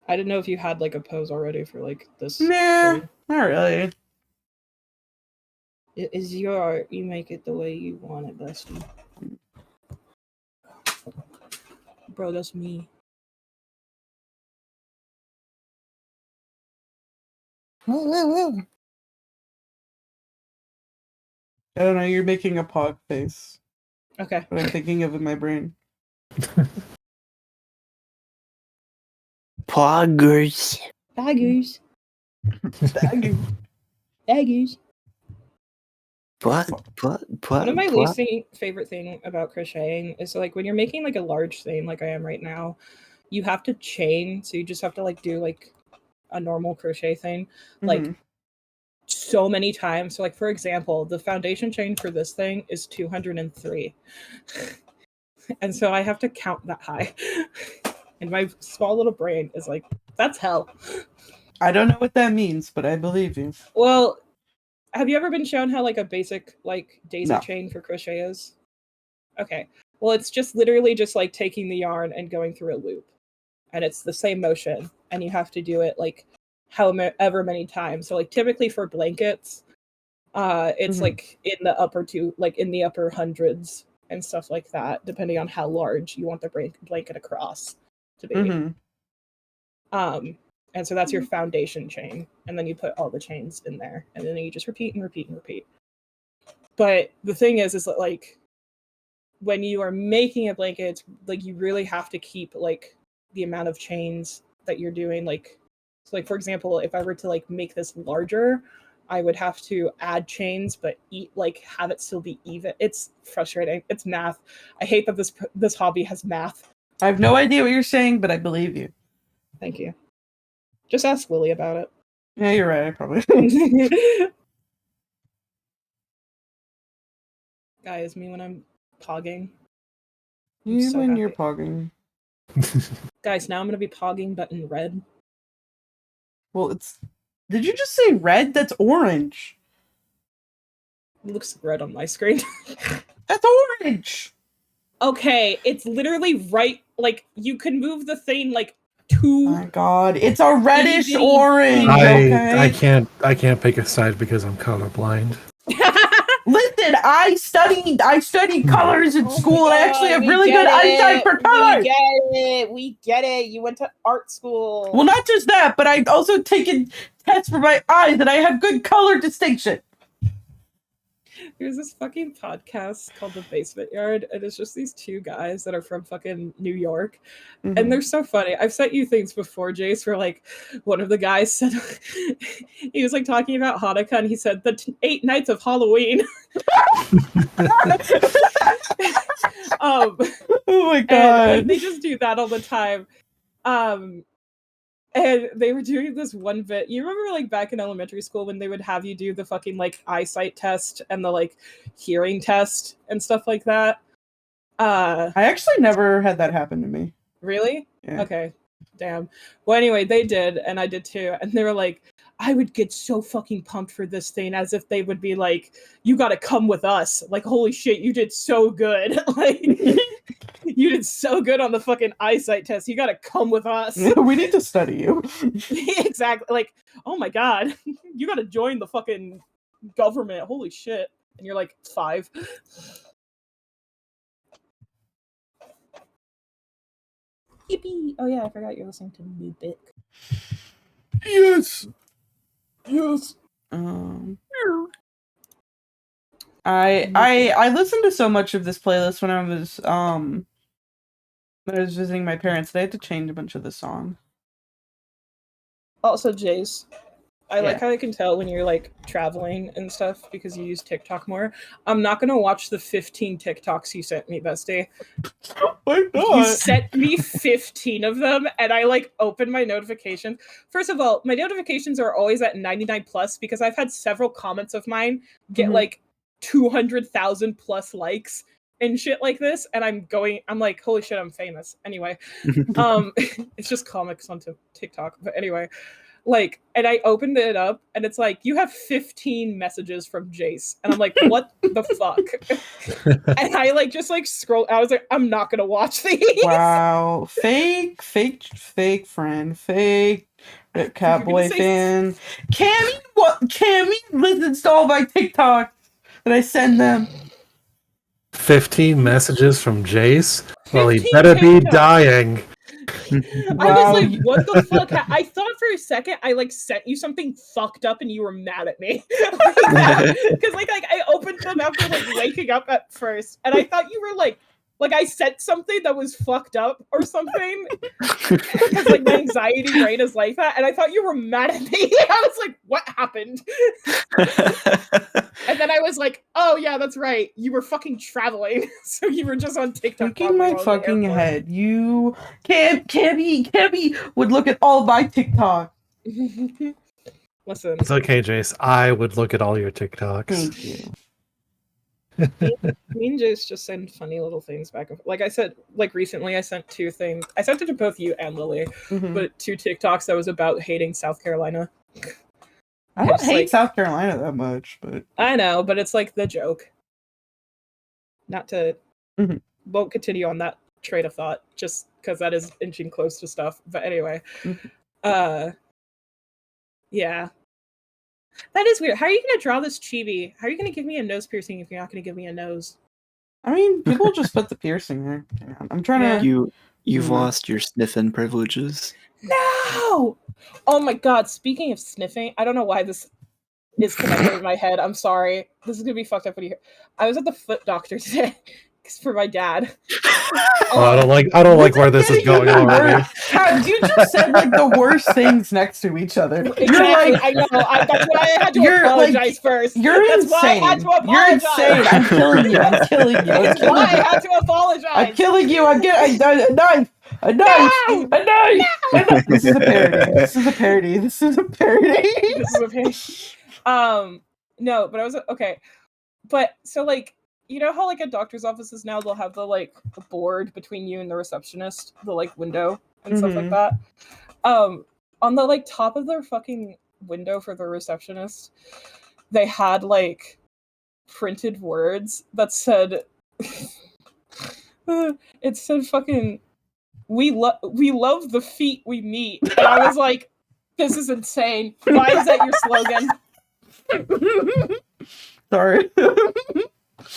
I didn't know if you had like a pose already for like this. Nah, thing. not really. It is your art. You make it the way you want it, bestie. Bro, that's me. I don't know, you're making a pog face. Okay. What I'm thinking of in my brain. Poggers. Baggers. Baggers. One of my least favorite thing about crocheting is like when you're making like a large thing like I am right now, you have to chain, so you just have to like do like a normal crochet thing like so many times. So like for example, the foundation chain for this thing is 203. And so I have to count that high. And my small little brain is like, that's hell. I don't know what that means, but I believe you. Well, have you ever been shown how like a basic like daisy No. chain for crochet is? Okay. Well, it's just literally just like taking the yarn and going through a loop. And it's the same motion. And you have to do it like however many times. So like typically for blankets, it's like in the upper hundreds and stuff like that, depending on how large you want the blanket across to be. And so that's your foundation chain, and then you put all the chains in there, and then you just repeat and repeat and repeat. But the thing is that like when you are making a blanket, it's like you really have to keep like the amount of chains that you're doing. Like, so like for example, if I were to like make this larger, I would have to add chains, but have it still be even. It's frustrating. It's math. I hate that this hobby has math. I have no idea what you're saying, but I believe you. Thank you. Just ask Lily about it. Yeah, you're right. I probably. Guys, me when I'm pogging. You so when happy. you're pogging. Guys, now I'm gonna be pogging, but in red. Well, it's. Did you just say red? That's orange. It looks red on my screen. That's orange. Okay, it's literally right. Like you can move the thing like two. My God, it's a reddish Easy. orange. Okay. I can't pick a side because I'm colorblind. Listen, I studied colors in school. I actually have really good eyesight for colors. We get it. You went to art school. Well, not just that, but I've also taken tests for my eyes, and I have good color distinction. There's this fucking podcast called The Basement Yard, and it's just these two guys that are from fucking New York, and they're so funny. I've sent you things before, Jace, where like one of the guys said he was like talking about Hanukkah, and he said the 8 nights of Halloween. Oh my God! And they just do that all the time. And they were doing this one bit. You remember like back in elementary school when they would have you do the fucking like eyesight test and the like hearing test and stuff like that? I actually never had that happen to me. Really? Yeah. Okay. Damn. Well, anyway, they did, and I did too. And they were like, I would get so fucking pumped for this thing, as if they would be like, you gotta come with us. Like, holy shit, you did so good. Like, you did so good on the fucking eyesight test. You gotta come with us. We need to study you. Exactly. Like, oh my God, you gotta join the fucking government. Holy shit. And you're like 5. Yippee! Oh yeah, I forgot you're listening to New Bit. Yes. I listened to so much of this playlist when I was visiting my parents. They had to change a bunch of the songs. Also, Jace, I like how I can tell when you're like traveling and stuff because you use TikTok more. I'm not gonna watch the 15 TikToks you sent me, bestie. Why not? You sent me 15 of them, and I like opened my notifications. First of all, my notifications are always at 99 plus because I've had several comments of mine get like 200,000 plus likes and shit like this, and I'm like, holy shit, I'm famous. Anyway, it's just comics on TikTok, but anyway. Like, and I opened it up, and it's like, you have 15 messages from Jace. And I'm like, what the fuck? And I like, just like scroll. I was like, I'm not going to watch these. Wow. Fake friend. Fake Catboy fan. Cammy listens to all my TikToks that I send them. 15 messages from Jace? Well, he better be dying. I was like, what the fuck? I thought for a second I like sent you something fucked up and you were mad at me. Because like I opened them after like waking up at first, and I thought you were like I sent something that was fucked up or something. Because like my anxiety rate is like that, and I thought you were mad at me. I was like, what happened? And then I was like, oh yeah, that's right. You were fucking traveling. So you were just on TikTok. Fucking my fucking head. You Cammy would look at all my TikTok. Listen. It's okay, Jace. I would look at all your TikToks. Thank you. Me and Jace just send funny little things back and forth. Like I said, like recently I sent 2 things. I sent it to both you and Lily, but 2 TikToks that was about hating South Carolina. I don't It's hate like- South Carolina that much, but I know, but it's like the joke. Not to Mhm. won't continue on that train of thought, just because that is inching close to stuff. But anyway, Mhm. Yeah. That is weird. How are you gonna draw this chibi? How are you gonna give me a nose piercing if you're not gonna give me a nose? I mean, people just put the piercing there. Hang on, I'm trying Yeah. to. You've Mhm. lost your sniffing privileges. No! Oh my god, speaking of sniffing, I don't know why this is connected in my head. I'm sorry. This is gonna be fucked up when you hear. I was at the foot doctor today for my dad. Oh, I don't like where this is going already. Kat, you just said like the worst things next to each other. Exactly, You're like, I know. That's why I had to You're, like, apologize first. you're That's why I insane. had to You're apologize. insane. I'm killing you. I'm killing you. I'm That's killing why I you. had to apologize. I'm killing you. I'm getting a knife. A knife. No! A knife. A knife. This is a parody. This is a parody. This is a parody. This is a pain. No, but I was okay. But so like, you know how like at doctor's offices now they'll have the like the board between you and the receptionist, the like window and stuff like that. On the like top of their fucking window for the receptionist, they had like printed words that said it said fucking we love the feet we meet. And I was like, this is insane. Why is that your slogan? Sorry.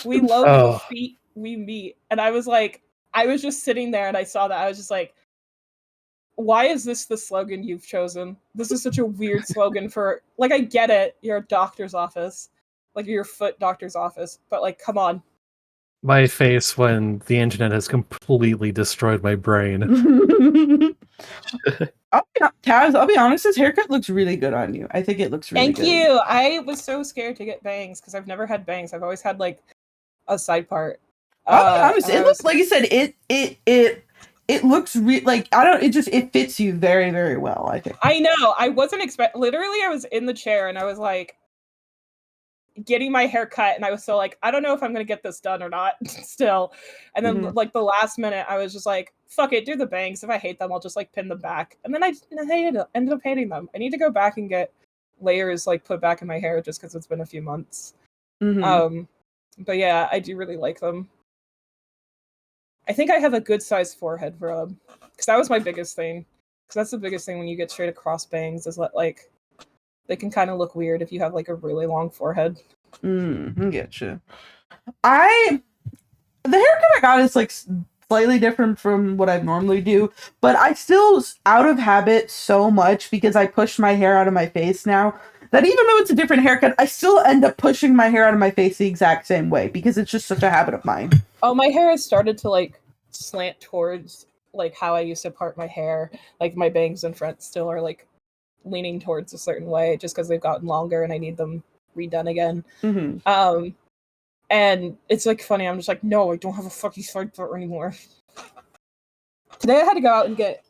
We love the feet we meet. And I was like, I was just sitting there and I saw that. I was just like, why is this the slogan you've chosen? This is such a weird slogan for, like, I get it. You're a doctor's office. Like, you're your foot doctor's office. But, like, come on. My face when the internet has completely destroyed my brain. Taz, I'll be honest, his haircut looks really good on you. I think it looks really good. Thank you. I was so scared to get bangs because I've never had bangs. I've always had, like, a side part. I'll be honest, it looks, like you said, it looks like, I don't, it fits you very, very well, I think. I know. I wasn't literally I was in the chair and I was like getting my hair cut and I was so like, I don't know if I'm gonna get this done or not still. And then like the last minute I was just like, fuck it, do the bangs. If I hate them, I'll just like pin them back. And then I ended up hating them. I need to go back and get layers like put back in my hair just because it's been a few months. But yeah, I do really like them. I think I have a good sized forehead rub because that was my biggest thing. Because that's the biggest thing when you get straight across bangs is that like they can kind of look weird if you have like a really long forehead. I get you. The haircut I got is like slightly different from what I normally do, but I still out of habit so much because I push my hair out of my face now that even though it's a different haircut, I still end up pushing my hair out of my face the exact same way because it's just such a habit of mine. Oh, my hair has started to like slant towards like how I used to part my hair. Like my bangs in front still are like leaning towards a certain way just because they've gotten longer and I need them redone again. And it's like funny, I'm just like, no, I don't have a fucking side part anymore. Today I had to go out and get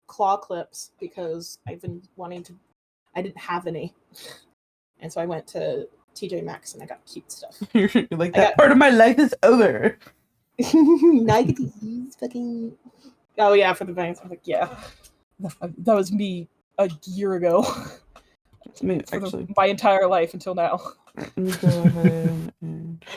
claw clips because I've been wanting to. I didn't have any, and so I went to TJ Maxx and I got cute stuff. You're like, that part of my life is over. Now I get to use fucking. Oh yeah, for the bangs. I'm like, yeah, that was me a year ago. I mean, actually, my entire life until now.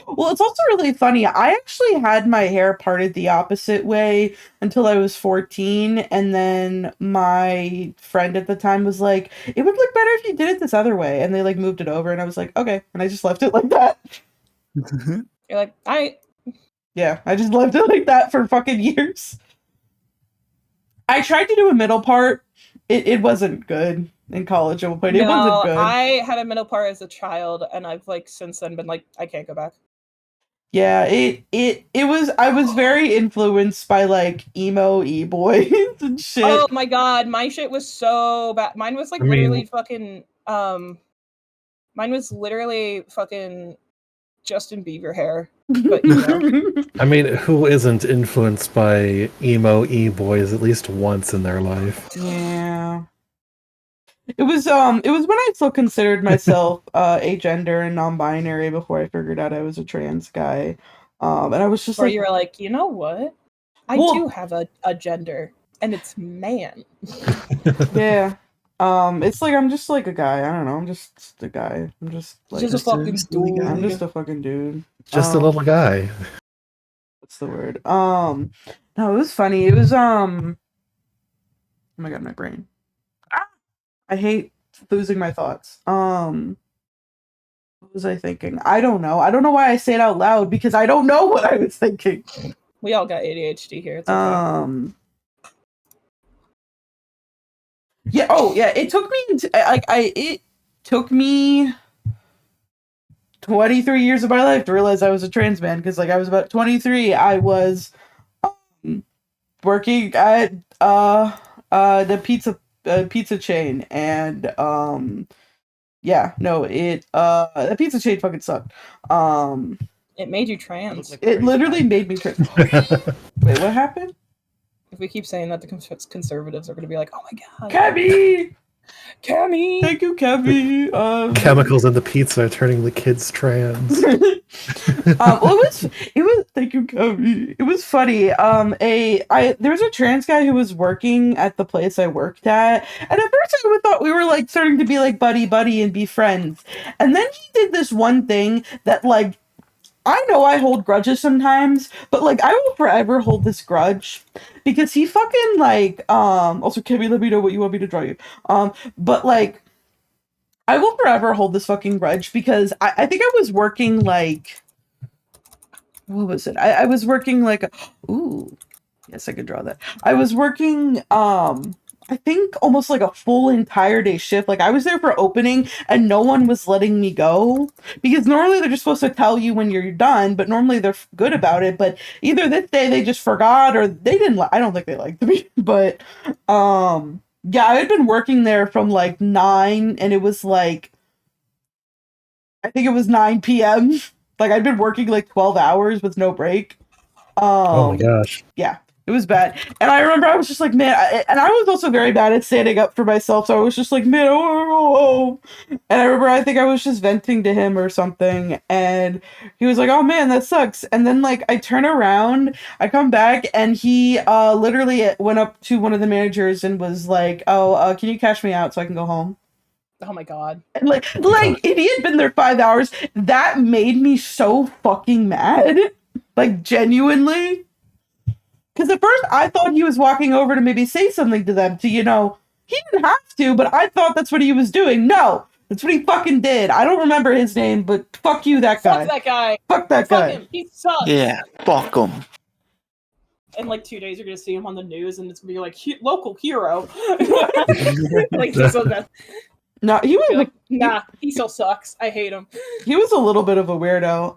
Well, it's also really funny. I actually had my hair parted the opposite way until I was 14, and then my friend at the time was like, it would look better if you did it this other way, and they like moved it over, and I was like, okay, and I just left it like that. You're like, I just left it like that for fucking years. I tried to do a middle part. It wasn't good in college. It wasn't good. I had a middle part as a child, and I've like since then been like, I can't go back. Yeah, it was. I was very influenced by like emo e-boys and shit. Oh my god, my shit was so bad. Mine was like literally fucking. Mine was literally fucking Justin Bieber hair. But, you know. I mean, who isn't influenced by emo e-boys at least once in their life? Yeah. It was when I still considered myself agender and non-binary before I figured out I was a trans guy. And I was just Or like, you were like, you know what? I Well- do have a gender, and it's man. yeah. It's like I'm just like a guy. I don't know. I'm just a guy. I'm just like Just a fucking silly guy. I'm dude. just a fucking dude. Just a little guy. What's the word? No, it was funny. It was oh my god, my brain. I hate losing my thoughts. What was I thinking? I don't know. I don't know why I say it out loud because I don't know what I was thinking. We all got ADHD here. It's okay. Yeah. Oh, yeah. It took me it took me 23 years of my life to realize I was a trans man because like I was about 23. I was working at the pizza chain and yeah, no, the pizza chain fucking sucked. It made you trans. It literally made me trans. Wait, what happened? If we keep saying that, the conservatives are going to be like, "Oh my god, Cabby! Cammy!" Thank you, Cabby. Chemicals in the pizza are turning the kids trans. Well, it was thank you, Cabby. It was funny. There was a trans guy who was working at the place I worked at, and at first I thought we were like starting to be like buddy and be friends, and then he did this one thing that like. I know I hold grudges sometimes, but like I will forever hold this grudge because he fucking like also Kimmy, let me know what you want me to draw you. But like I will forever hold this fucking grudge because I think I was working like what was it? I was working like ooh, yes, I could draw that. I was working I think almost like a full entire day shift. Like I was there for opening and no one was letting me go because normally they're just supposed to tell you when you're done, but normally they're good about it. But either this day they just forgot or they didn't. I don't think they liked me, but yeah, I had been working there from like 9 and it was like I think it was 9 p.m. Like I'd been working like 12 hours with no break. Oh my gosh. Yeah, it was bad. And I remember I was just like, man, and I was also very bad at standing up for myself. So I was just like, man, I want to go home. And I remember I think I was just venting to him or something. And he was like, oh man, that sucks. And then like I turn around, I come back and he literally went up to one of the managers and was like, oh, can you cash me out so I can go home? Oh my god. And like if he had been there 5 hours, that made me so fucking mad. Like genuinely. Because at first I thought he was walking over to maybe say something to them to, he didn't have to, but I thought that's what he was doing. No, that's what he fucking did. I don't remember his name, but fuck you, that guy. Fuck that guy. Fuck that Fuck guy. him. He sucks. Yeah, fuck him. In like 2 days, you're gonna see him on the news, and it's gonna be like local hero. Like so that. No, he was Like, nah, he still sucks. I hate him. He was a little bit of a weirdo.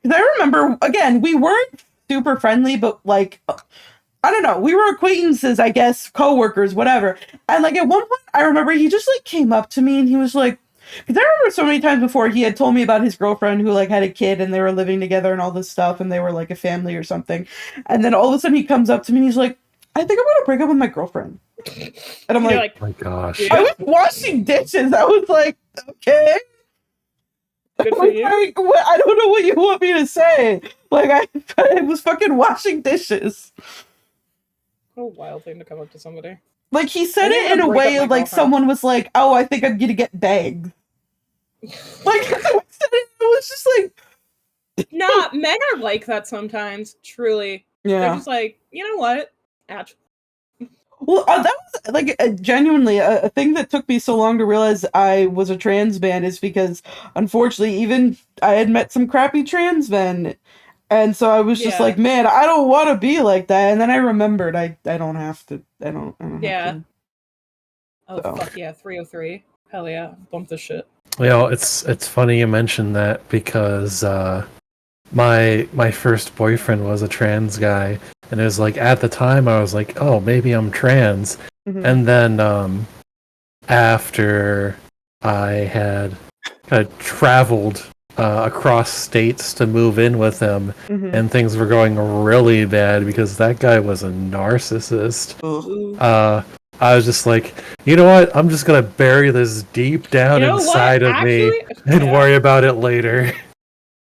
Because I remember again, we weren't super friendly, but like, I don't know, we were acquaintances, I guess, coworkers, whatever. And like at one point, I remember he just like came up to me and he was like, because I remember so many times before he had told me about his girlfriend who like had a kid and they were living together and all this stuff and they were like a family or something. And then all of a sudden he comes up to me and he's like, I think I'm gonna break up with my girlfriend. And I'm like, Oh my gosh. I was washing dishes. I was like, okay. Good for you. Like, what? I don't know what you want me to say. Like, I was fucking washing dishes. What a wild thing to come up to somebody. Like, he said I it in a break way up of my like girlfriend. someone was like, oh, I think I'm gonna get bagged. Like, it was just like, Nah, men are like that sometimes. Truly, they're yeah. just like, you know what? Actually, Well, that was like genuinely a thing that took me so long to realize I was a trans man is because, unfortunately, even I had met some crappy trans men, and so I was just Yeah. like, man, I don't want to be like that. And then I remembered I don't have to. I don't Yeah. have to. oh So. fuck yeah, 303. Hell yeah, bump this shit. It's funny you mentioned that because my first boyfriend was a trans guy, and it was like at the time I was like, oh, maybe I'm trans, Mhm. and then after I had traveled across states to move in with him, Mhm. and things were going really bad because that guy was a narcissist. Ugh. Ooh. I was just like, you know what? I'm just gonna bury this deep down You know what? inside of me Actually, and yeah. worry about it later.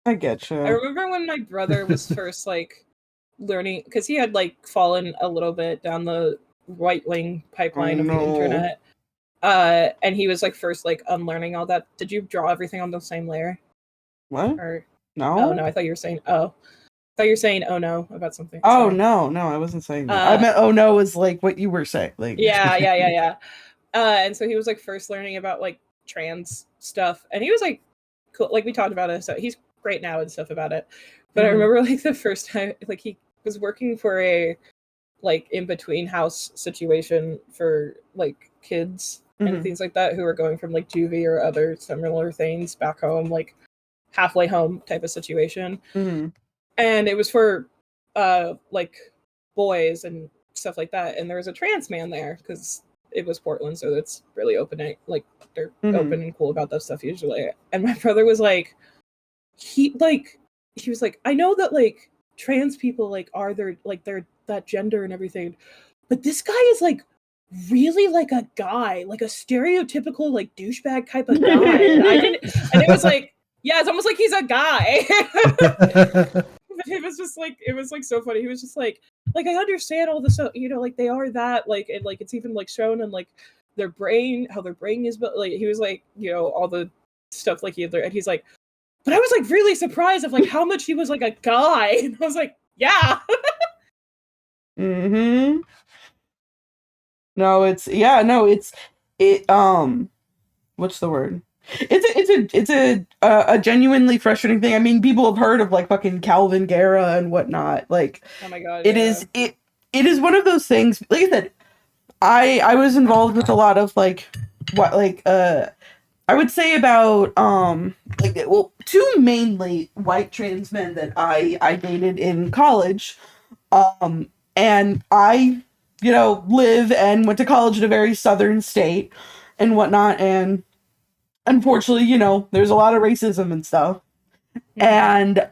I get you. I remember when my brother was first like learning, because he had like fallen a little bit down the right wing pipeline of the internet. And he was like first like unlearning all that. Did you draw everything on the same layer? What? Or No. oh no, I thought you were saying oh. I thought you were saying oh no about something. Oh Sorry. no, I wasn't saying that. I meant oh no was like what you were saying. Like Yeah. And so he was like first learning about like trans stuff, and he was like cool. Like we talked about it, so he's great now and stuff about it. But I remember like the first time, like he was working for a like in between house situation for like kids and things like that who are going from like juvie or other similar things back home, like halfway home type of situation. And it was for like boys and stuff like that, and there was a trans man there because it was Portland, so it's really open, like they're open and cool about that stuff usually. And my brother was like, he was like, I know that like trans people like are their like they're that gender and everything, but this guy is like really like a guy, like a stereotypical like douchebag type of guy. And I didn't, and it was like, yeah, it's almost like he's a guy. But it was just like, it was like so funny. He was just like I understand all this, you know, like they are that, like, and like it's even like shown in like their brain, how their brain is built. Like he was like, you know, all the stuff like he had learned, and he's like, but I was like really surprised of like how much he was like a guy. And I was like, yeah. No, it's what's the word? It's a genuinely frustrating thing. I mean, people have heard of like fucking Calvin Guerra and whatnot. Like, oh my god, it is one of those things. Like I said, I was involved with a lot of like I would say about like well, two mainly white trans men that I dated in college, and I live and went to college in a very southern state and whatnot, and unfortunately, there's a lot of racism and stuff. And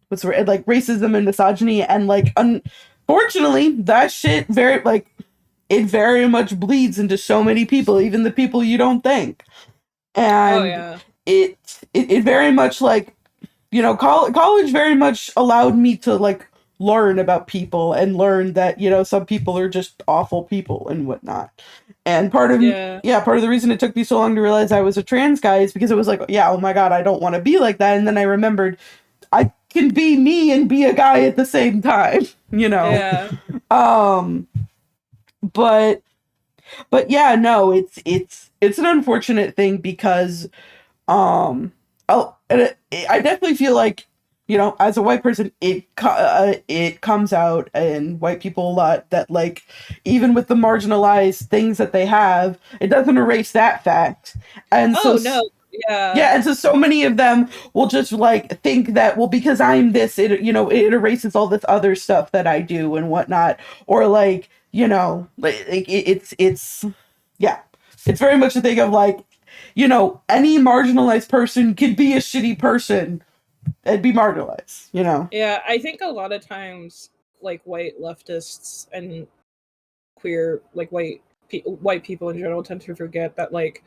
what's the word? Like racism and misogyny, and like unfortunately that shit it very much bleeds into so many people, even the people you don't think. And it very much like college very much allowed me to like learn about people and learn that some people are just awful people and whatnot. And part of the reason it took me so long to realize I was a trans guy is because it was like, yeah, oh my god, I don't want to be like that. And then I remembered I can be me and be a guy at the same time, but yeah, no, it's an unfortunate thing because I definitely feel like as a white person, it comes out in white people a lot that like even with the marginalized things that they have, it doesn't erase that fact. And and so many of them will just like think that, well, because I'm this, it erases all this other stuff that I do and whatnot, or like it's very much a thing of like any marginalized person could be a shitty person and be marginalized, Yeah, I think a lot of times, like white leftists and queer, like white people in general tend to forget that like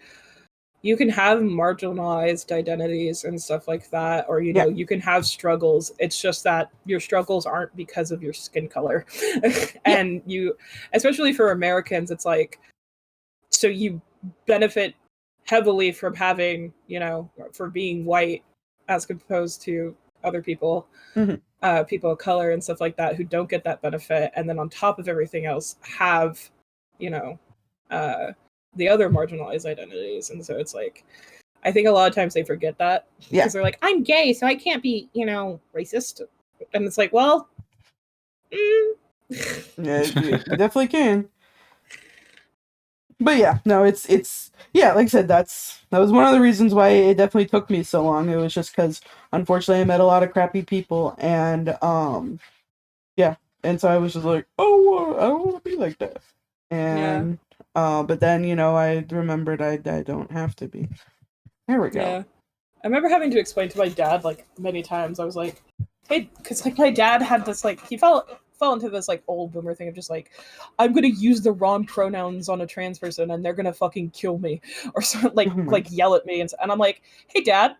you can have marginalized identities and stuff like that, or you can have struggles. It's just that your struggles aren't because of your skin color, and you, especially for Americans, it's like so you benefit heavily from having for being white as opposed to other people, people of color and stuff like that who don't get that benefit, and then on top of everything else have the other marginalized identities. And so it's like I think a lot of times they forget that because they're like, I'm gay, so I can't be racist, and it's like, well, yeah, you definitely can. But yeah, no, it's like I said, that was one of the reasons why it definitely took me so long. It was just because unfortunately I met a lot of crappy people, and and so I was just like, oh, I don't want to be like that. And but then I remembered I don't have to be. There we go. Yeah, I remember having to explain to my dad like many times. I was like, hey, because like my dad had this like he felt fall into this like old boomer thing of just like, I'm gonna use the wrong pronouns on a trans person and they're gonna fucking kill me or so, like yell at me, and I'm like, hey dad,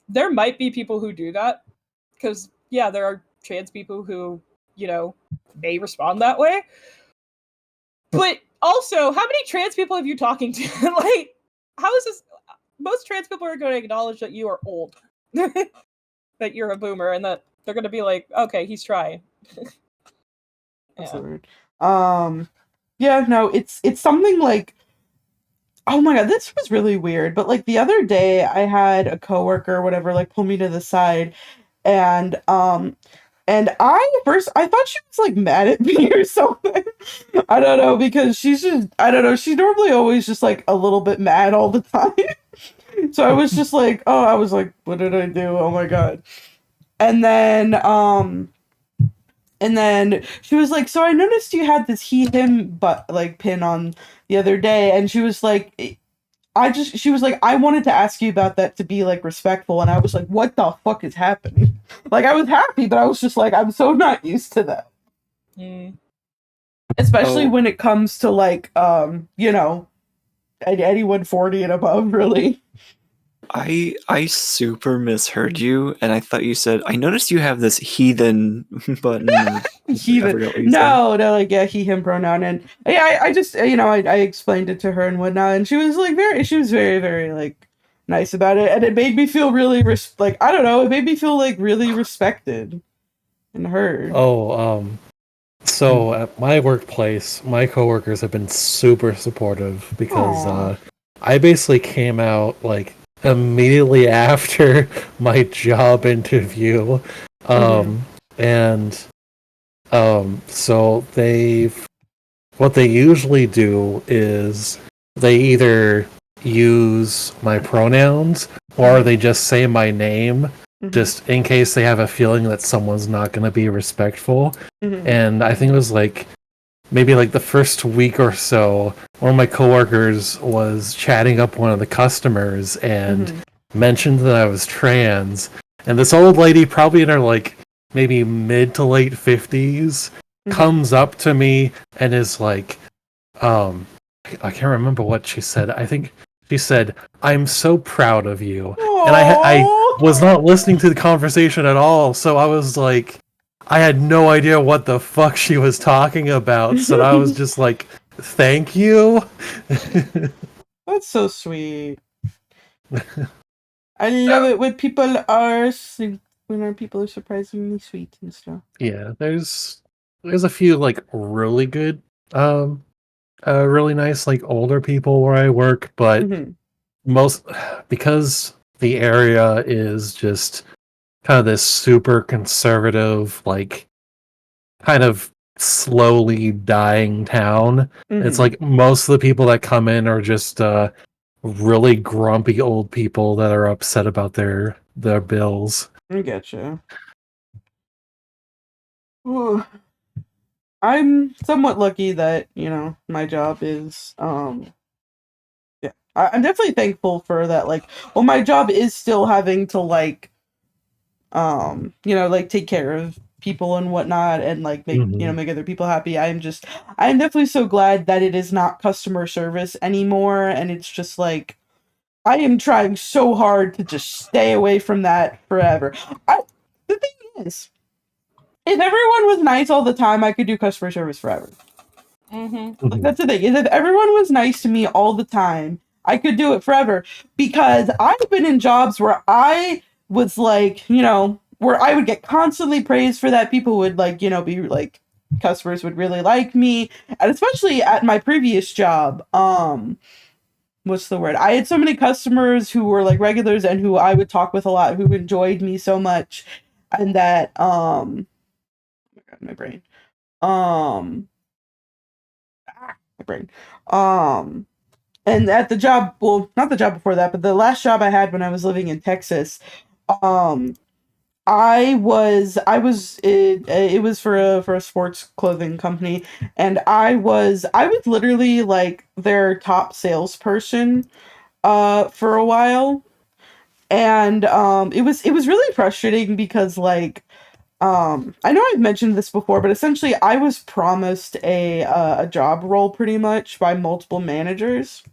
there might be people who do that, because yeah, there are trans people who, you know, may respond that way. But also, how many trans people have you talking to? Like, how is this? Most trans people are going to acknowledge that you are old, that you're a boomer, and that they're going to be like, okay, he's trying. That's so weird. Yeah, no, it's something like, oh my god, this was really weird. But like the other day, I had a coworker or whatever like pull me to the side, and I thought she was like mad at me or something. I don't know, because she's just, I don't know, she's normally always just like a little bit mad all the time. So I was just like, oh, I was like, what did I do? Oh my god. And then she was like, so I noticed you had this he him but like pin on the other day, and she was like, she was like, I wanted to ask you about that to be like respectful, and I was like, what the fuck is happening? Like, I was happy, but I was just like, I'm so not used to that. Especially when it comes to like, you know, anyone 40 and above, really. I super misheard you, and I thought you said, I noticed you have this heathen button. Heathen. No, like, yeah, he, him pronoun. And yeah, I just, you know, I explained it to her and whatnot, and she was like, very, very, like, nice about it. And it made me feel really, like, I don't know, it made me feel, like, really respected and heard. So at my workplace, my coworkers have been super supportive because I basically came out, like, immediately after my job interview, so what they usually do is they either use my pronouns or they just say my name, just in case they have a feeling that someone's not going to be respectful. And I think it was like maybe like the first week or so, one of my coworkers was chatting up one of the customers and mentioned that I was trans. And this old lady, probably in her like maybe mid to late 50s, comes up to me and is like, I can't remember what she said. I think she said, I'm so proud of you. Aww. And I was not listening to the conversation at all. So I was like, I had no idea what the fuck she was talking about, so I was just like, thank you. That's so sweet. I love it when people are surprisingly sweet and stuff. Yeah, there's a few like really good, really nice like older people where I work, but most, because the area is just kind of this super conservative, like, kind of slowly dying town. It's like most of the people that come in are just really grumpy old people that are upset about their bills. I getcha. Ooh. I'm somewhat lucky that, you know, my job is yeah. I'm definitely thankful for that. Like, well, my job is still having to like you know, like take care of people and whatnot, and like make, you know, make other people happy. I'm definitely so glad that it is not customer service anymore, and it's just like, I am trying so hard to just stay away from that forever. The thing is, if everyone was nice all the time, I could do customer service forever. Like, that's the thing, is if everyone was nice to me all the time, I could do it forever, because I've been in jobs where I was like, you know, where I would get constantly praised for that. People would like, you know, be like, customers would really like me. And especially at my previous job, what's the word? I had so many customers who were like regulars and who I would talk with a lot, who enjoyed me so much. And that, oh my god, my brain. My brain. And at the job, well, not the job before that, but the last job I had when I was living in Texas, it was for a sports clothing company, and I was literally like their top salesperson for a while. And it was really frustrating because like I know I've mentioned this before, but essentially I was promised a job role pretty much by multiple managers.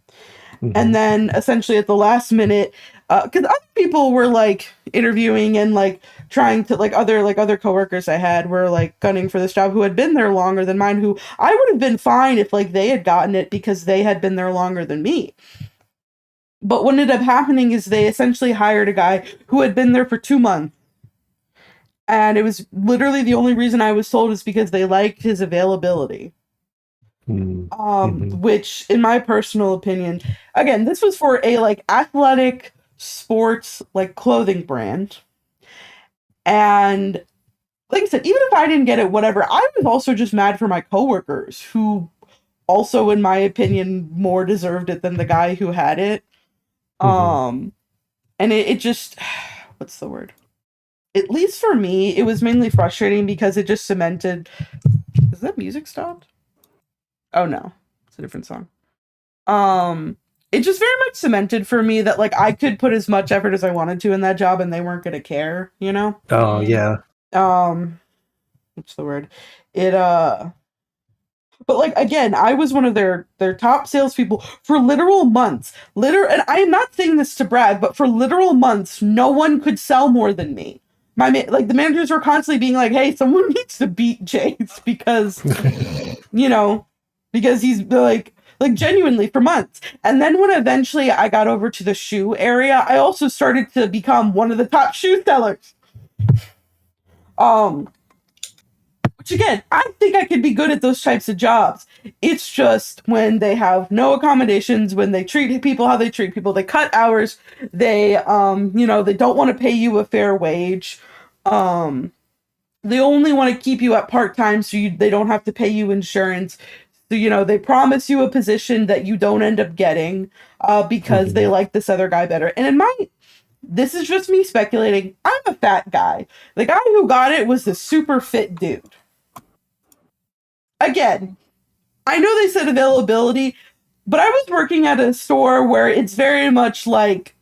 And then essentially at the last minute, because other people were like interviewing and like trying to other coworkers I had were like gunning for this job who had been there longer than mine, who I would have been fine if like they had gotten it because they had been there longer than me. But what ended up happening is they essentially hired a guy who had been there for 2 months. And it was literally the only reason I was told is because they liked his availability. Which, in my personal opinion, again, this was for a like athletic sports like clothing brand. And like I said, even if I didn't get it, whatever, I was also just mad for my coworkers who also, in my opinion, more deserved it than the guy who had it. And it just, what's the word? At least for me, it was mainly frustrating because it just cemented. Is that music stopped? Oh no, it's a different song. It just very much cemented for me that like I could put as much effort as I wanted to in that job and they weren't gonna care, you know? Oh yeah. What's the word? But like again, I was one of their top salespeople for literal months. And I am not saying this to brag, but for literal months, no one could sell more than me. Like the managers were constantly being like, "Hey, someone needs to beat Jace because, because he's like genuinely for months." And then when eventually I got over to the shoe area, I also started to become one of the top shoe sellers. Which again, I think I could be good at those types of jobs. It's just when they have no accommodations, when they treat people how they treat people, they cut hours, they they don't want to pay you a fair wage. They only want to keep you at part-time so they don't have to pay you insurance. So, they promise you a position that you don't end up getting because they like this other guy better. And this is just me speculating. I'm a fat guy. The guy who got it was the super fit dude. Again, I know they said availability, but I was working at a store where it's very much like,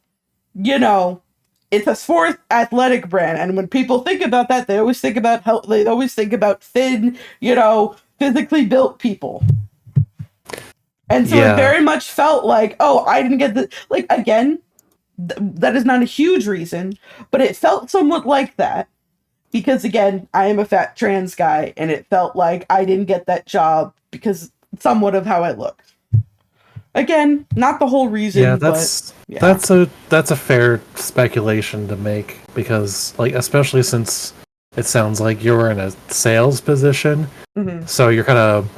it's a sports athletic brand. And when people think about that, they always think about health. They always think about thin, physically built people. And so it very much felt like, oh, I didn't get the, like, again, that is not a huge reason, but it felt somewhat like that. Because again, I am a fat trans guy, and it felt like I didn't get that job because somewhat of how I looked. Again, not the whole reason. Yeah, that's a fair speculation to make because, like, especially since it sounds like you were in a sales position, so you're kind of,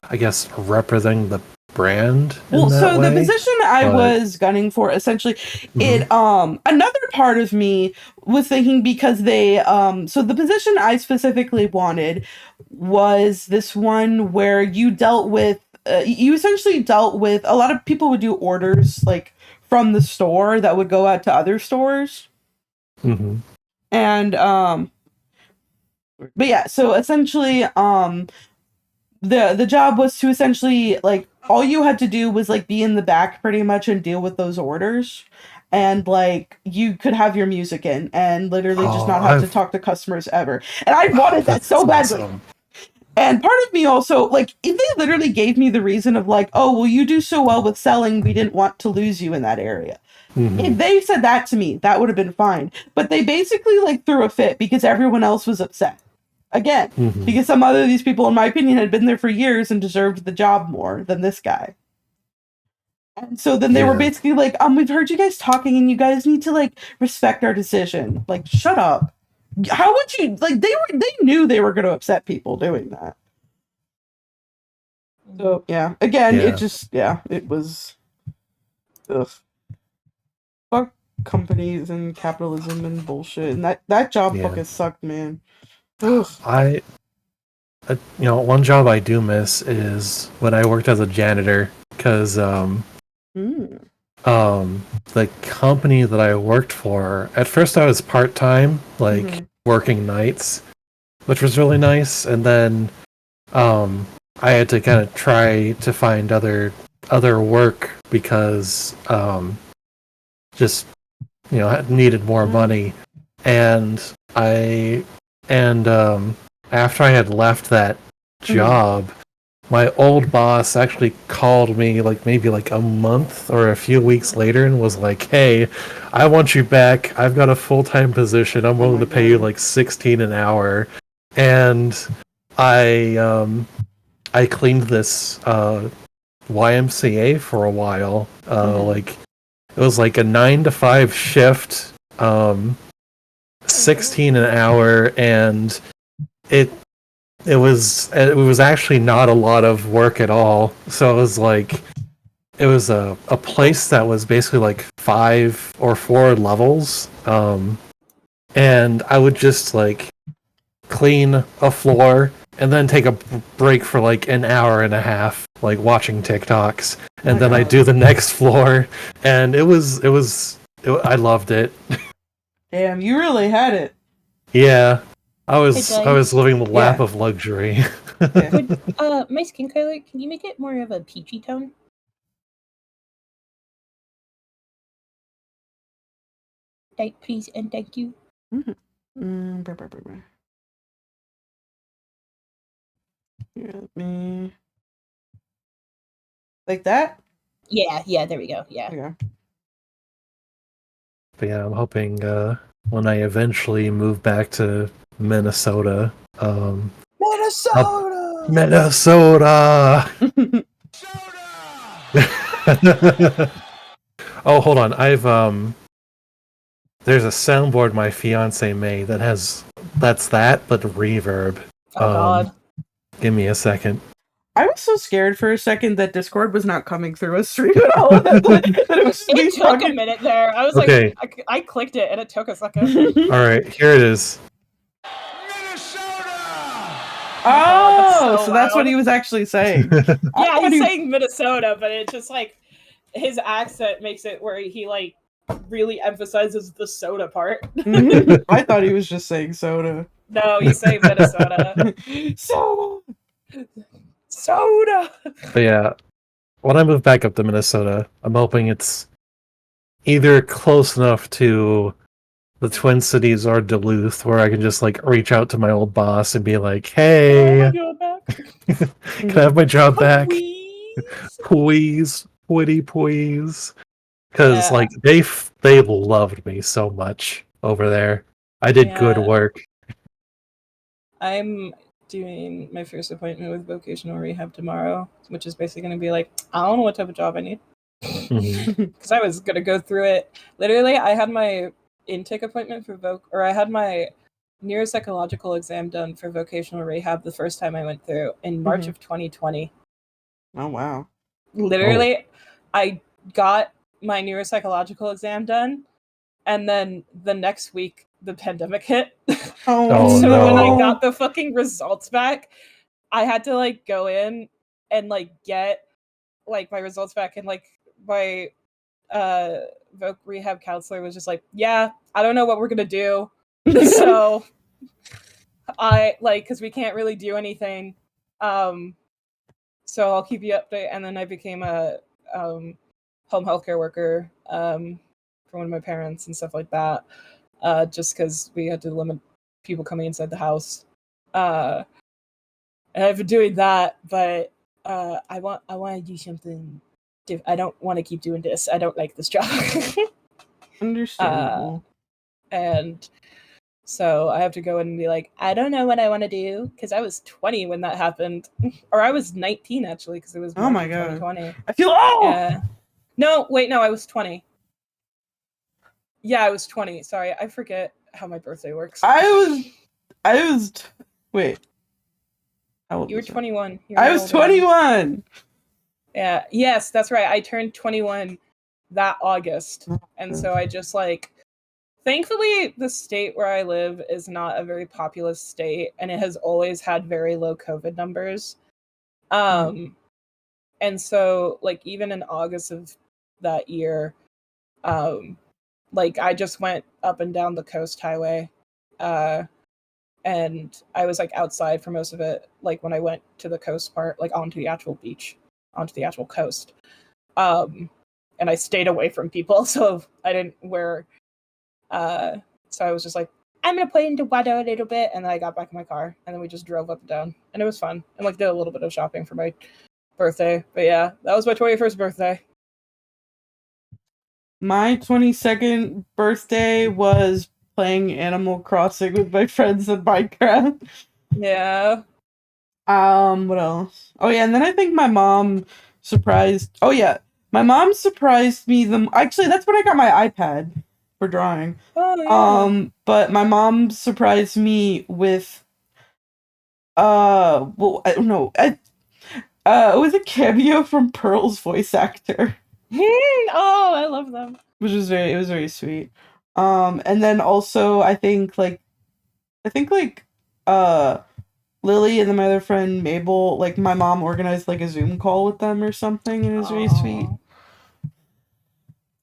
I guess, representing the brand. Well, so the position I was gunning for, essentially, another part of me was thinking because they, so the position I specifically wanted was this one where you essentially dealt with, a lot of people would do orders, like, from the store that would go out to other stores. And, but yeah, so essentially, the job was to essentially, like, all you had to do was like be in the back pretty much and deal with those orders, and like you could have your music in and literally just not have to talk to customers ever. And I wanted that so badly. Awesome. And part of me also, like, if they literally gave me the reason of like, oh, well, you do so well with selling, we didn't want to lose you in that area. If they said that to me, that would have been fine. But they basically like threw a fit because everyone else was upset. Again, because some other of these people, in my opinion, had been there for years and deserved the job more than this guy. And so then they were basically like, we've heard you guys talking and you guys need to like respect our decision. Like, shut up. How would you, like, they knew they were going to upset people doing that. So, yeah. Again, it just, it was, ugh. Fuck companies and capitalism and bullshit. And that job fucking sucked, man. One job I do miss is when I worked as a janitor, because the company that I worked for, at first I was part-time, like working nights, which was really nice, and then I had to kind of try to find other work because just needed more money, and I And after I had left that job, my old boss actually called me like maybe like a month or a few weeks later and was like, "Hey, I want you back. I've got a full-time position. I'm willing to pay you like 16 an hour." And I cleaned this YMCA for a while. Like it was like a 9 to 5 shift, 16 an hour, and it was actually not a lot of work at all. So it was like it was a place that was basically like 5 or 4 levels. And I would just like clean a floor and then take a break for like an hour and a half, like watching TikToks, and then I do the next floor, and I loved it. Damn, you really had it. Yeah, I was Hey, living the lap Yeah. of luxury. Would my skin color, can you make it more of a peachy tone? Please and thank you. Here, let me like that. Yeah, there we go. Yeah. There you go. But yeah, I'm hoping when I eventually move back to Minnesota, Minnesota. Oh, hold on. There's a soundboard my fiance made that has that, but reverb. Oh God. Give me a second. I was so scared for a second that Discord was not coming through a stream at all. that it was just me It took a talking. minute there. I was Okay. like, I clicked it and it took a second. All right, here it is. Oh, so so that's what loud. he was actually saying. Yeah, he's saying Minnesota, but it's just like his accent makes it where he like really emphasizes the soda part. I thought he was just saying soda. No, he's saying Minnesota. Soda. But yeah, when I move back up to Minnesota, I'm hoping it's either close enough to the Twin Cities or Duluth where I can just like reach out to my old boss and be like, "Hey, can I have my job back? Please, please." Because like they loved me so much over there. I did good work. I'm doing my first appointment with vocational rehab tomorrow, which is basically going to be like, I don't know what type of job I need. Because I was going to go through it. Literally, I had my intake appointment for I had my neuropsychological exam done for vocational rehab the first time I went through in March of 2020. Oh, wow. Literally, I got my neuropsychological exam done, and then the next week, the pandemic hit. Oh, so no. when I got the fucking results back, I had to like go in and like get like my results back, and like my voc rehab counselor was just like, yeah, I don't know what we're gonna do. So I like, because we can't really do anything, so I'll keep you updated. And then I became a home healthcare worker for one of my parents and stuff like that, just because we had to limit people coming inside the house. And I've been doing that, but I want to do something different. I don't want to keep doing this. I don't like this job. Understandable. And so I have to go in and be like, I don't know what I want to do, because I was 20 when that happened, or I was 19 actually, because it was March Oh my of God. 2020. I feel No, wait, no, I was 20. Yeah, I was 20. Sorry, I forget how my birthday works. Wait. How old You were was I? 21. I was 21. Yeah, yes, that's right. I turned 21 that August. And so I just like, thankfully the state where I live is not a very populous state, and it has always had very low COVID numbers. And so like even in August of that year, like I just went up and down the coast highway, and I was like outside for most of it, like when I went to the coast part, like onto the actual beach, onto the actual coast. And I stayed away from people, so I didn't wear so I was just like I'm gonna play into Wado a little bit, and then I got back in my car, and then we just drove up and down, and it was fun, and like did a little bit of shopping for my birthday. But yeah, that was my 21st birthday. My 22nd birthday was playing Animal Crossing with my friends in Minecraft. Yeah. What else? Oh yeah, and then I think my mom surprised. Oh yeah, my mom surprised me. Actually, that's when I got my iPad for drawing. Oh yeah. But my mom surprised me with well, I don't know. It was a cameo from Pearl's voice actor, Oh, I love them. which was it was very sweet. And then also I think like Lily and then my other friend Mabel, like my mom organized like a Zoom call with them or something, and it was very sweet.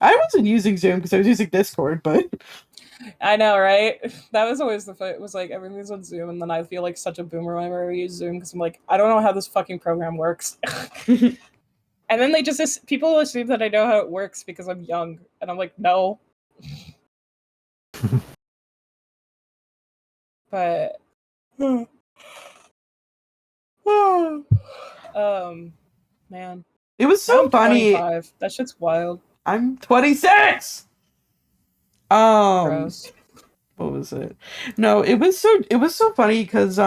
I wasn't using Zoom because I was using Discord, but I know, right? That was always the fight. It was like everything's on Zoom, and then I feel like such a boomer whenever I use Zoom because I'm like, I don't know how this fucking program works. And then they just people assume that I know how it works because I'm young, and I'm like, no. But man, it was now so I'm funny. 25. That shit's wild. I'm 26. Gross. What was it? No, it was so funny because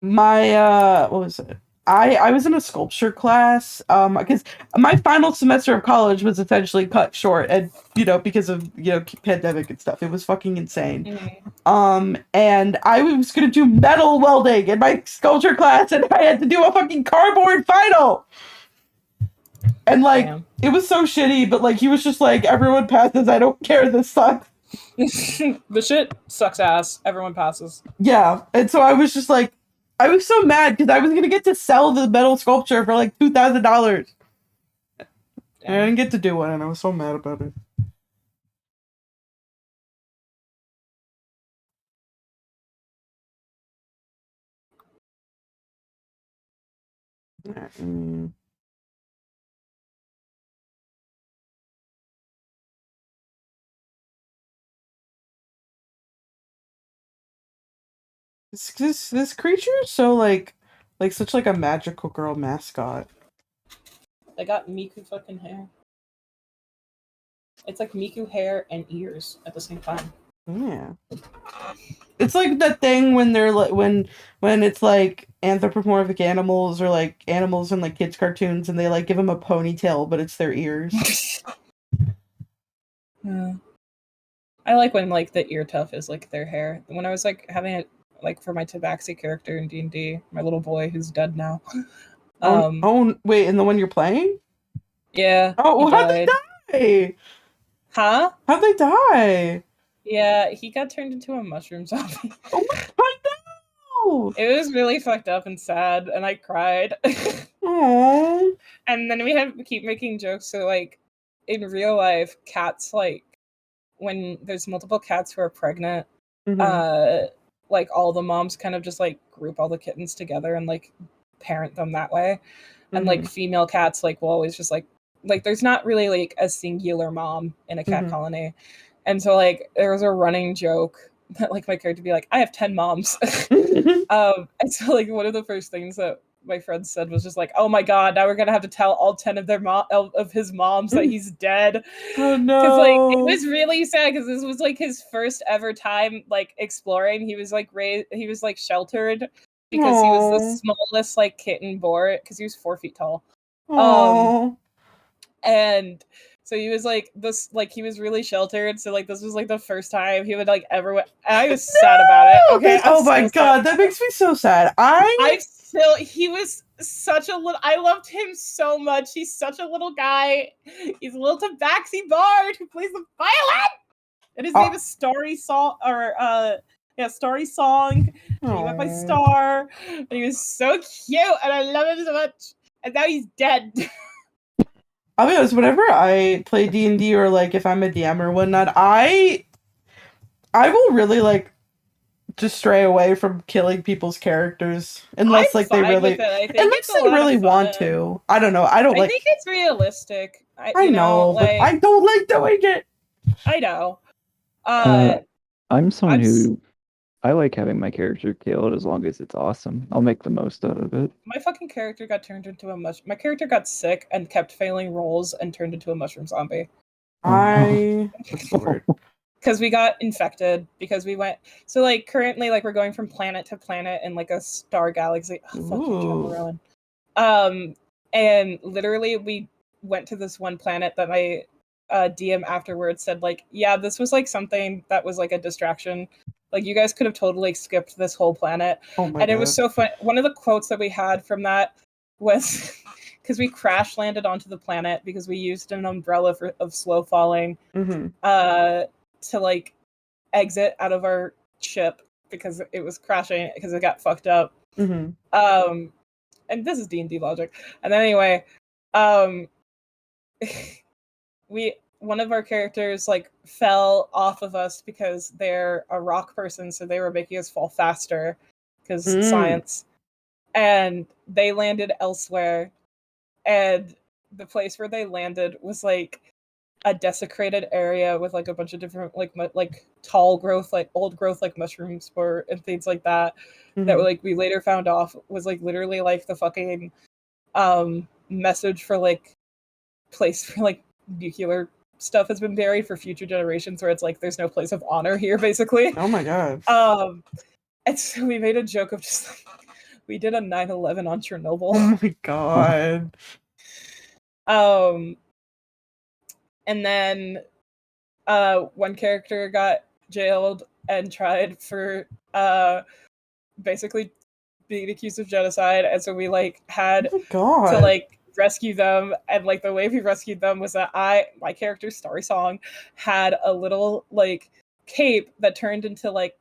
my what was it? I was in a sculpture class because my final semester of college was essentially cut short, and because of pandemic and stuff, it was fucking insane. Mm-hmm. And I was gonna do metal welding in my sculpture class, and I had to do a fucking cardboard final. And like Damn. it was so shitty, but like he was just like, everyone passes, I don't care, this sucks. The shit sucks ass. Everyone passes. Yeah, and so I was just like, I was so mad because I was gonna get to sell the metal sculpture for like $2,000. And I didn't get to do one, and I was so mad about it. This creature is so like such like a magical girl mascot. They got Miku fucking hair. It's like Miku hair and ears at the same time. Yeah. It's like that thing when they're like when it's like anthropomorphic animals or like animals in like kids cartoons, and they like give them a ponytail but it's their ears. Yeah. I like when like the ear tuft is like their hair. When I was like having it like for my Tabaxi character in D&D, my little boy who's dead now. Wait, and the one you're playing? Yeah. Oh, how'd they die? Huh? How'd they die? Yeah, he got turned into a mushroom zombie. Oh my god, no! It was really fucked up and sad, and I cried. Aww. And then we had to keep making jokes. So, like, in real life, cats, like, when there's multiple cats who are pregnant, like, all the moms kind of just, like, group all the kittens together and, like, parent them that way. And, like, female cats, like, will always just, like, there's not really, like, a singular mom in a cat colony. And so, like, there was a running joke that, like, my character would be like, I have 10 moms. And so, like, one of the first things that my friend said was just like, oh my god, now we're gonna have to tell all 10 of of his moms that he's dead. Oh no. Because, like, it was really sad because this was, like, his first ever time, like, exploring. He was, like, he was, like, sheltered because he was the smallest, like, kitten boar because he was 4 feet tall. And so he was like this, like he was really sheltered. So like this was like the first time he would like ever. I was sad about it. Okay. Oh my god, that makes me so sad. He was such a little. I loved him so much. He's such a little guy. He's a little tabaxi bard who plays the violin. And his name is Starry Song, Starry Song. And he went by Star. And he was so cute, and I love him so much. And now he's dead. I'll be honest, whenever I play D&D or like if I'm a DM or whatnot, I will really like just stray away from killing people's characters unless like they really want to. I don't know. I think it's realistic. I know, but I don't like doing it. I know. I'm someone I'm s- who I like having my character killed as long as it's awesome. I'll make the most out of it. My fucking character got turned into a mushroom. My character got sick and kept failing rolls and turned into a mushroom zombie. That's the word. Because we got infected because we went so like currently like we're going from planet to planet in like a star galaxy. Oh, fuck you, John Ooh. Rowan. And literally we went to this one planet that my DM afterwards said like, yeah, this was like something that was like a distraction. Like you guys could have totally skipped this whole planet. Oh my And god. it was so fun. One of the quotes that we had from that was because we crash landed onto the planet because we used an umbrella of slow falling to like exit out of our ship because it was crashing because it got fucked up. And this is D&D logic. And then anyway, one of our characters like fell off of us because they're a rock person, so they were making us fall faster because science. And they landed elsewhere, and the place where they landed was like a desecrated area with like a bunch of different like tall growth, like old growth, like mushroom spore and things like that. That like we later found off was like literally like the fucking message for like place for like nuclear stuff has been buried for future generations, where it's like there's no place of honor here, basically. Oh my god. And so we made a joke of just like we did a 9/11 on Chernobyl. Oh my god. And then one character got jailed and tried for basically being accused of genocide, and so we like had to like rescue them, and like the way we rescued them was that my character's Starry Song had a little like cape that turned into like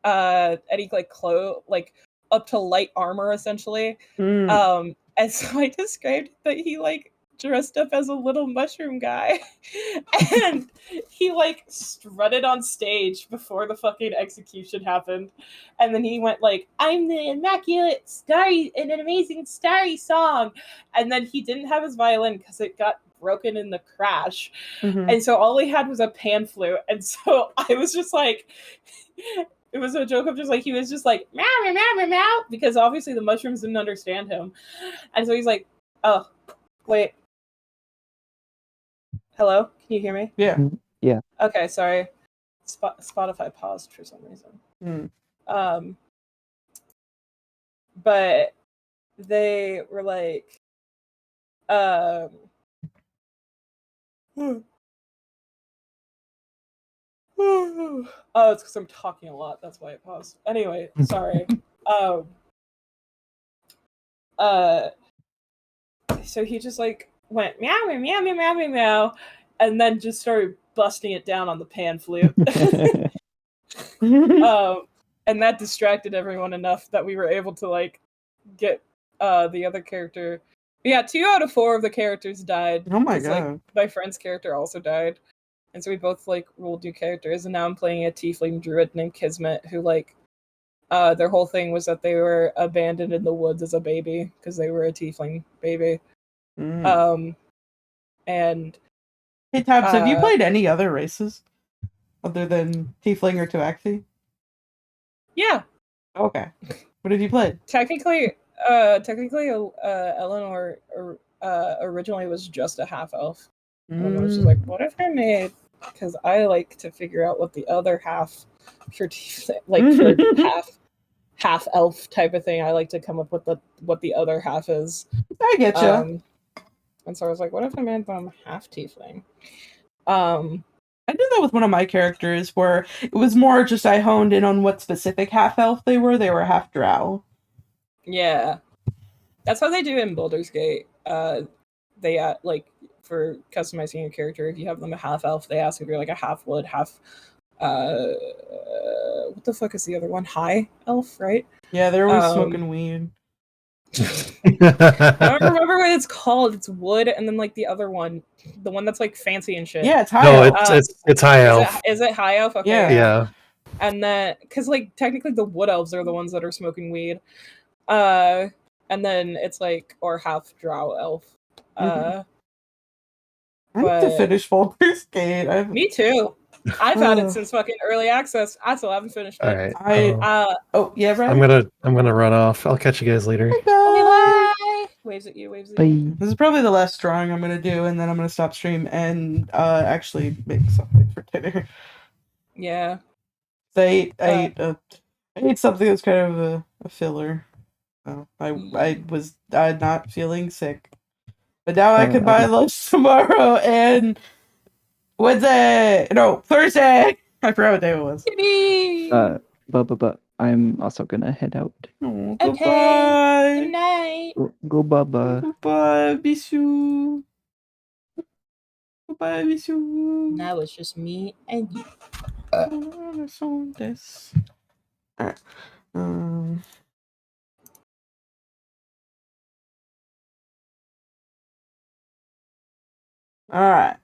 any like like up to light armor essentially. And so I described that he like dressed up as a little mushroom guy and he like strutted on stage before the fucking execution happened, and then he went like, I'm the immaculate starry and an amazing Starry Song, and then he didn't have his violin because it got broken in the crash, and so all he had was a pan flute, and so I was just like it was a joke of just like he was just like meow meow meow meow meow because obviously the mushrooms didn't understand him, and so he's like, oh wait, hello, can you hear me? Yeah. Okay, sorry. Spotify paused for some reason. But they were like, oh, it's because I'm talking a lot. That's why it paused. Anyway, sorry. So he just like went meow meow meow meow meow meow meow, and then just started busting it down on the pan flute. And that distracted everyone enough that we were able to like get the other character. Yeah, 2 out of 4 of the characters died. Oh my god. Like, my friend's character also died, and so we both like rolled new characters. And now I'm playing a tiefling druid named Kismet, who like their whole thing was that they were abandoned in the woods as a baby because they were a tiefling baby. And hey Tabs, have you played any other races other than tiefling or Tabaxi? Yeah. Okay. What have you played? Technically, Eleanor originally was just a half elf. And I was just like, what if I made? Because I like to figure out what the other half for half elf type of thing. I like to come up with what the other half is. I get you. And so I was like, what if I made them half tiefling? I did that with one of my characters where it was more just I honed in on what specific half elf they were. They were half drow. Yeah, that's how they do in Baldur's Gate. They like for customizing your character, if you have them a half elf, they ask if you're like a half wood, half what the fuck is the other one? High elf, right? Yeah, they're always smoking weed. I don't remember what it's called. It's wood, and then like the other one, the one that's like fancy and shit. Yeah, it's high No, elf. it's high elf. Is it high elf? Okay. Yeah. And then, because like technically the wood elves are the ones that are smoking weed, and then it's like or half drow elf. I need to finish Baldur's Gate. Me too. I've had it since fucking early access. I still haven't finished All it. right. Oh yeah, right. I'm gonna run off. I'll catch you guys later. Okay, bye. Waves at you. Waves at you. Bye. This is probably the last drawing I'm gonna do, and then I'm gonna stop stream and actually make something for dinner. Yeah. I ate something that's kind of a filler. So I was not feeling sick, but now I can buy lunch tomorrow and Wednesday. No, Thursday. I forgot what day it was. But I'm also gonna head out. Oh, Okay. goodbye. Good night. Go Bubba. Goodbye, bisou. Goodbye, bisou. Now it's just me and you. Alright. Alright.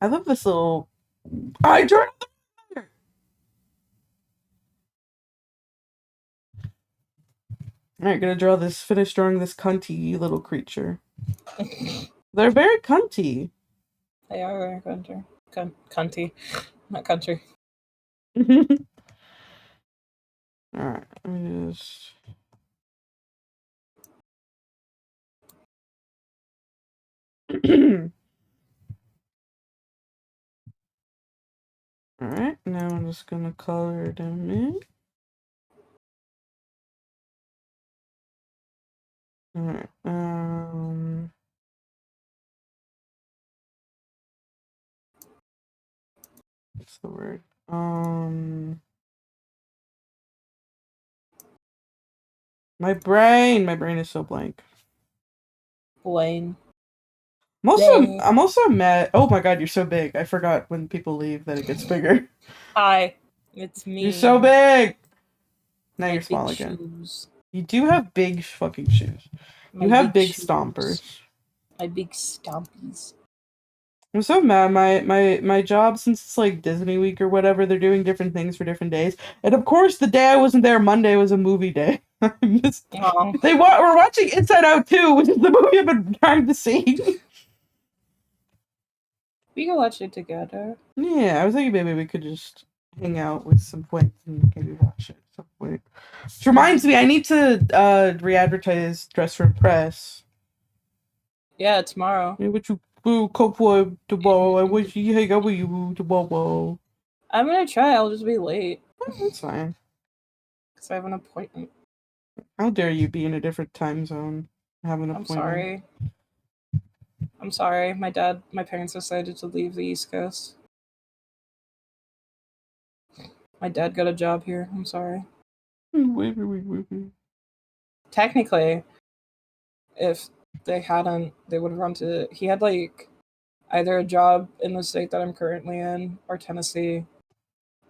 I love this little. I drew. Alright, gonna draw this. Finish drawing this cunty little creature. They're very cunty. They are very country. Cunty. Not country. Alright, let me just. Alright, now I'm just gonna color them in. Alright, what's the word? My brain is so blank. Blaine. I'm also mad. Oh my god, you're so big. I forgot when people leave that it gets bigger. Hi. It's me. You're so big! Now My you're small big again. shoes. You do have big fucking shoes. My You have big shoes. stompers. My big stompies. I'm so mad. My job, since it's like Disney Week or whatever, they're doing different things for different days. And of course, the day I wasn't there, Monday, was a movie day. I missed. Oh. We're watching Inside Out 2, which is the movie I've been trying to see. We can watch it together. Yeah, I was thinking maybe we could just hang out with some friends and maybe watch it at some point. Which reminds me, I need to re-advertise Dress for Press. Yeah, tomorrow. What you come for tomorrow? I wish you hang out with you tomorrow. I'm gonna try. I'll just be late. That's fine. Because I have an appointment. How dare you be in a different time zone? Have an I'm appointment. sorry. I'm sorry. My parents decided to leave the East Coast. My dad got a job here. I'm sorry. Technically, if they hadn't, they would have run to. He had like either a job in the state that I'm currently in or Tennessee,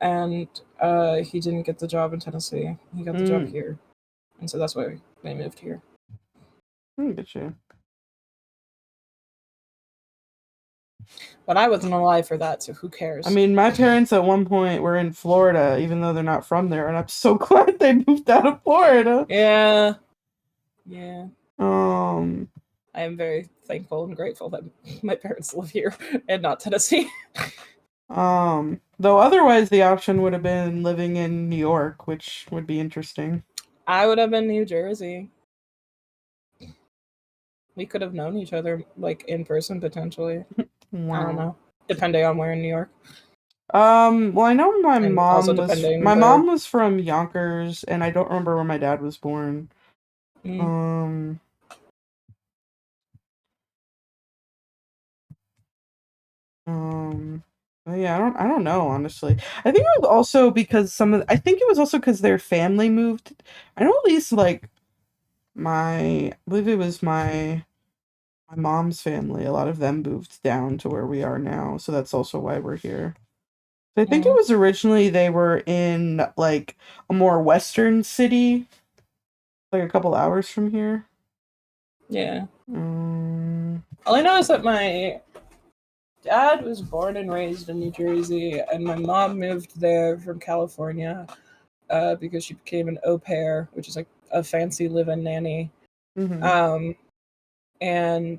and he didn't get the job in Tennessee. He got the job here, and so that's why they moved here. I get you. But I wasn't alive for that, so who cares? I mean, my parents at one point were in Florida, even though they're not from there, and I'm so glad they moved out of Florida. Yeah. I am very thankful and grateful that my parents live here and not Tennessee. Though otherwise the option would have been living in New York, which would be interesting. I would have been New Jersey. We could have known each other, like, in person, potentially. Wow. I don't know. Depending on where in New York. Well, I know my And mom also was depending my where- mom was from Yonkers, and I don't remember where my dad was born. Yeah, I don't know, honestly. I think it was also because I think it was also because their family moved. I know at least like I believe it was my mom's family. A lot of them moved down to where we are now, so that's also why we're here. I think it was originally they were in like a more western city, like a couple hours from here. Yeah. All I know is that my dad was born and raised in New Jersey, and my mom moved there from California because she became an au pair, which is like a fancy live-in nanny. And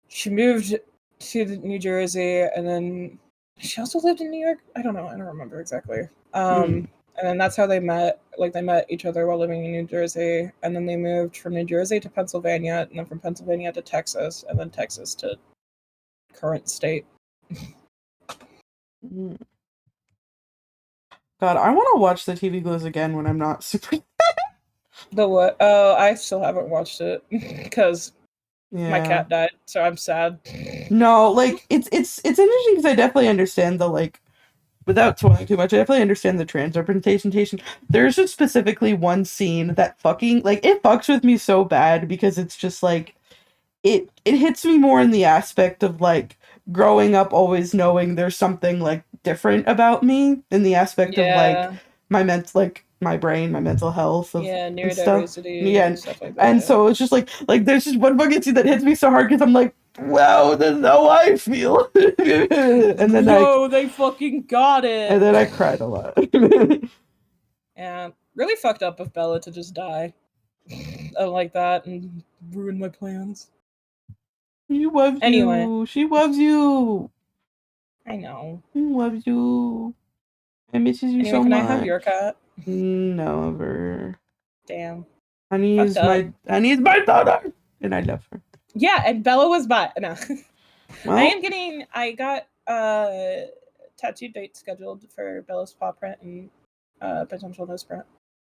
she moved to New Jersey, and then She also lived in New York. I don't know. I don't remember exactly. And then that's how they met. Like they met each other while living in New Jersey, and then they moved from New Jersey to Pennsylvania, and then from Pennsylvania to Texas, and then Texas to current state. Mm. God, I want to watch the TV Glows again when I'm not super. The what? Oh, I still haven't watched it because Yeah. my cat died, so I'm sad. No, like it's interesting because I definitely understand the like. Without spoiling too much, I definitely understand the trans representation. There's just specifically one scene that fucking like it fucks with me so bad because it's just like it hits me more in the aspect of like growing up always knowing there's something like different about me in the aspect of like my brain, my mental health of and stuff. Neurodiversity, Yeah, and stuff like that. and so it's just like there's just one fucking scene that hits me so hard because I'm like, wow, that's how I feel. And then they fucking got it. and then I cried a lot. And really fucked up of Bella to just die like that and ruin my plans. She loves Anyway. you. She loves you. I know. She loves you. I misses you Anyway, so can much. I have your cat? Never. Damn. Honey is Fucked my daughter, and I love her. Yeah, and Bella was bi. No. Well, I got tattoo date scheduled for Bella's paw print and potential nose print.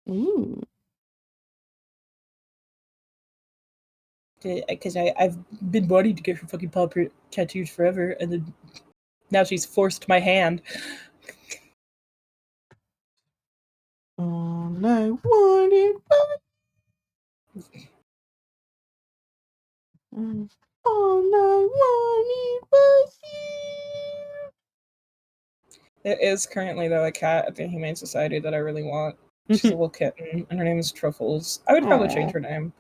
ooh. Because I've been wanting to get her fucking paw print tattooed forever, and then now she's forced my hand. All I wanted was all I wanted was you. There is currently though a cat at the Humane Society that I really want. She's a little kitten, and her name is Truffles. I would probably Aw. change her name.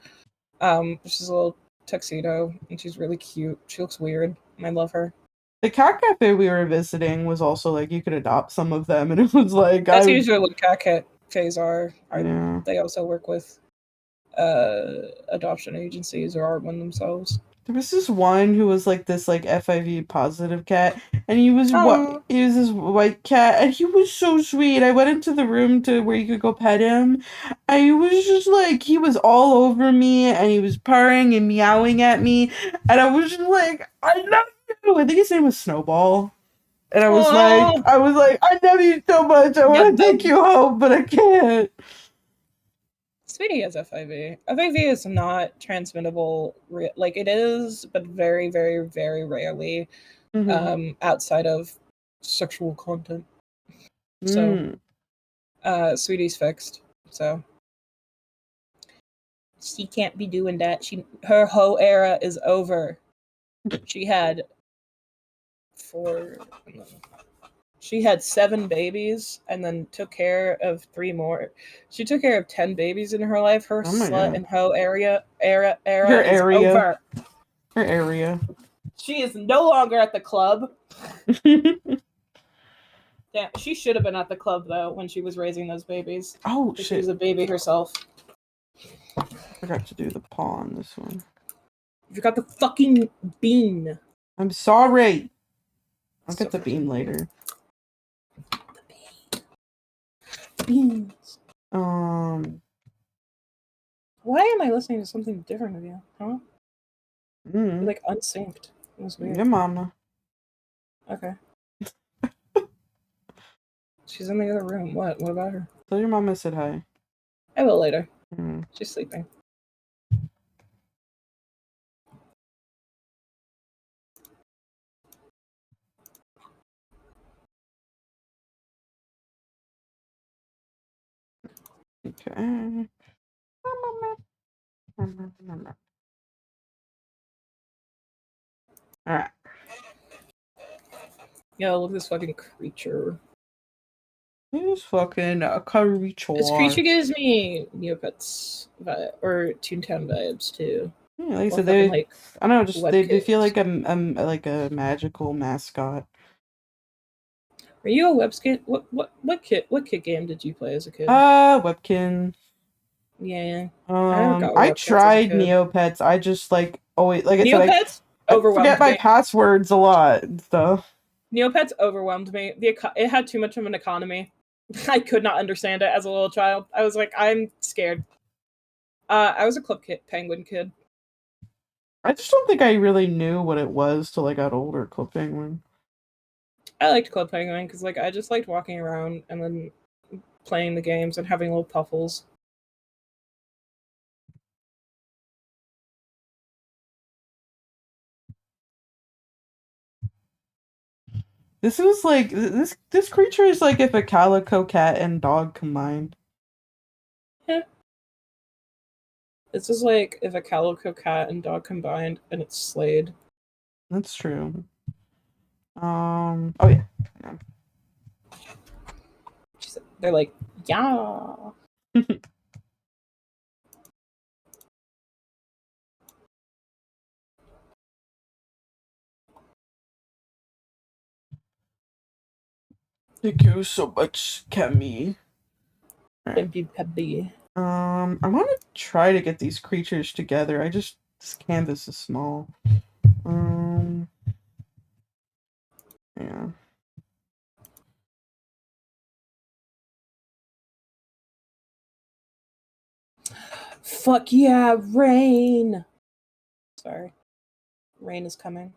She's a little tuxedo, and she's really cute. She looks weird, and I love her. The cat cafe we were visiting was also like you could adopt some of them, and it was like That's usually what cat cafes are. Yeah. They also work with adoption agencies or are one themselves. There was this one who was like this like FIV positive cat, and he was Aw. he was this white cat, and he was so sweet. I went into the room to where you could go pet him, and he was just like he was all over me, and he was purring and meowing at me, and I was just like, I love you. I think his name was Snowball, and I was Aw. like, I love you so much. I want to take you home, but I can't. Sweetie has FIV. FIV is not transmittable, like it is, but very, very, very rarely outside of sexual content. So, Sweetie's fixed. So, she can't be doing that. Her whole era is over. She had 7 babies and then took care of 3 more. She took care of 10 babies in her life. Her slut and hoe era is over. Her area. She is no longer at the club. Damn, she should have been at the club though when she was raising those babies. Oh shit! She was a baby herself. I forgot to do the paw on this one. You forgot the fucking bean. I'm sorry. I'll get the bean later. Beans. Why Why am I listening to something different of you? Huh? You're like unsynced. It was weird. Your mama. Okay. She's in the other room. What? What about her? Tell your mama I said hi. I will later. Mm. She's sleeping. Okay. Alright. Yo, look at this fucking creature. This fucking creature. This creature gives me Neopets vibe, or Toontown vibes too. Yeah, like I said, they like, I don't know, just they feel like a magical mascot. Are you a webkit? What kit game did you play as a kid? Webkin. Yeah. I tried Neopets. I just like always like I said, Neopets? I forget my passwords a lot and stuff. Neopets overwhelmed me. It had too much of an economy. I could not understand it as a little child. I was like, I'm scared. I was a Club Penguin kid. I just don't think I really knew what it was till I got older. Club Penguin. I liked Club Penguin because like I just liked walking around and then playing the games and having little puffles. This was like this creature is like if a calico cat and dog combined. Yeah. This is like if a calico cat and dog combined and it's slayed. That's true. Oh yeah. They're like, yeah. Thank you so much, Cammy. Peppy. I want to try to get these creatures together. This canvas is small. Yeah. Fuck yeah, rain! Sorry. Rain is coming.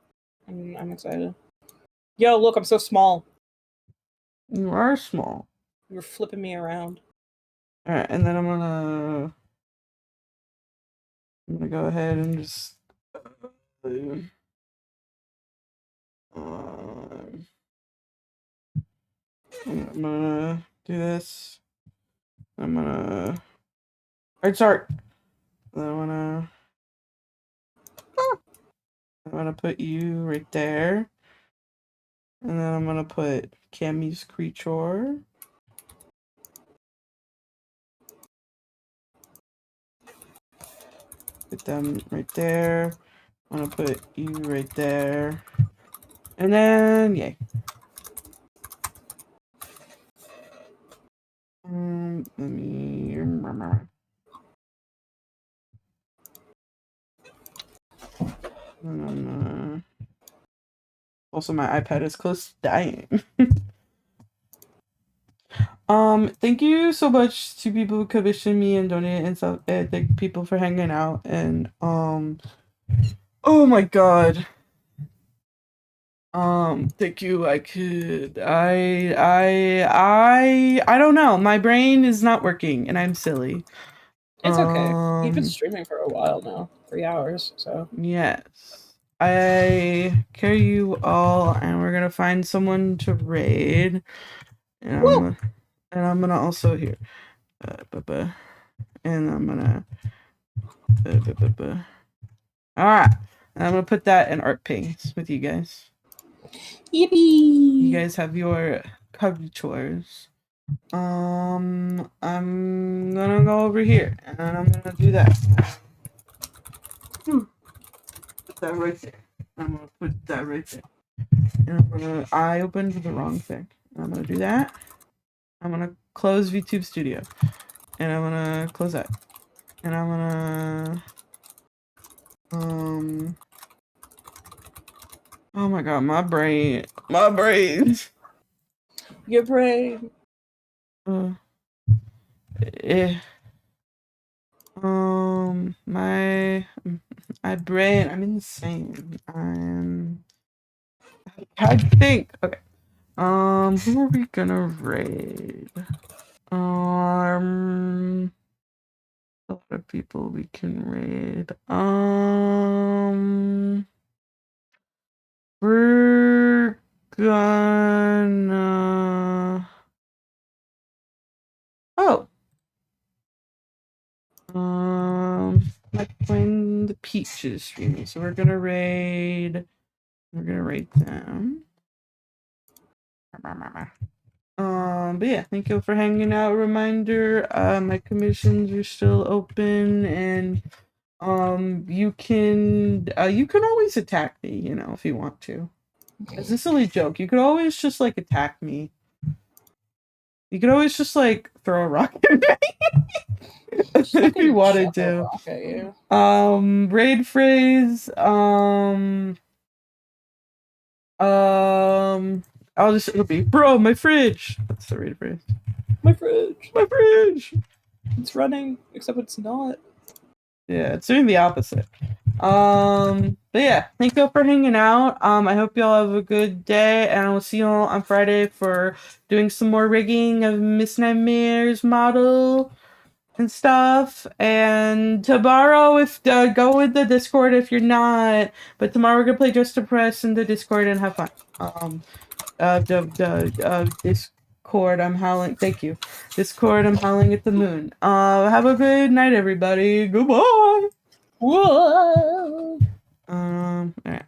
I'm excited. Yo, look, I'm so small. You are small. You're flipping me around. Alright, and then I'm gonna go ahead and just I'm gonna do this. I'm gonna start. I'm gonna put you right there. And then I'm gonna put Cammy's creature. Put them right there. I'm gonna put you right there. And then yay. Let me remember. Also, my iPad is close to dying. Thank you so much to people who commissioned me and donated and stuff. Thank people for hanging out and oh my god. Thank you. I don't know. My brain is not working and I'm silly. It's okay. You've been streaming for a while now. 3 hours, so. Yes. I carry you all and we're gonna find someone to raid. And I'm gonna also here. And I'm gonna alright. I'm gonna put that in art paints with you guys. Yippee! You guys have your chores. I'm gonna go over here and I'm gonna do that. Put that right there. I'm gonna put that right there. And I opened the wrong thing. I'm gonna do that. I'm gonna close VTube Studio. And I'm gonna close that. And I'm gonna oh my god, my brain. Your brain. My brain. I'm insane. I think. Okay. Who are we gonna raid? A lot of people we can raid. We're gonna. Oh. Like when the Peach is streaming, so we're gonna raid. We're gonna raid them. But yeah, thank you for hanging out. Reminder, my commissions are still open, and you can always attack me, you know, if you want to. It's a silly joke. You could always just like attack me. You could always just like throw a rock at me if you wanted to. Raid phrase. It'll be, bro, my fridge. That's the read phrase. My fridge. My fridge. It's running, except it's not. Yeah, it's doing the opposite. But yeah, thank y'all for hanging out. I hope y'all have a good day, and I will see y'all on Friday for doing some more rigging of Miss Nightmare's model and stuff. And tomorrow, go with the Discord if you're not. But tomorrow we're gonna play Just to Press in the Discord and have fun. Discord, I'm howling. Thank you. Discord, I'm howling at the moon. Have a good night, everybody. Goodbye. Whoa! Alright.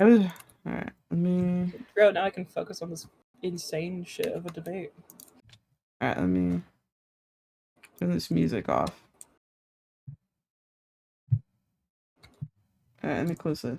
Alright, let me. Bro, now I can focus on this insane shit of a debate. Alright, let me turn this music off. Alright, let me close this.